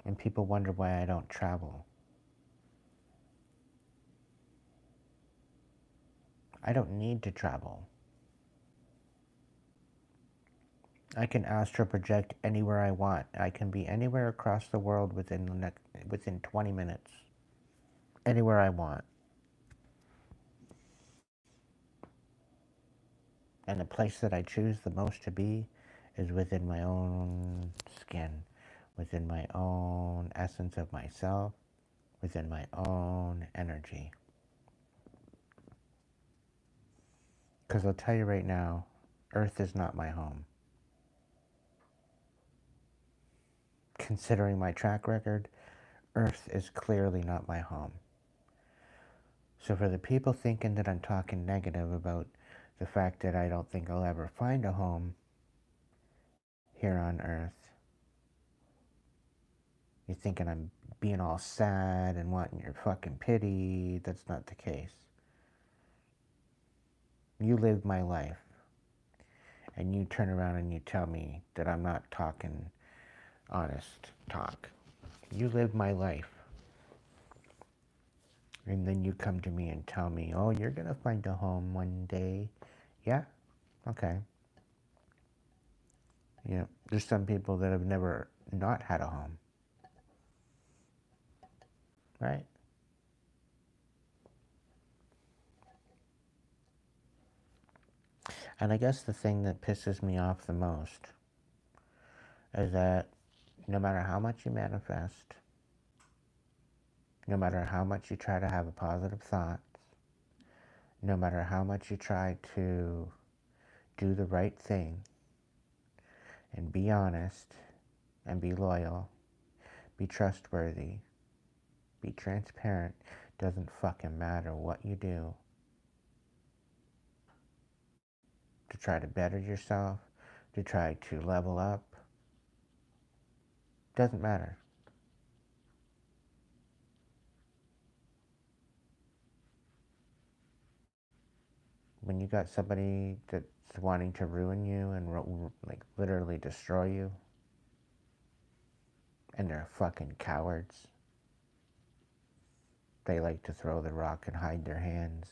And people wonder why I don't travel. I don't need to travel. I can astral project anywhere I want. I can be anywhere across the world within 20 minutes. Anywhere I want. And the place that I choose the most to be is within my own skin, within my own essence of myself, within my own energy. Because I'll tell you right now, Earth is not my home. Considering my track record, Earth is clearly not my home. So for the people thinking that I'm talking negative about the fact that I don't think I'll ever find a home here on Earth, you're thinking I'm being all sad and wanting your fucking pity. That's not the case. You lived my life, and you turn around and you tell me that I'm not talking honest talk. You lived my life. And then you come to me and tell me, oh, you're going to find a home one day. Yeah? Okay. You know, there's some people that have never not had a home. Right? And I guess the thing that pisses me off the most is that no matter how much you manifest, no matter how much you try to have a positive thought, no matter how much you try to do the right thing and be honest and be loyal, be trustworthy, be transparent, doesn't fucking matter what you do to try to better yourself, to try to level up, doesn't matter. when you got somebody that's wanting to ruin you and like literally destroy you, and they're fucking cowards. They like to throw the rock and hide their hands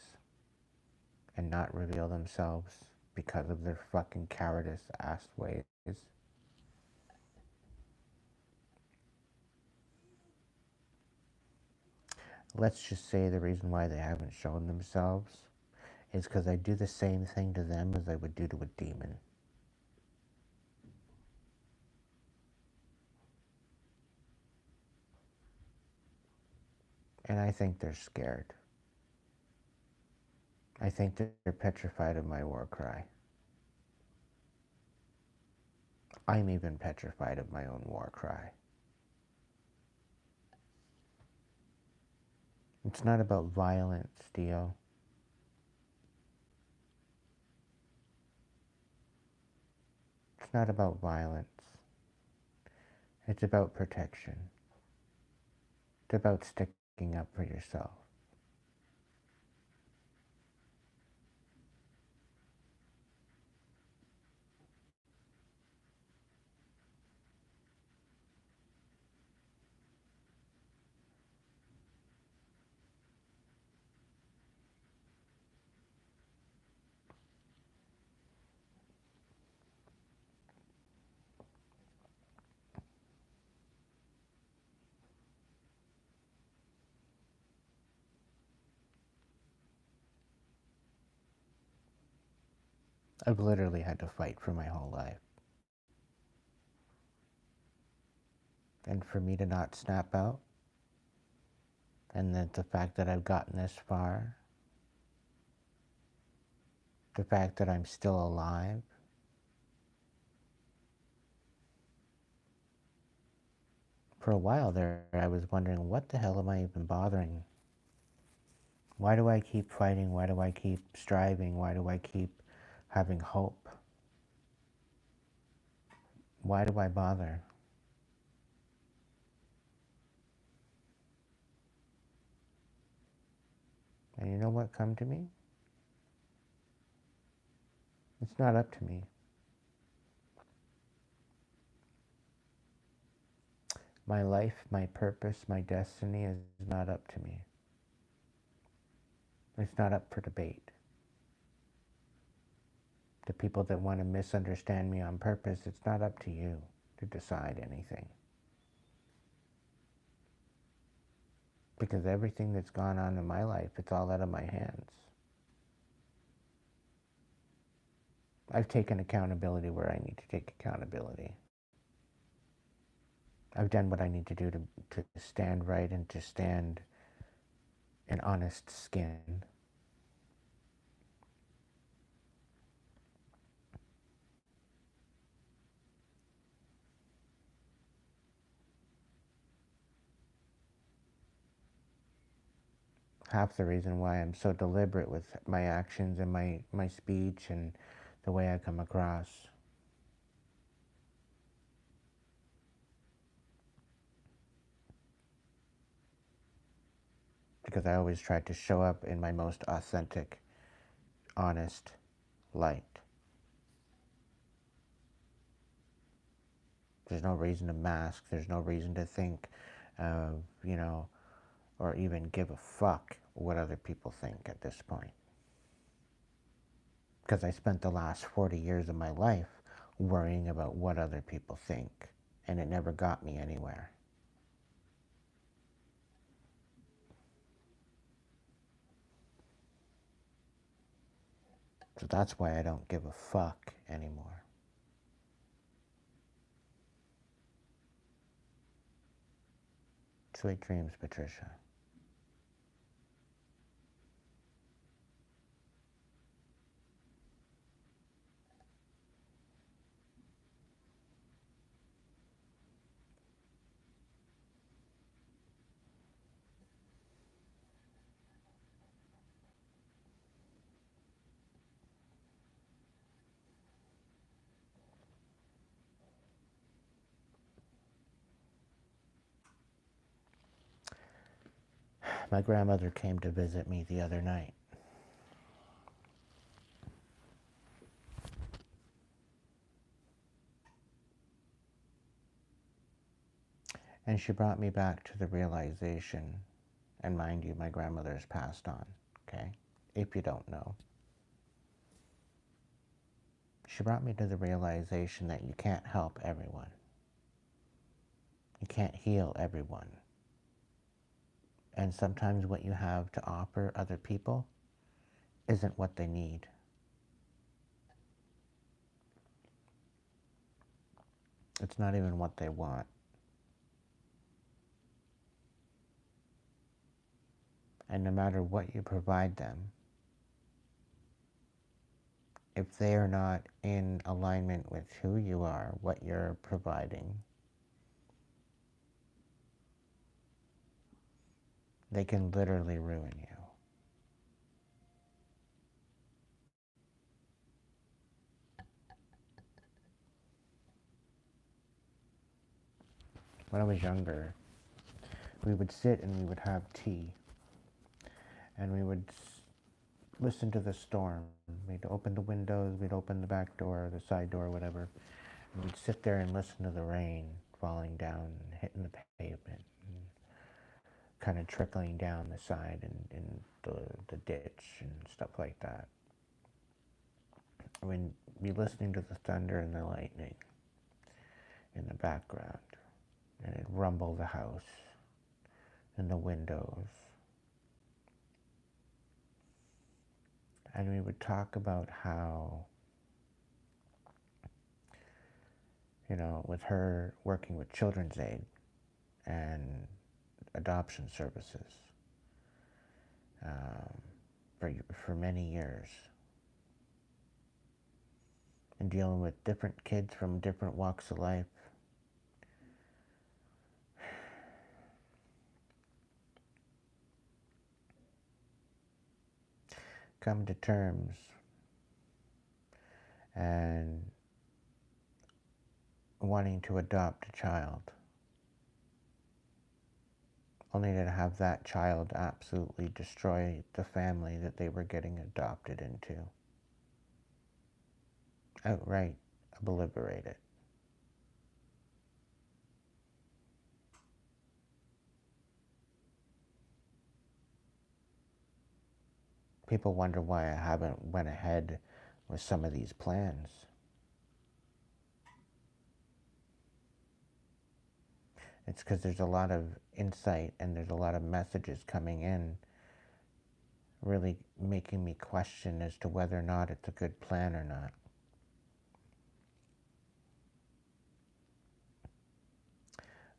and not reveal themselves because of their fucking cowardice ass ways. Let's just say the reason why they haven't shown themselves is because I do the same thing to them as I would do to a demon. And I think they're scared. I think they're petrified of my war cry. I'm even petrified of my own war cry. It's not about violence, Dio. It's not about violence. It's about protection. It's about sticking up for yourself. I've literally had to fight for my whole life. And for me to not snap out, and that the fact that I've gotten this far, the fact that I'm still alive, for a while there, I was wondering, what the hell am I even bothering? Why do I keep fighting? Why do I keep striving? Why do I keep having hope? Why do I bother? And you know what come to me? It's not up to me. My life, my purpose, my destiny is not up to me. It's not up for debate. The people that want to misunderstand me on purpose, it's not up to you to decide anything. Because everything that's gone on in my life, it's all out of my hands. I've taken accountability where I need to take accountability. I've done what I need to do to stand right and to stand in honest skin. Half the reason why I'm so deliberate with my actions and my speech and the way I come across. Because I always try to show up in my most authentic, honest light. There's no reason to mask. There's no reason to think, you know, or even give a fuck what other people think at this point. Because I spent the last 40 years of my life worrying about what other people think, and it never got me anywhere. So that's why I don't give a fuck anymore. Sweet dreams, Patricia. My grandmother came to visit me the other night. And she brought me back to the realization, and mind you, my grandmother's passed on, okay? If you don't know. She brought me to the realization that you can't help everyone. You can't heal everyone. And sometimes what you have to offer other people isn't what they need. It's not even what they want. And no matter what you provide them, if they are not in alignment with who you are, what you're providing, they can literally ruin you. When I was younger, we would sit and we would have tea, and we would listen to the storm. We'd open the windows, we'd open the back door, the side door, whatever, and we'd sit there and listen to the rain falling down and hitting the pavement, and kind of trickling down the side and in the ditch and stuff like that. I mean, be listening to the thunder and the lightning in the background, and it'd rumble the house and the windows. And we would talk about how, you know, with her working with Children's Aid and adoption services for many years, and dealing with different kids from different walks of life, come to terms and wanting to adopt a child, only to have that child absolutely destroy the family that they were getting adopted into. Outright obliterate it. People wonder why I haven't went ahead with some of these plans. It's because there's a lot of insight and there's a lot of messages coming in, really making me question as to whether or not it's a good plan or not.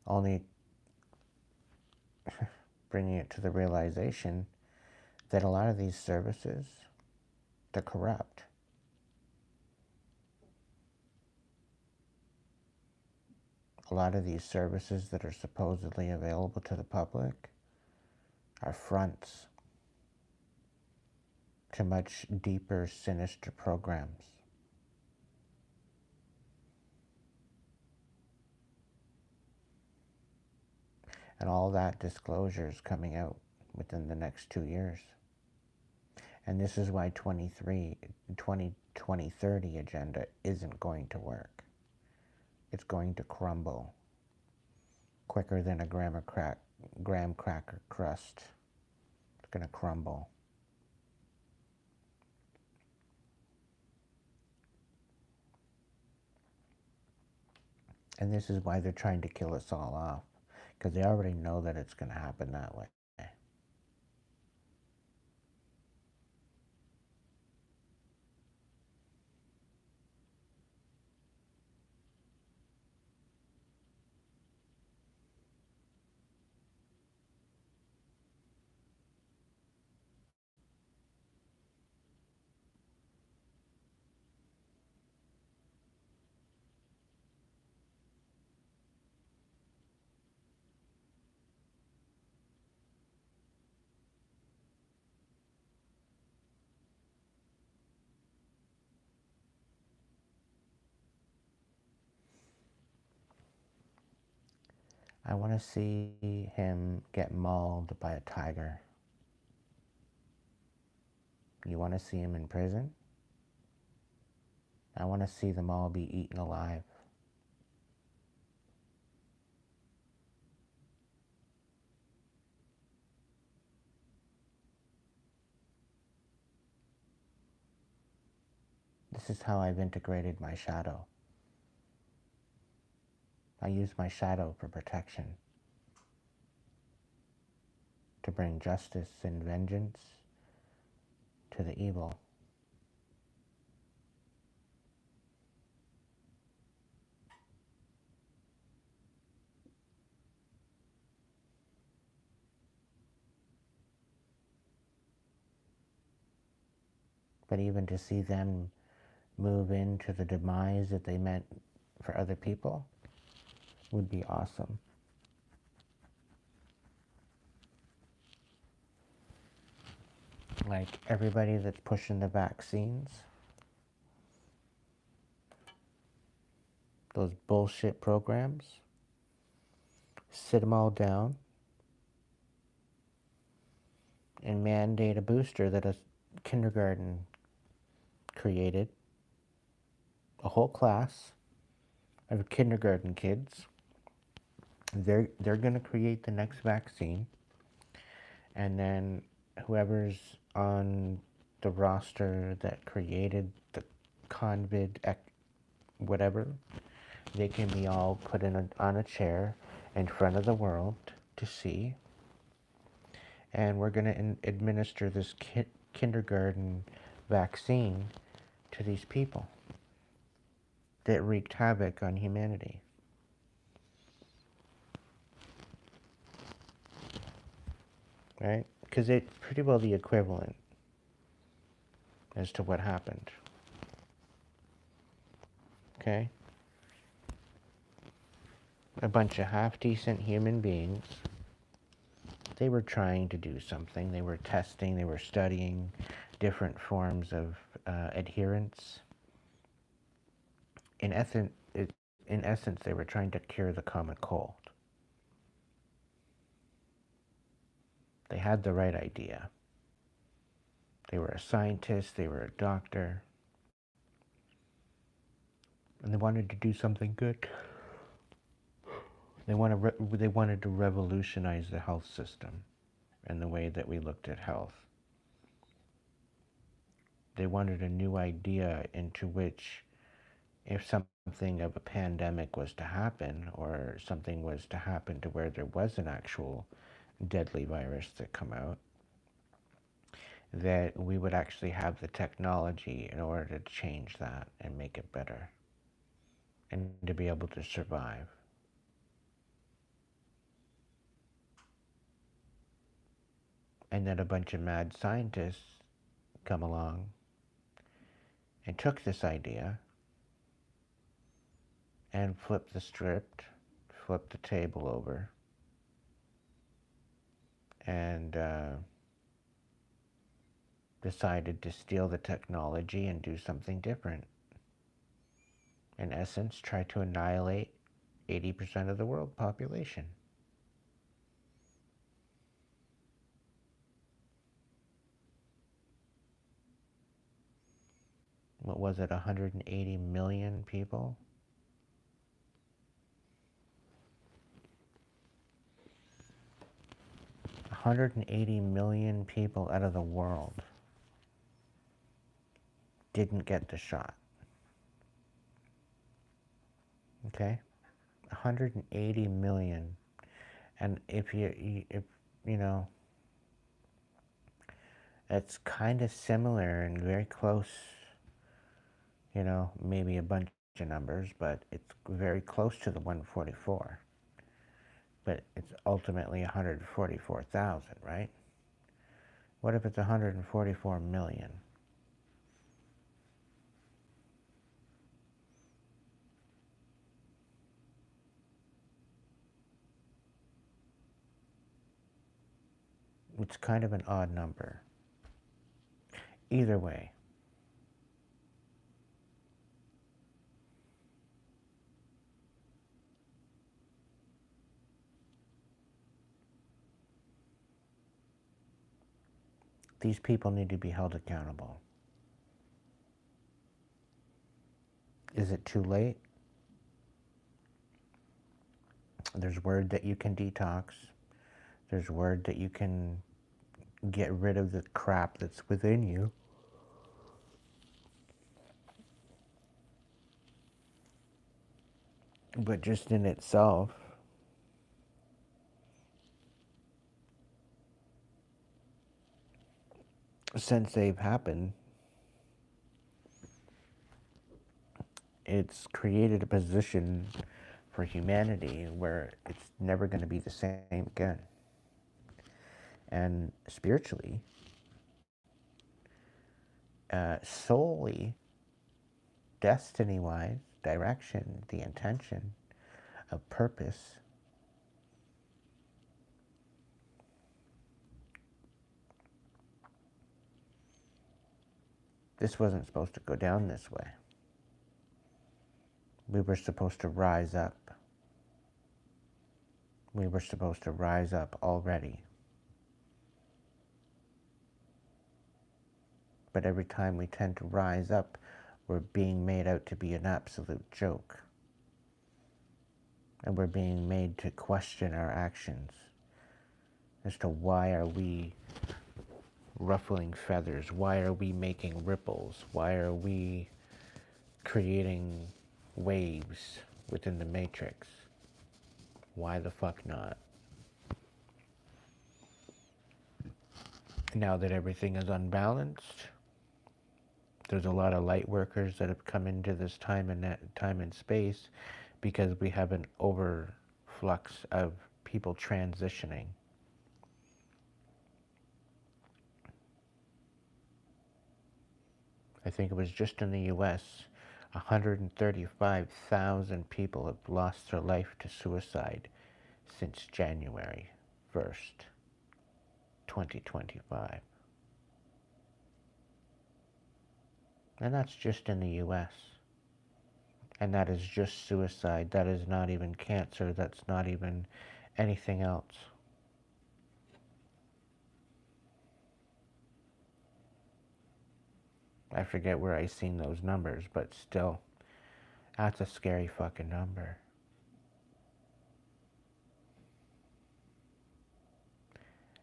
Only bringing it to the realization that a lot of these services, they're corrupt. A lot of these services that are supposedly available to the public are fronts to much deeper, sinister programs. And all that disclosure is coming out within the next 2 years. And this is why 2030 agenda isn't going to work. It's going to crumble quicker than a graham cracker crust. It's going to crumble. And this is why they're trying to kill us all off, because they already know that it's going to happen that way. I want to see him get mauled by a tiger. You want to see him in prison? I want to see them all be eaten alive. This is how I've integrated my shadow. I use my shadow for protection, to bring justice and vengeance to the evil. But even to see them move into the demise that they meant for other people would be awesome. Like everybody that's pushing the vaccines, those bullshit programs, sit them all down and mandate a booster that a kindergarten created, a whole class of kindergarten kids. They're going to create the next vaccine, and then whoever's on the roster that created the convid whatever, they can be all put on a chair in front of the world to see, and we're going to administer this kindergarten vaccine to these people that wreaked havoc on humanity. Right? Because it's pretty well the equivalent as to what happened. Okay? A bunch of half-decent human beings. They were trying to do something. They were testing, they were studying different forms of adherence. In essence, they were trying to cure the common cold. They had the right idea. They were a scientist, they were a doctor, and they wanted to do something good. They wanted to revolutionize the health system and the way that we looked at health. They wanted a new idea into which, if something of a pandemic was to happen, or something was to happen to where there was an actual deadly virus that come out, that we would actually have the technology in order to change that and make it better and to be able to survive. And then a bunch of mad scientists come along and took this idea and flipped the script, flipped the table over, and decided to steal the technology and do something different. In essence, try to annihilate 80% of the world population. What was it, 180 million people? $180 million people out of the world didn't get the shot. Okay? 180 million. And if you know, it's kind of similar and very close, you know, maybe a bunch of numbers, but it's very close to the 144. But it's ultimately 144,000, right? What if it's 144 million? It's kind of an odd number. Either way, these people need to be held accountable. Is it too late? There's word that you can detox. There's word that you can get rid of the crap that's within you. But just in itself, since they've happened, it's created a position for humanity where it's never going to be the same again. And spiritually, solely, destiny wise, direction, the intention of purpose, this wasn't supposed to go down this way. We were supposed to rise up. We were supposed to rise up already. But every time we tend to rise up, we're being made out to be an absolute joke. And we're being made to question our actions as to why are we ruffling feathers? Why are we making ripples? Why are we creating waves within the matrix? Why the fuck not? Now that everything is unbalanced, there's a lot of light workers that have come into this time and space because we have an overflux of people transitioning. I think it was just in the US, 135,000 people have lost their life to suicide since January 1st, 2025. And that's just in the US. And that is just suicide. That is not even cancer. That's not even anything else. I forget where I seen those numbers, but still, that's a scary fucking number.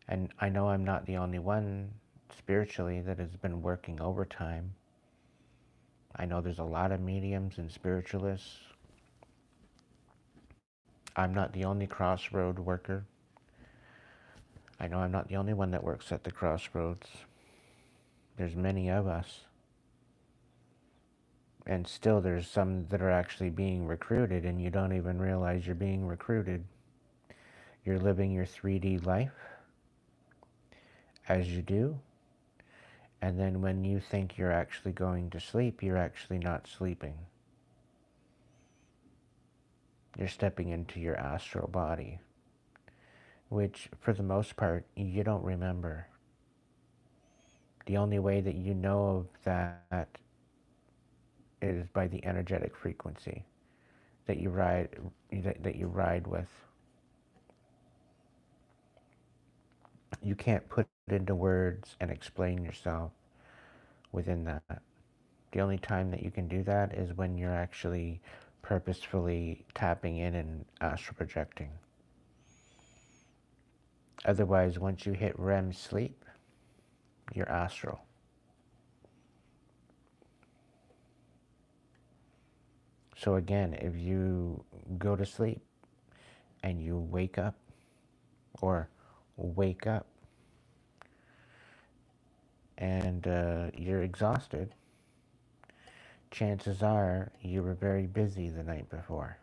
And I know I'm not the only one spiritually that has been working overtime. I know there's a lot of mediums and spiritualists. I'm not the only crossroad worker. I know I'm not the only one that works at the crossroads. There's many of us. And still there's some that are actually being recruited and you don't even realize you're being recruited. You're living your 3D life as you do. And then when you think you're actually going to sleep, you're actually not sleeping. You're stepping into your astral body, which for the most part, you don't remember. The only way that you know of that is by the energetic frequency that you ride with. You can't put it into words and explain yourself within that. The only time that you can do that is when you're actually purposefully tapping in and astral projecting. Otherwise, once you hit REM sleep, you're astral. So again, if you go to sleep and you wake up and you're exhausted, chances are you were very busy the night before.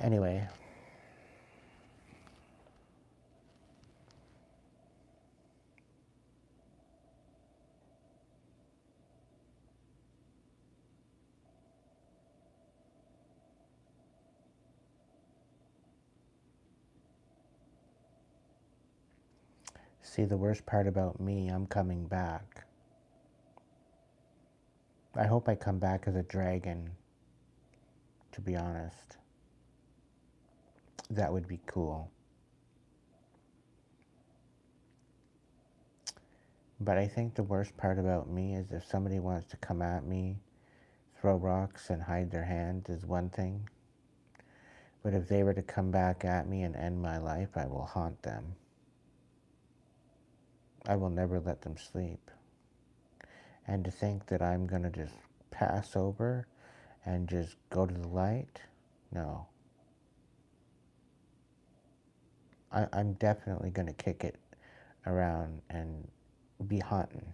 Anyway, See, the worst part about me, I'm coming back. I hope I come back as a dragon, to be honest. That would be cool. But I think the worst part about me is if somebody wants to come at me, throw rocks and hide their hands is one thing. But if they were to come back at me and end my life, I will haunt them. I will never let them sleep. And to think that I'm going to just pass over and just go to the light, no. I'm definitely going to kick it around and be hunting.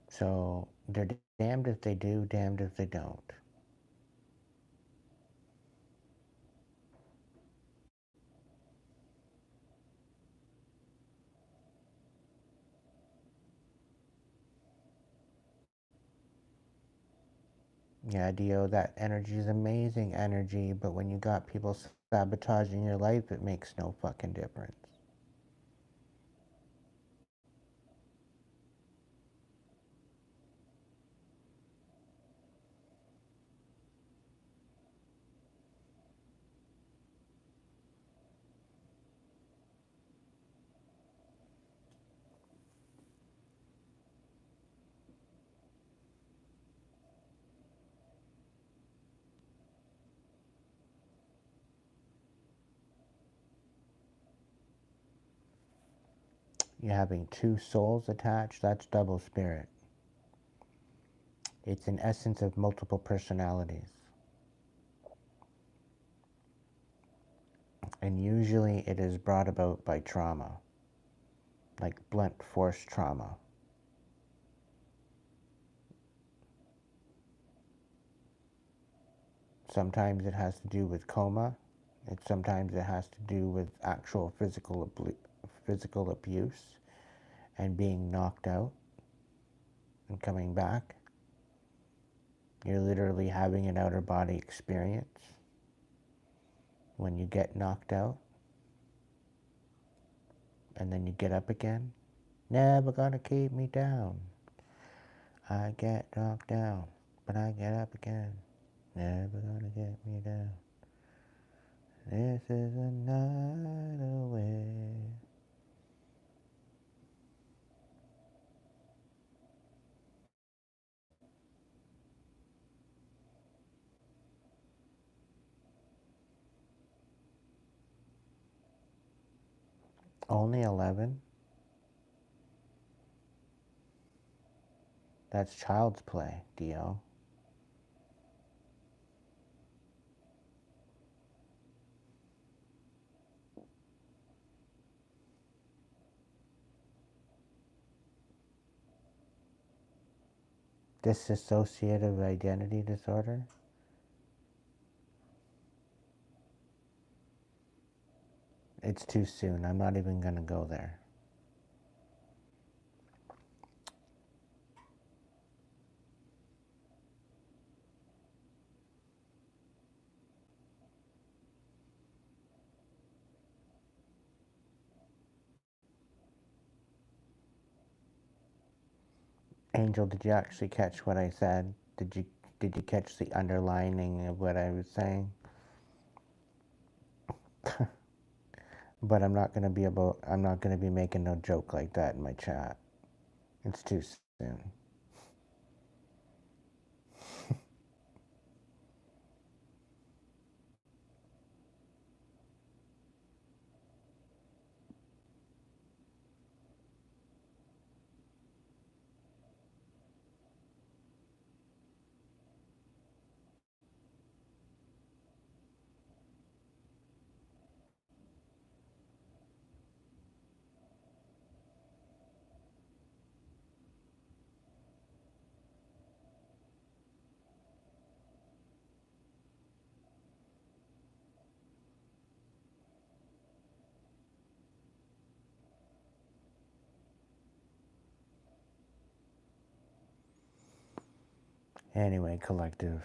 So they're damned if they do, damned if they don't. Yeah, Dio, that energy is amazing energy, but when you got people sabotaging your life, it makes no fucking difference. You're having two souls attached, that's double spirit. It's an essence of multiple personalities. And usually it is brought about by trauma, like blunt force trauma. Sometimes it has to do with coma. Sometimes it has to do with actual physical abuse and being knocked out and coming back. You're literally having an outer body experience when you get knocked out and then you get up again. Never gonna keep me down. I get knocked down, but I get up again. Never gonna get me down. This is a night away. Only 11? That's child's play, Dio. Dissociative identity disorder? It's too soon. I'm not even gonna go there. Angel, did you actually catch what I said? Did you catch the underlining of what I was saying? But I'm not gonna be making no joke like that in my chat. It's too soon. Anyway, collective.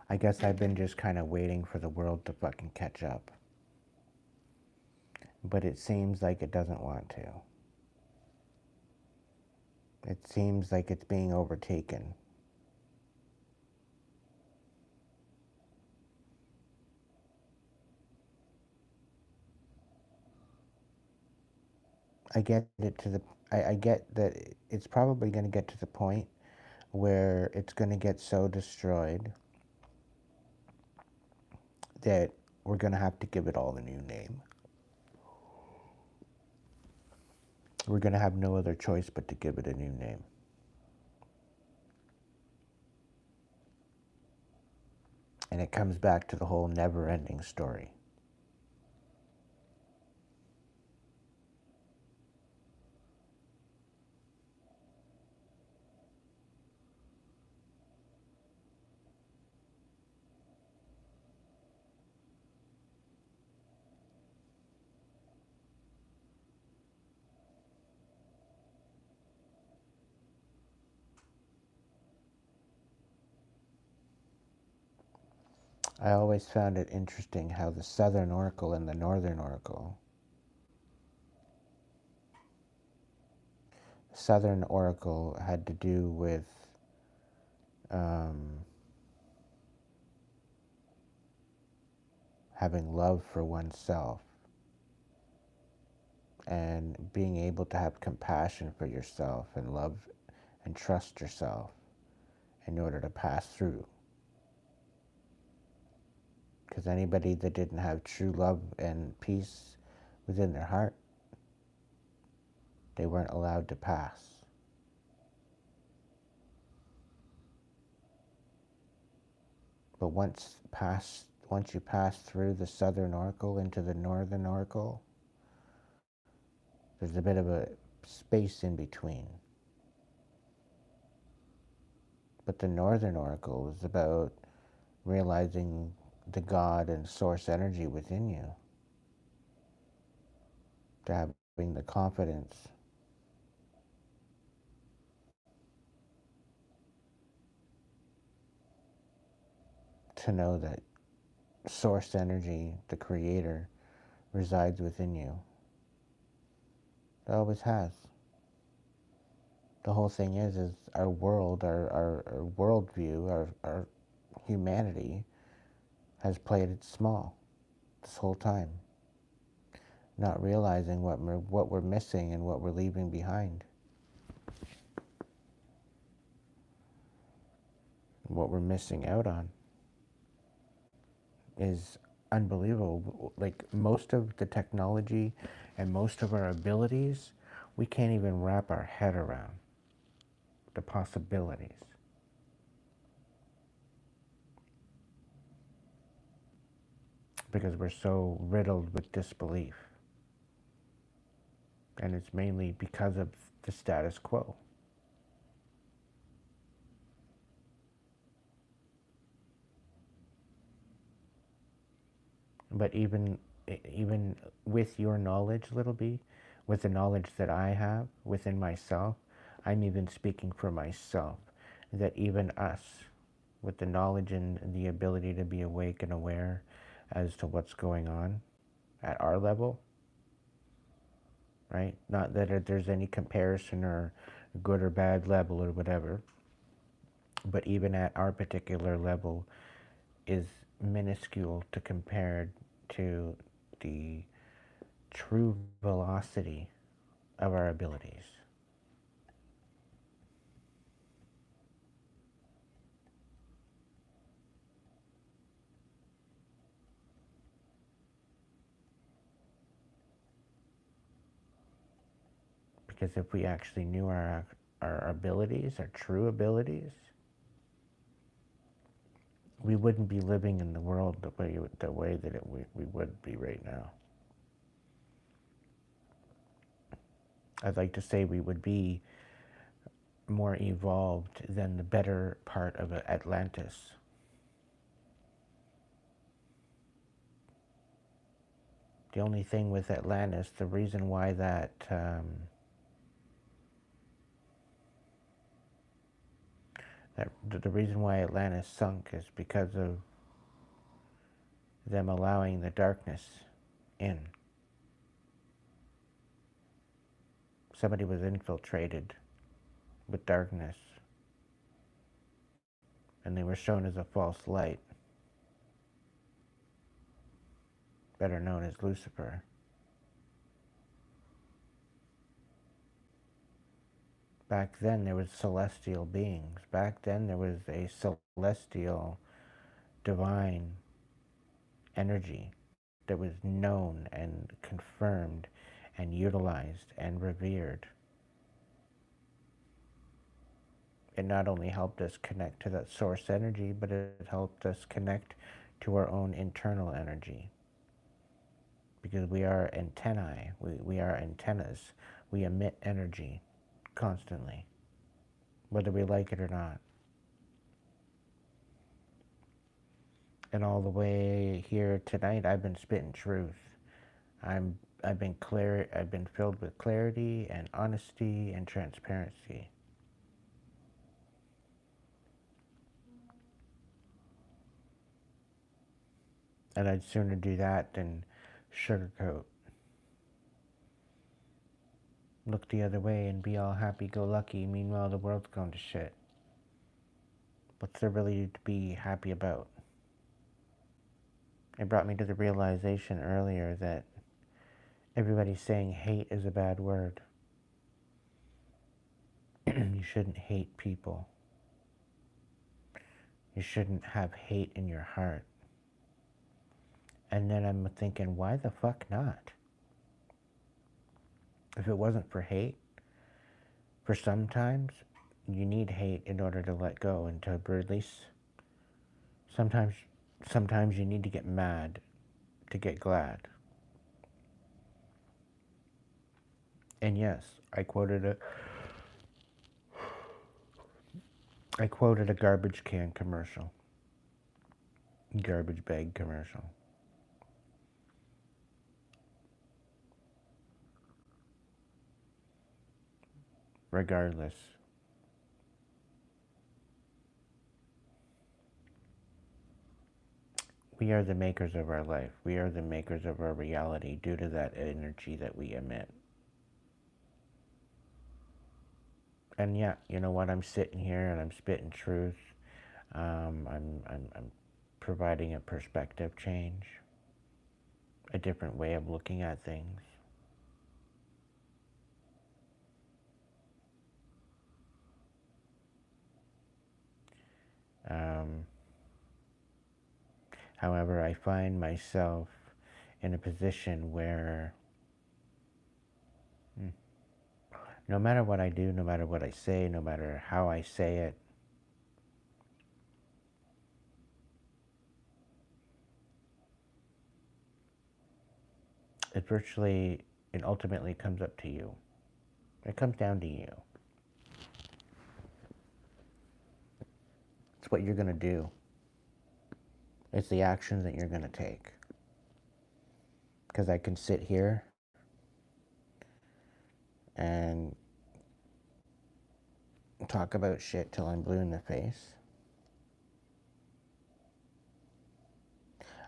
I guess I've been just kind of waiting for the world to fucking catch up. But it seems like it doesn't want to. It seems like it's being overtaken. I get it to the I get that it's probably going to get to the point where it's going to get so destroyed that we're going to have to give it all a new name. We're going to have no other choice but to give it a new name. And it comes back to the whole never-ending story. I always found it interesting how the Southern Oracle and the Northern Oracle, Southern Oracle had to do with having love for oneself and being able to have compassion for yourself and love and trust yourself in order to pass through. Because anybody that didn't have true love and peace within their heart, they weren't allowed to pass. But once you pass through the Southern Oracle into the Northern Oracle, there's a bit of a space in between. But the Northern Oracle is about realizing the God and source energy within you, to having the confidence to know that source energy, the creator, resides within you. It always has. The whole thing is our world, our worldview, our humanity has played it small this whole time, not realizing what we're missing and what we're leaving behind, what we're missing out on is unbelievable. Like most of the technology and most of our abilities, we can't even wrap our head around the possibilities. Because we're so riddled with disbelief. And it's mainly because of the status quo. But even with your knowledge, Little B, with the knowledge that I have within myself, I'm even speaking for myself, that even us, with the knowledge and the ability to be awake and aware as to what's going on at our level, right? Not that there's any comparison or good or bad level or whatever, but even at our particular level is minuscule to compared to the true velocity of our abilities. Because if we actually knew our abilities, our true abilities, we wouldn't be living in the world the way that we would be right now. I'd like to say we would be more evolved than the better part of Atlantis. The only thing with Atlantis, the reason why that The reason why Atlantis sunk is because of them allowing the darkness in. Somebody was infiltrated with darkness, and they were shown as a false light, better known as Lucifer. Back then there was celestial beings. Back then there was a celestial divine energy that was known and confirmed and utilized and revered. It not only helped us connect to that source energy, but it helped us connect to our own internal energy. Because we are antennae, we are antennas. We emit energy constantly, whether we like it or not. And all the way here tonight, I've been spitting truth. I've been clear. I've been filled with clarity and honesty and transparency. And I'd sooner do that than sugarcoat. Look the other way and be all happy-go-lucky. Meanwhile, the world's gone to shit. What's there really to be happy about? It brought me to the realization earlier that everybody's saying hate is a bad word. You shouldn't hate people. You shouldn't have hate in your heart. And then I'm thinking, why the fuck not? If it wasn't for hate, for sometimes you need hate in order to let go and to release. Sometimes you need to get mad to get glad. And yes, I quoted a garbage can commercial. Garbage bag commercial. Regardless, we are the makers of our life. We are the makers of our reality due to that energy that we emit. And yeah, you know what? I'm sitting here and I'm spitting truth. I'm providing a perspective change, a different way of looking at things. However, I find myself in a position where no matter what I do, no matter what I say, no matter how I say it, it ultimately comes up to you. It comes down to you. It's what you're going to do. It's the actions that you're going to take. Because I can sit here and talk about shit till I'm blue in the face.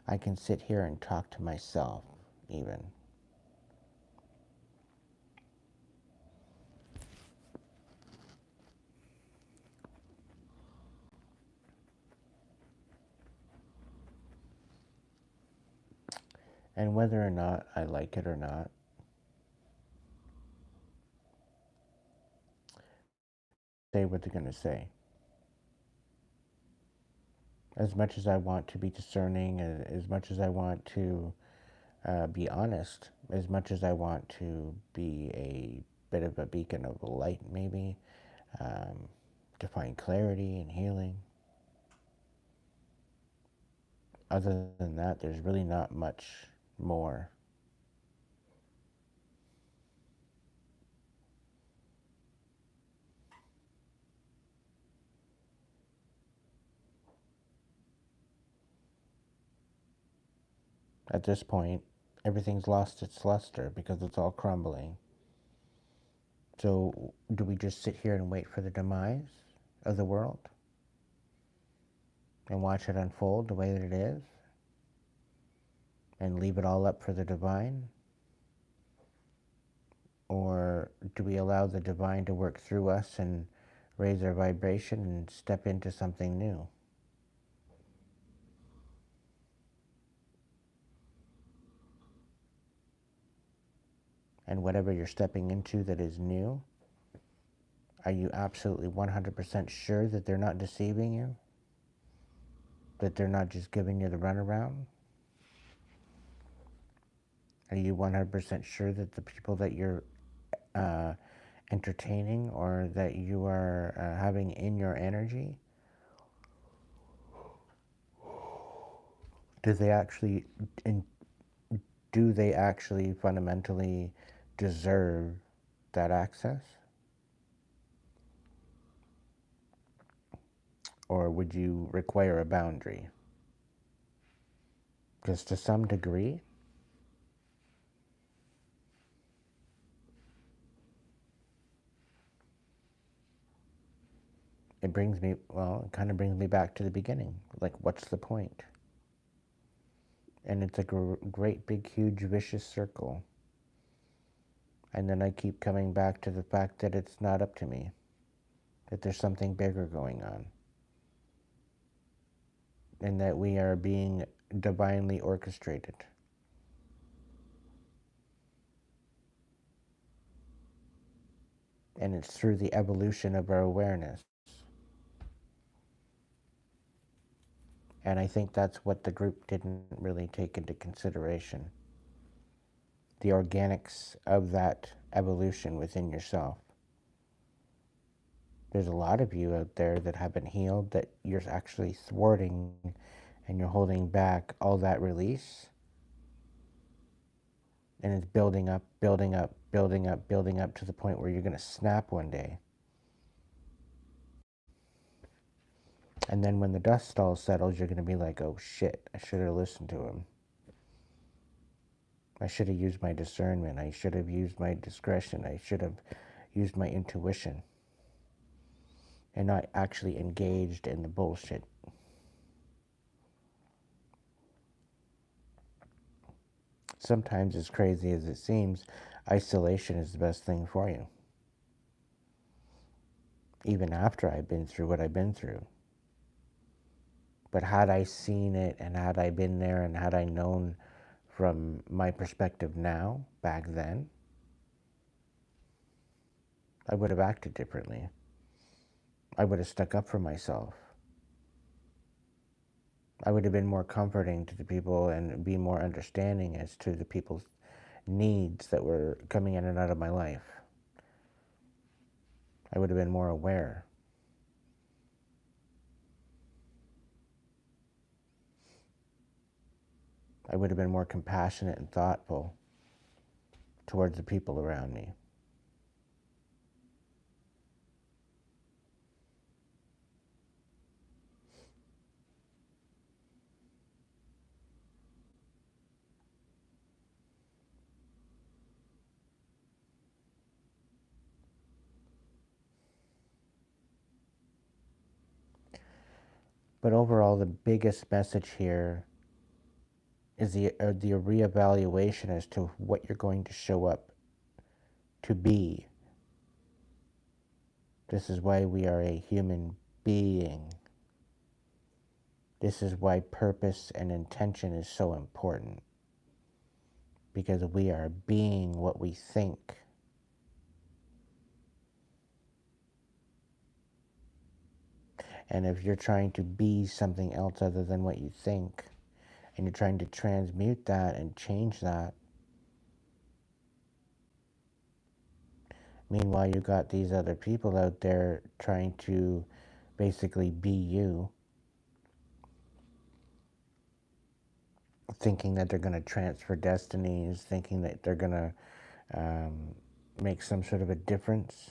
I can sit here and talk to myself, even. And whether or not I like it or not, say what they're going to say. As much as I want to be discerning, as much as I want to be honest, as much as I want to be a bit of a beacon of light, maybe, to find clarity and healing. Other than that, there's really not much more. At this point, everything's lost its luster because it's all crumbling. So, do we just sit here and wait for the demise of the world? and watch it unfold the way that it is and leave it all up for the divine? Or do we allow the divine to work through us and raise our vibration and step into something new? And whatever you're stepping into that is new, are you absolutely 100% sure that they're not deceiving you? That they're not just giving you the runaround? Are you 100% sure that the people that you're entertaining or that you are having in your energy, do they actually do they actually fundamentally deserve that access? Or would you require a boundary? Because to some degree, it brings me, well, it kind of brings me back to the beginning. Like, what's the point? And it's a great, big, huge, vicious circle. And then I keep coming back to the fact that it's not up to me, that there's something bigger going on, and that we are being divinely orchestrated. And it's through the evolution of our awareness. And I think that's what the group didn't really take into consideration. The organics of that evolution within yourself. There's a lot of you out there that haven't healed, that you're actually thwarting and you're holding back all that release. And it's building up, building up, building up, building up to the point where you're going to snap one day. And then when the dust all settles, you're going to be like, oh shit, I should have listened to him. I should have used my discernment. I should have used my discretion. I should have used my intuition and not actually engaged in the bullshit. Sometimes, as crazy as it seems, isolation is the best thing for you. Even after I've been through what I've been through. But had I seen it and had I been there and had I known from my perspective now, back then, I would have acted differently. I would have stuck up for myself. I would have been more comforting to the people and be more understanding as to the people's needs that were coming in and out of my life. I would have been more aware. I would have been more compassionate and thoughtful towards the people around me. But overall, the biggest message here is the reevaluation as to what you're going to show up to be. This is why we are a human being. This is why purpose and intention is so important. Because we are being what we think. And if you're trying to be something else other than what you think, and you're trying to transmute that and change that, meanwhile you got these other people out there trying to basically be you, thinking that they're going to transfer destinies, thinking that they're going to make some sort of a difference.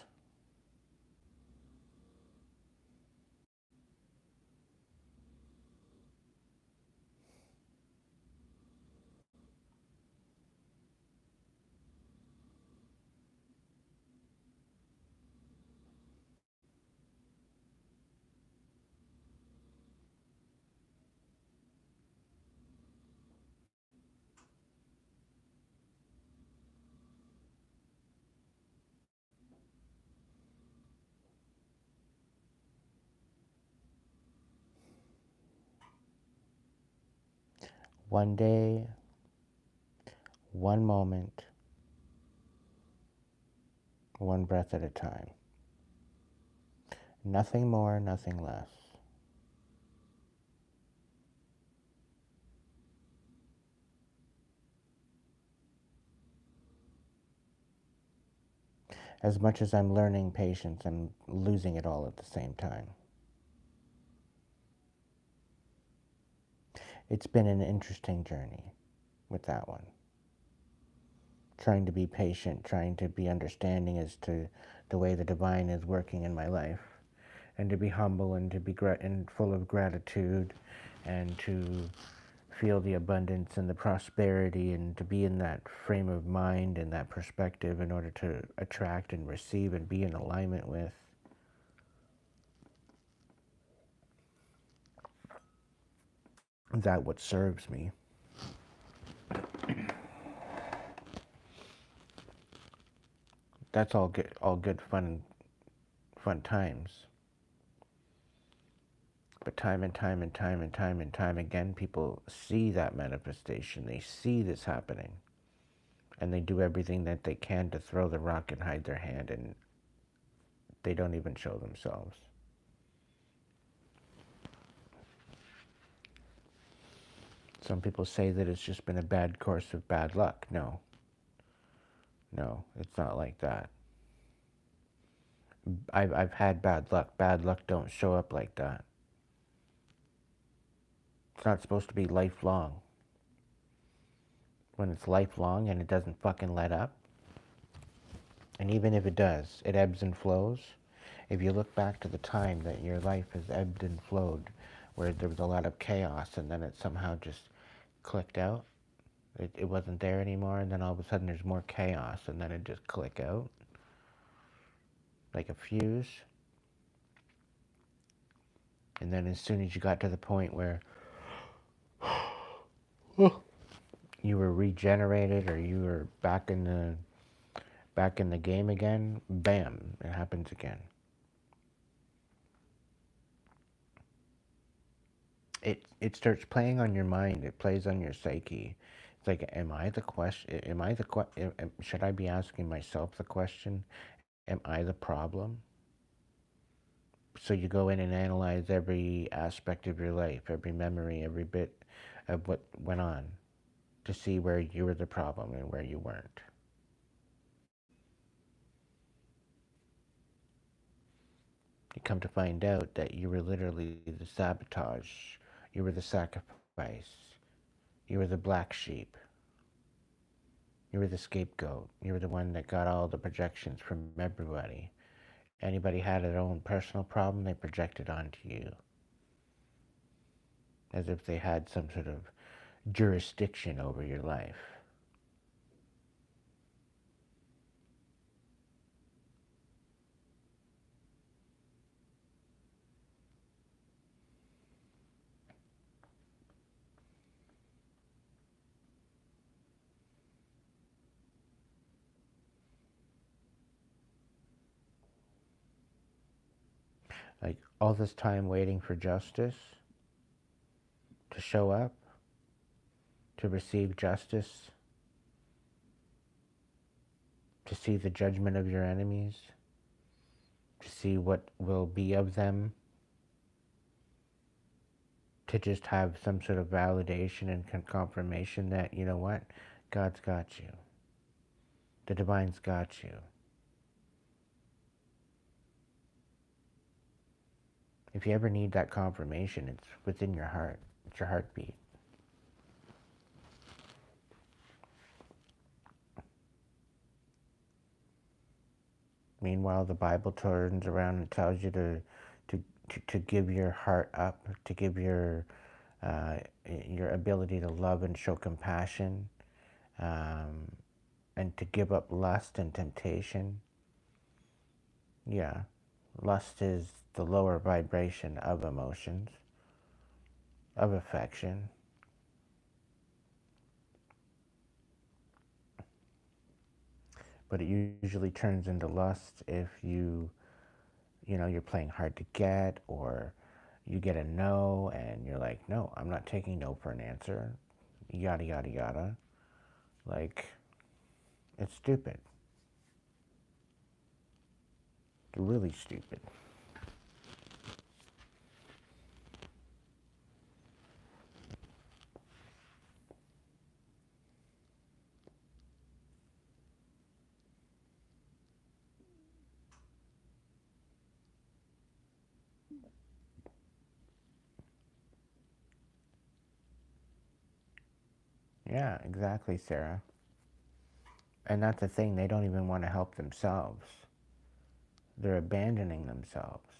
One day, one moment, one breath at a time. Nothing more, nothing less. As much as I'm learning patience, I'm losing it all at the same time. It's been an interesting journey with that one. Trying to be patient, trying to be understanding as to the way the divine is working in my life, and to be humble and to be and full of gratitude, and to feel the abundance and the prosperity, and to be in that frame of mind and that perspective in order to attract and receive and be in alignment with. That what serves me. That's all good fun times. But time and time and time and time and time again, people see that manifestation. They see this happening. And they do everything that they can to throw the rock and hide their hand, and they don't even show themselves. Some people say that it's just been a bad course of bad luck. No. No, it's not like that. I've had bad luck. Bad luck don't show up like that. It's not supposed to be lifelong. When it's lifelong and it doesn't fucking let up, and even if it does, it ebbs and flows. If you look back to the time that your life has ebbed and flowed, where there was a lot of chaos and then it somehow just clicked out, it wasn't there anymore, and then all of a sudden there's more chaos and then it just click out like a fuse. And then as soon as you got to the point where you were regenerated or you were back in the game again, bam, it happens again. It starts playing on your mind. It plays on your psyche. It's like, am I the question? Should I be asking myself the question? Am I the problem? So you go in and analyze every aspect of your life, every memory, every bit of what went on, to see where you were the problem and where you weren't. You come to find out that you were literally the sabotage. You were the sacrifice. You were the black sheep. You were the scapegoat. You were the one that got all the projections from everybody. Anybody had their own personal problem, they projected onto you. As if they had some sort of jurisdiction over your life. Like all this time waiting for justice to show up, to receive justice, to see the judgment of your enemies, to see what will be of them, to just have some sort of validation and confirmation that, you know what, God's got you. The divine's got you. If you ever need that confirmation, it's within your heart. It's your heartbeat. Meanwhile, the Bible turns around and tells you to give your heart up, to give your ability to love and show compassion, and to give up lust and temptation. Yeah, lust is the lower vibration of emotions, of affection. But it usually turns into lust if you're playing hard to get, or you get a no and you're like, no, I'm not taking no for an answer. yada, yada, yada. Like, it's stupid. Really stupid. Yeah, exactly, Sarah. And that's the thing, they don't even want to help themselves. They're abandoning themselves.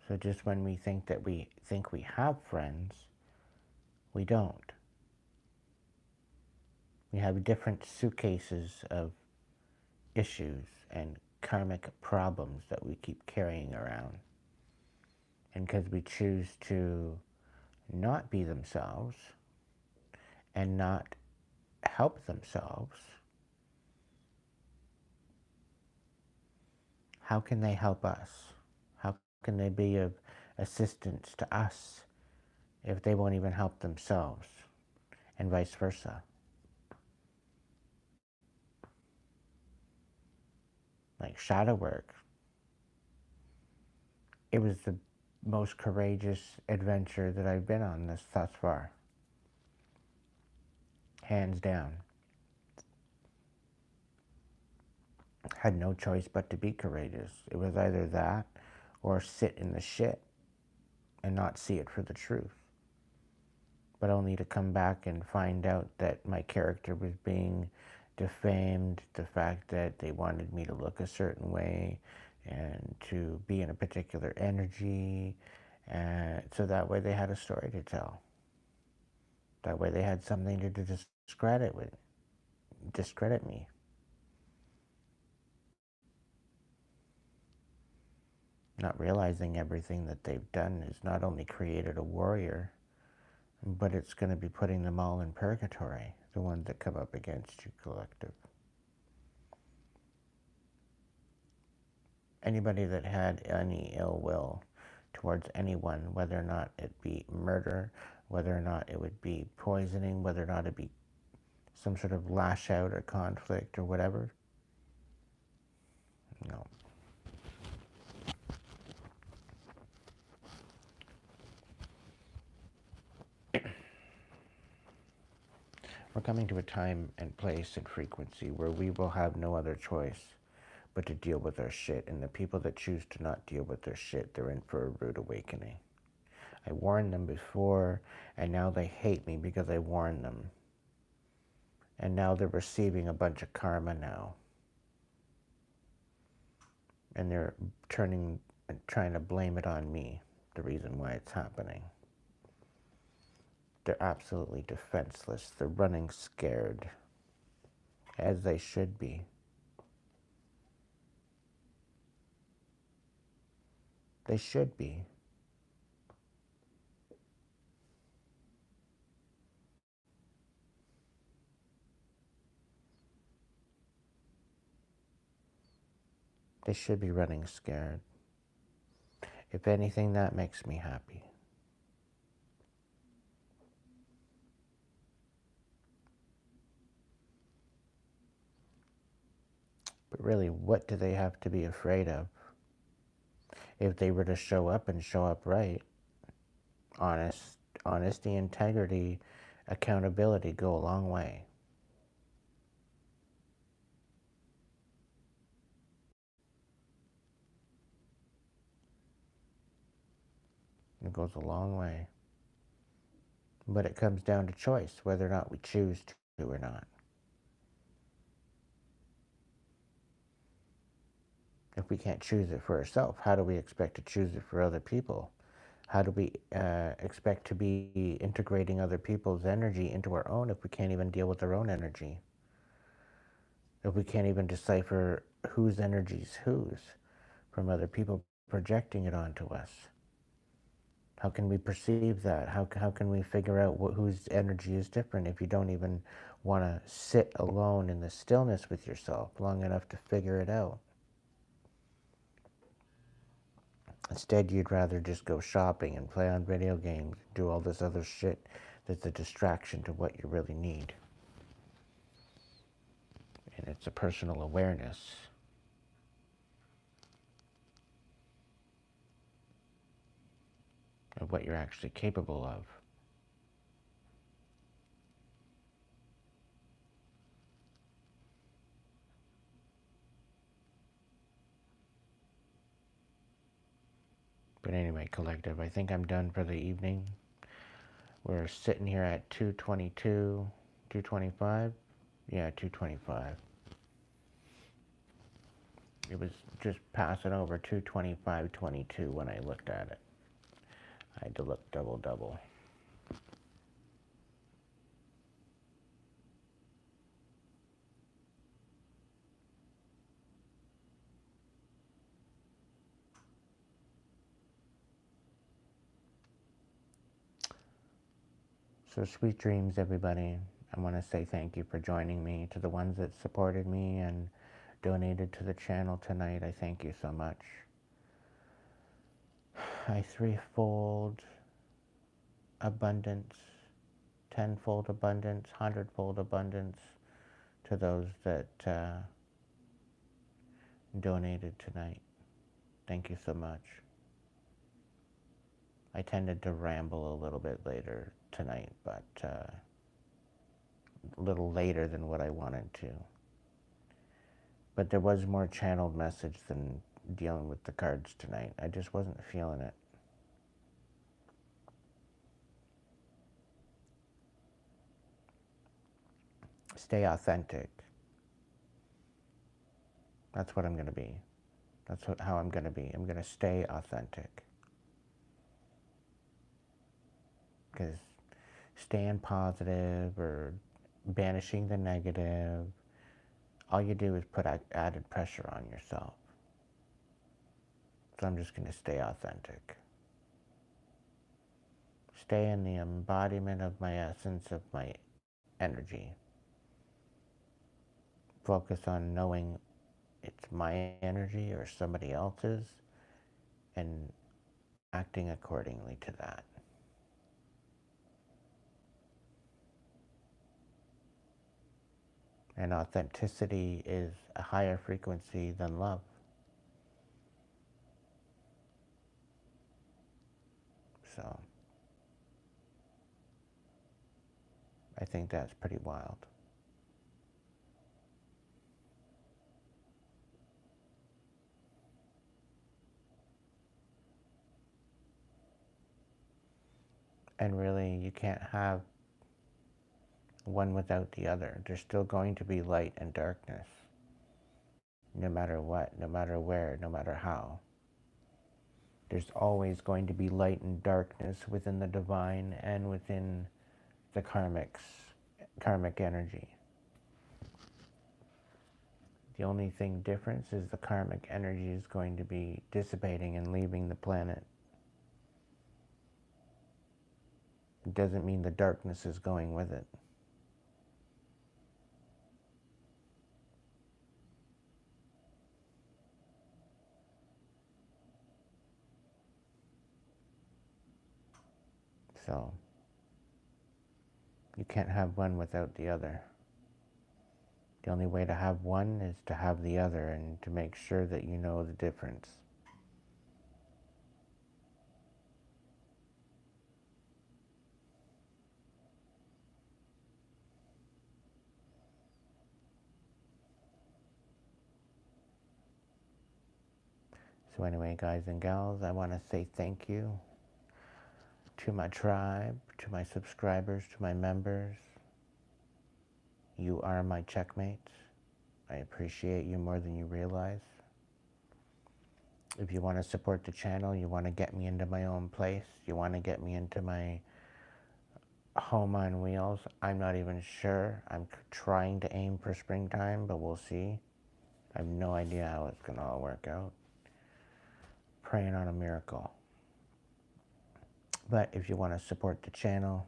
So just when we think we have friends, we don't. We have different suitcases of issues and karmic problems that we keep carrying around. And because we choose to not be themselves and not help themselves, how can they help us? How can they be of assistance to us if they won't even help themselves, and vice versa? Like shadow work, it was the most courageous adventure that I've been on this thus far. Hands down. Had no choice but to be courageous. It was either that or sit in the shit and not see it for the truth. But only to come back and find out that my character was being defamed, the fact that they wanted me to look a certain way and to be in a particular energy, and so that way they had a story to tell. That way they had something to discredit me. Not realizing everything that they've done has not only created a warrior, but it's going to be putting them all in purgatory, the ones that come up against you, collective. Anybody that had any ill will towards anyone, whether or not it be murder, whether or not it would be poisoning, whether or not it be some sort of lash out or conflict or whatever, no. We're coming to a time and place and frequency where we will have no other choice but to deal with our shit. And the people that choose to not deal with their shit, they're in for a rude awakening. I warned them before, and now they hate me because I warned them. And now they're receiving a bunch of karma now. And they're turning and trying to blame it on me, the reason why it's happening. They're absolutely defenseless. They're running scared, as they should be. They should be. They should be running scared. If anything, that makes me happy. But really, what do they have to be afraid of? If they were to show up and show up right, honesty, integrity, accountability go a long way. It goes a long way. But it comes down to choice, whether or not we choose to or not. If we can't choose it for ourselves, how do we expect to choose it for other people? How do we expect to be integrating other people's energy into our own if we can't even deal with our own energy? If we can't even decipher whose energy is whose from other people projecting it onto us? How can we perceive that? How can we figure out whose energy is different if you don't even want to sit alone in the stillness with yourself long enough to figure it out? Instead, you'd rather just go shopping and play on video games, do all this other shit that's a distraction to what you really need. And it's a personal awareness of what you're actually capable of. But anyway, collective, I think I'm done for the evening. We're sitting here at 222, 225. Yeah, 225. It was just passing over 225.22 when I looked at it. I had to look double. So sweet dreams, everybody. I want to say thank you for joining me. To the ones that supported me and donated to the channel tonight, I thank you so much. I threefold abundance, tenfold abundance, hundredfold abundance to those that donated tonight. Thank you so much. I tended to ramble a little bit later tonight, but a little later than what I wanted to. But there was more channeled message than dealing with the cards tonight. I just wasn't feeling it. Stay authentic. That's what I'm going to be. That's how I'm going to be. I'm going to stay authentic. Because staying positive or banishing the negative, all you do is put added pressure on yourself. So I'm just going to stay authentic. Stay in the embodiment of my essence, of my energy. Focus on knowing it's my energy or somebody else's and acting accordingly to that. And authenticity is a higher frequency than love. So I think that's pretty wild. And really, you can't have one without the other. There's still going to be light and darkness, no matter what, no matter where, no matter how. There's always going to be light and darkness within the divine and within the karmic energy. The only thing difference is the karmic energy is going to be dissipating and leaving the planet. It doesn't mean the darkness is going with it. So you can't have one without the other. The only way to have one is to have the other and to make sure that you know the difference. So anyway, guys and gals, I want to say thank you to my tribe, to my subscribers, to my members. You are my checkmates. I appreciate you more than you realize. If you want to support the channel, you want to get me into my own place, you want to get me into my home on wheels, I'm not even sure. I'm trying to aim for springtime, but we'll see. I have no idea how it's going to all work out. Praying on a miracle. But if you want to support the channel,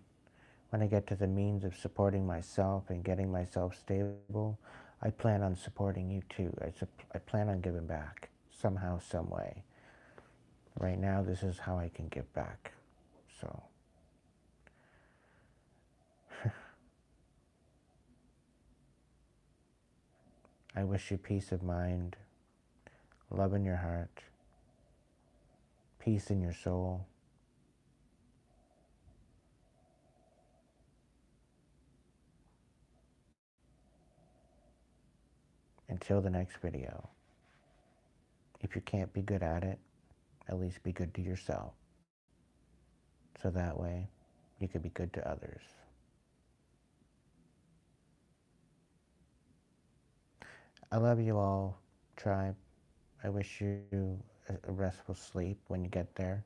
when I get to the means of supporting myself and getting myself stable, I plan on supporting you too. I plan on giving back somehow, some way. Right now, this is how I can give back. So, I wish you peace of mind, love in your heart, peace in your soul. Until the next video. If you can't be good at it, at least be good to yourself. So that way, you can be good to others. I love you all, tribe. I wish you a restful sleep when you get there.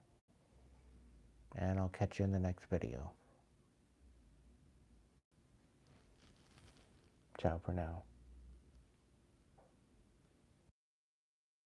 And I'll catch you in the next video. Ciao for now.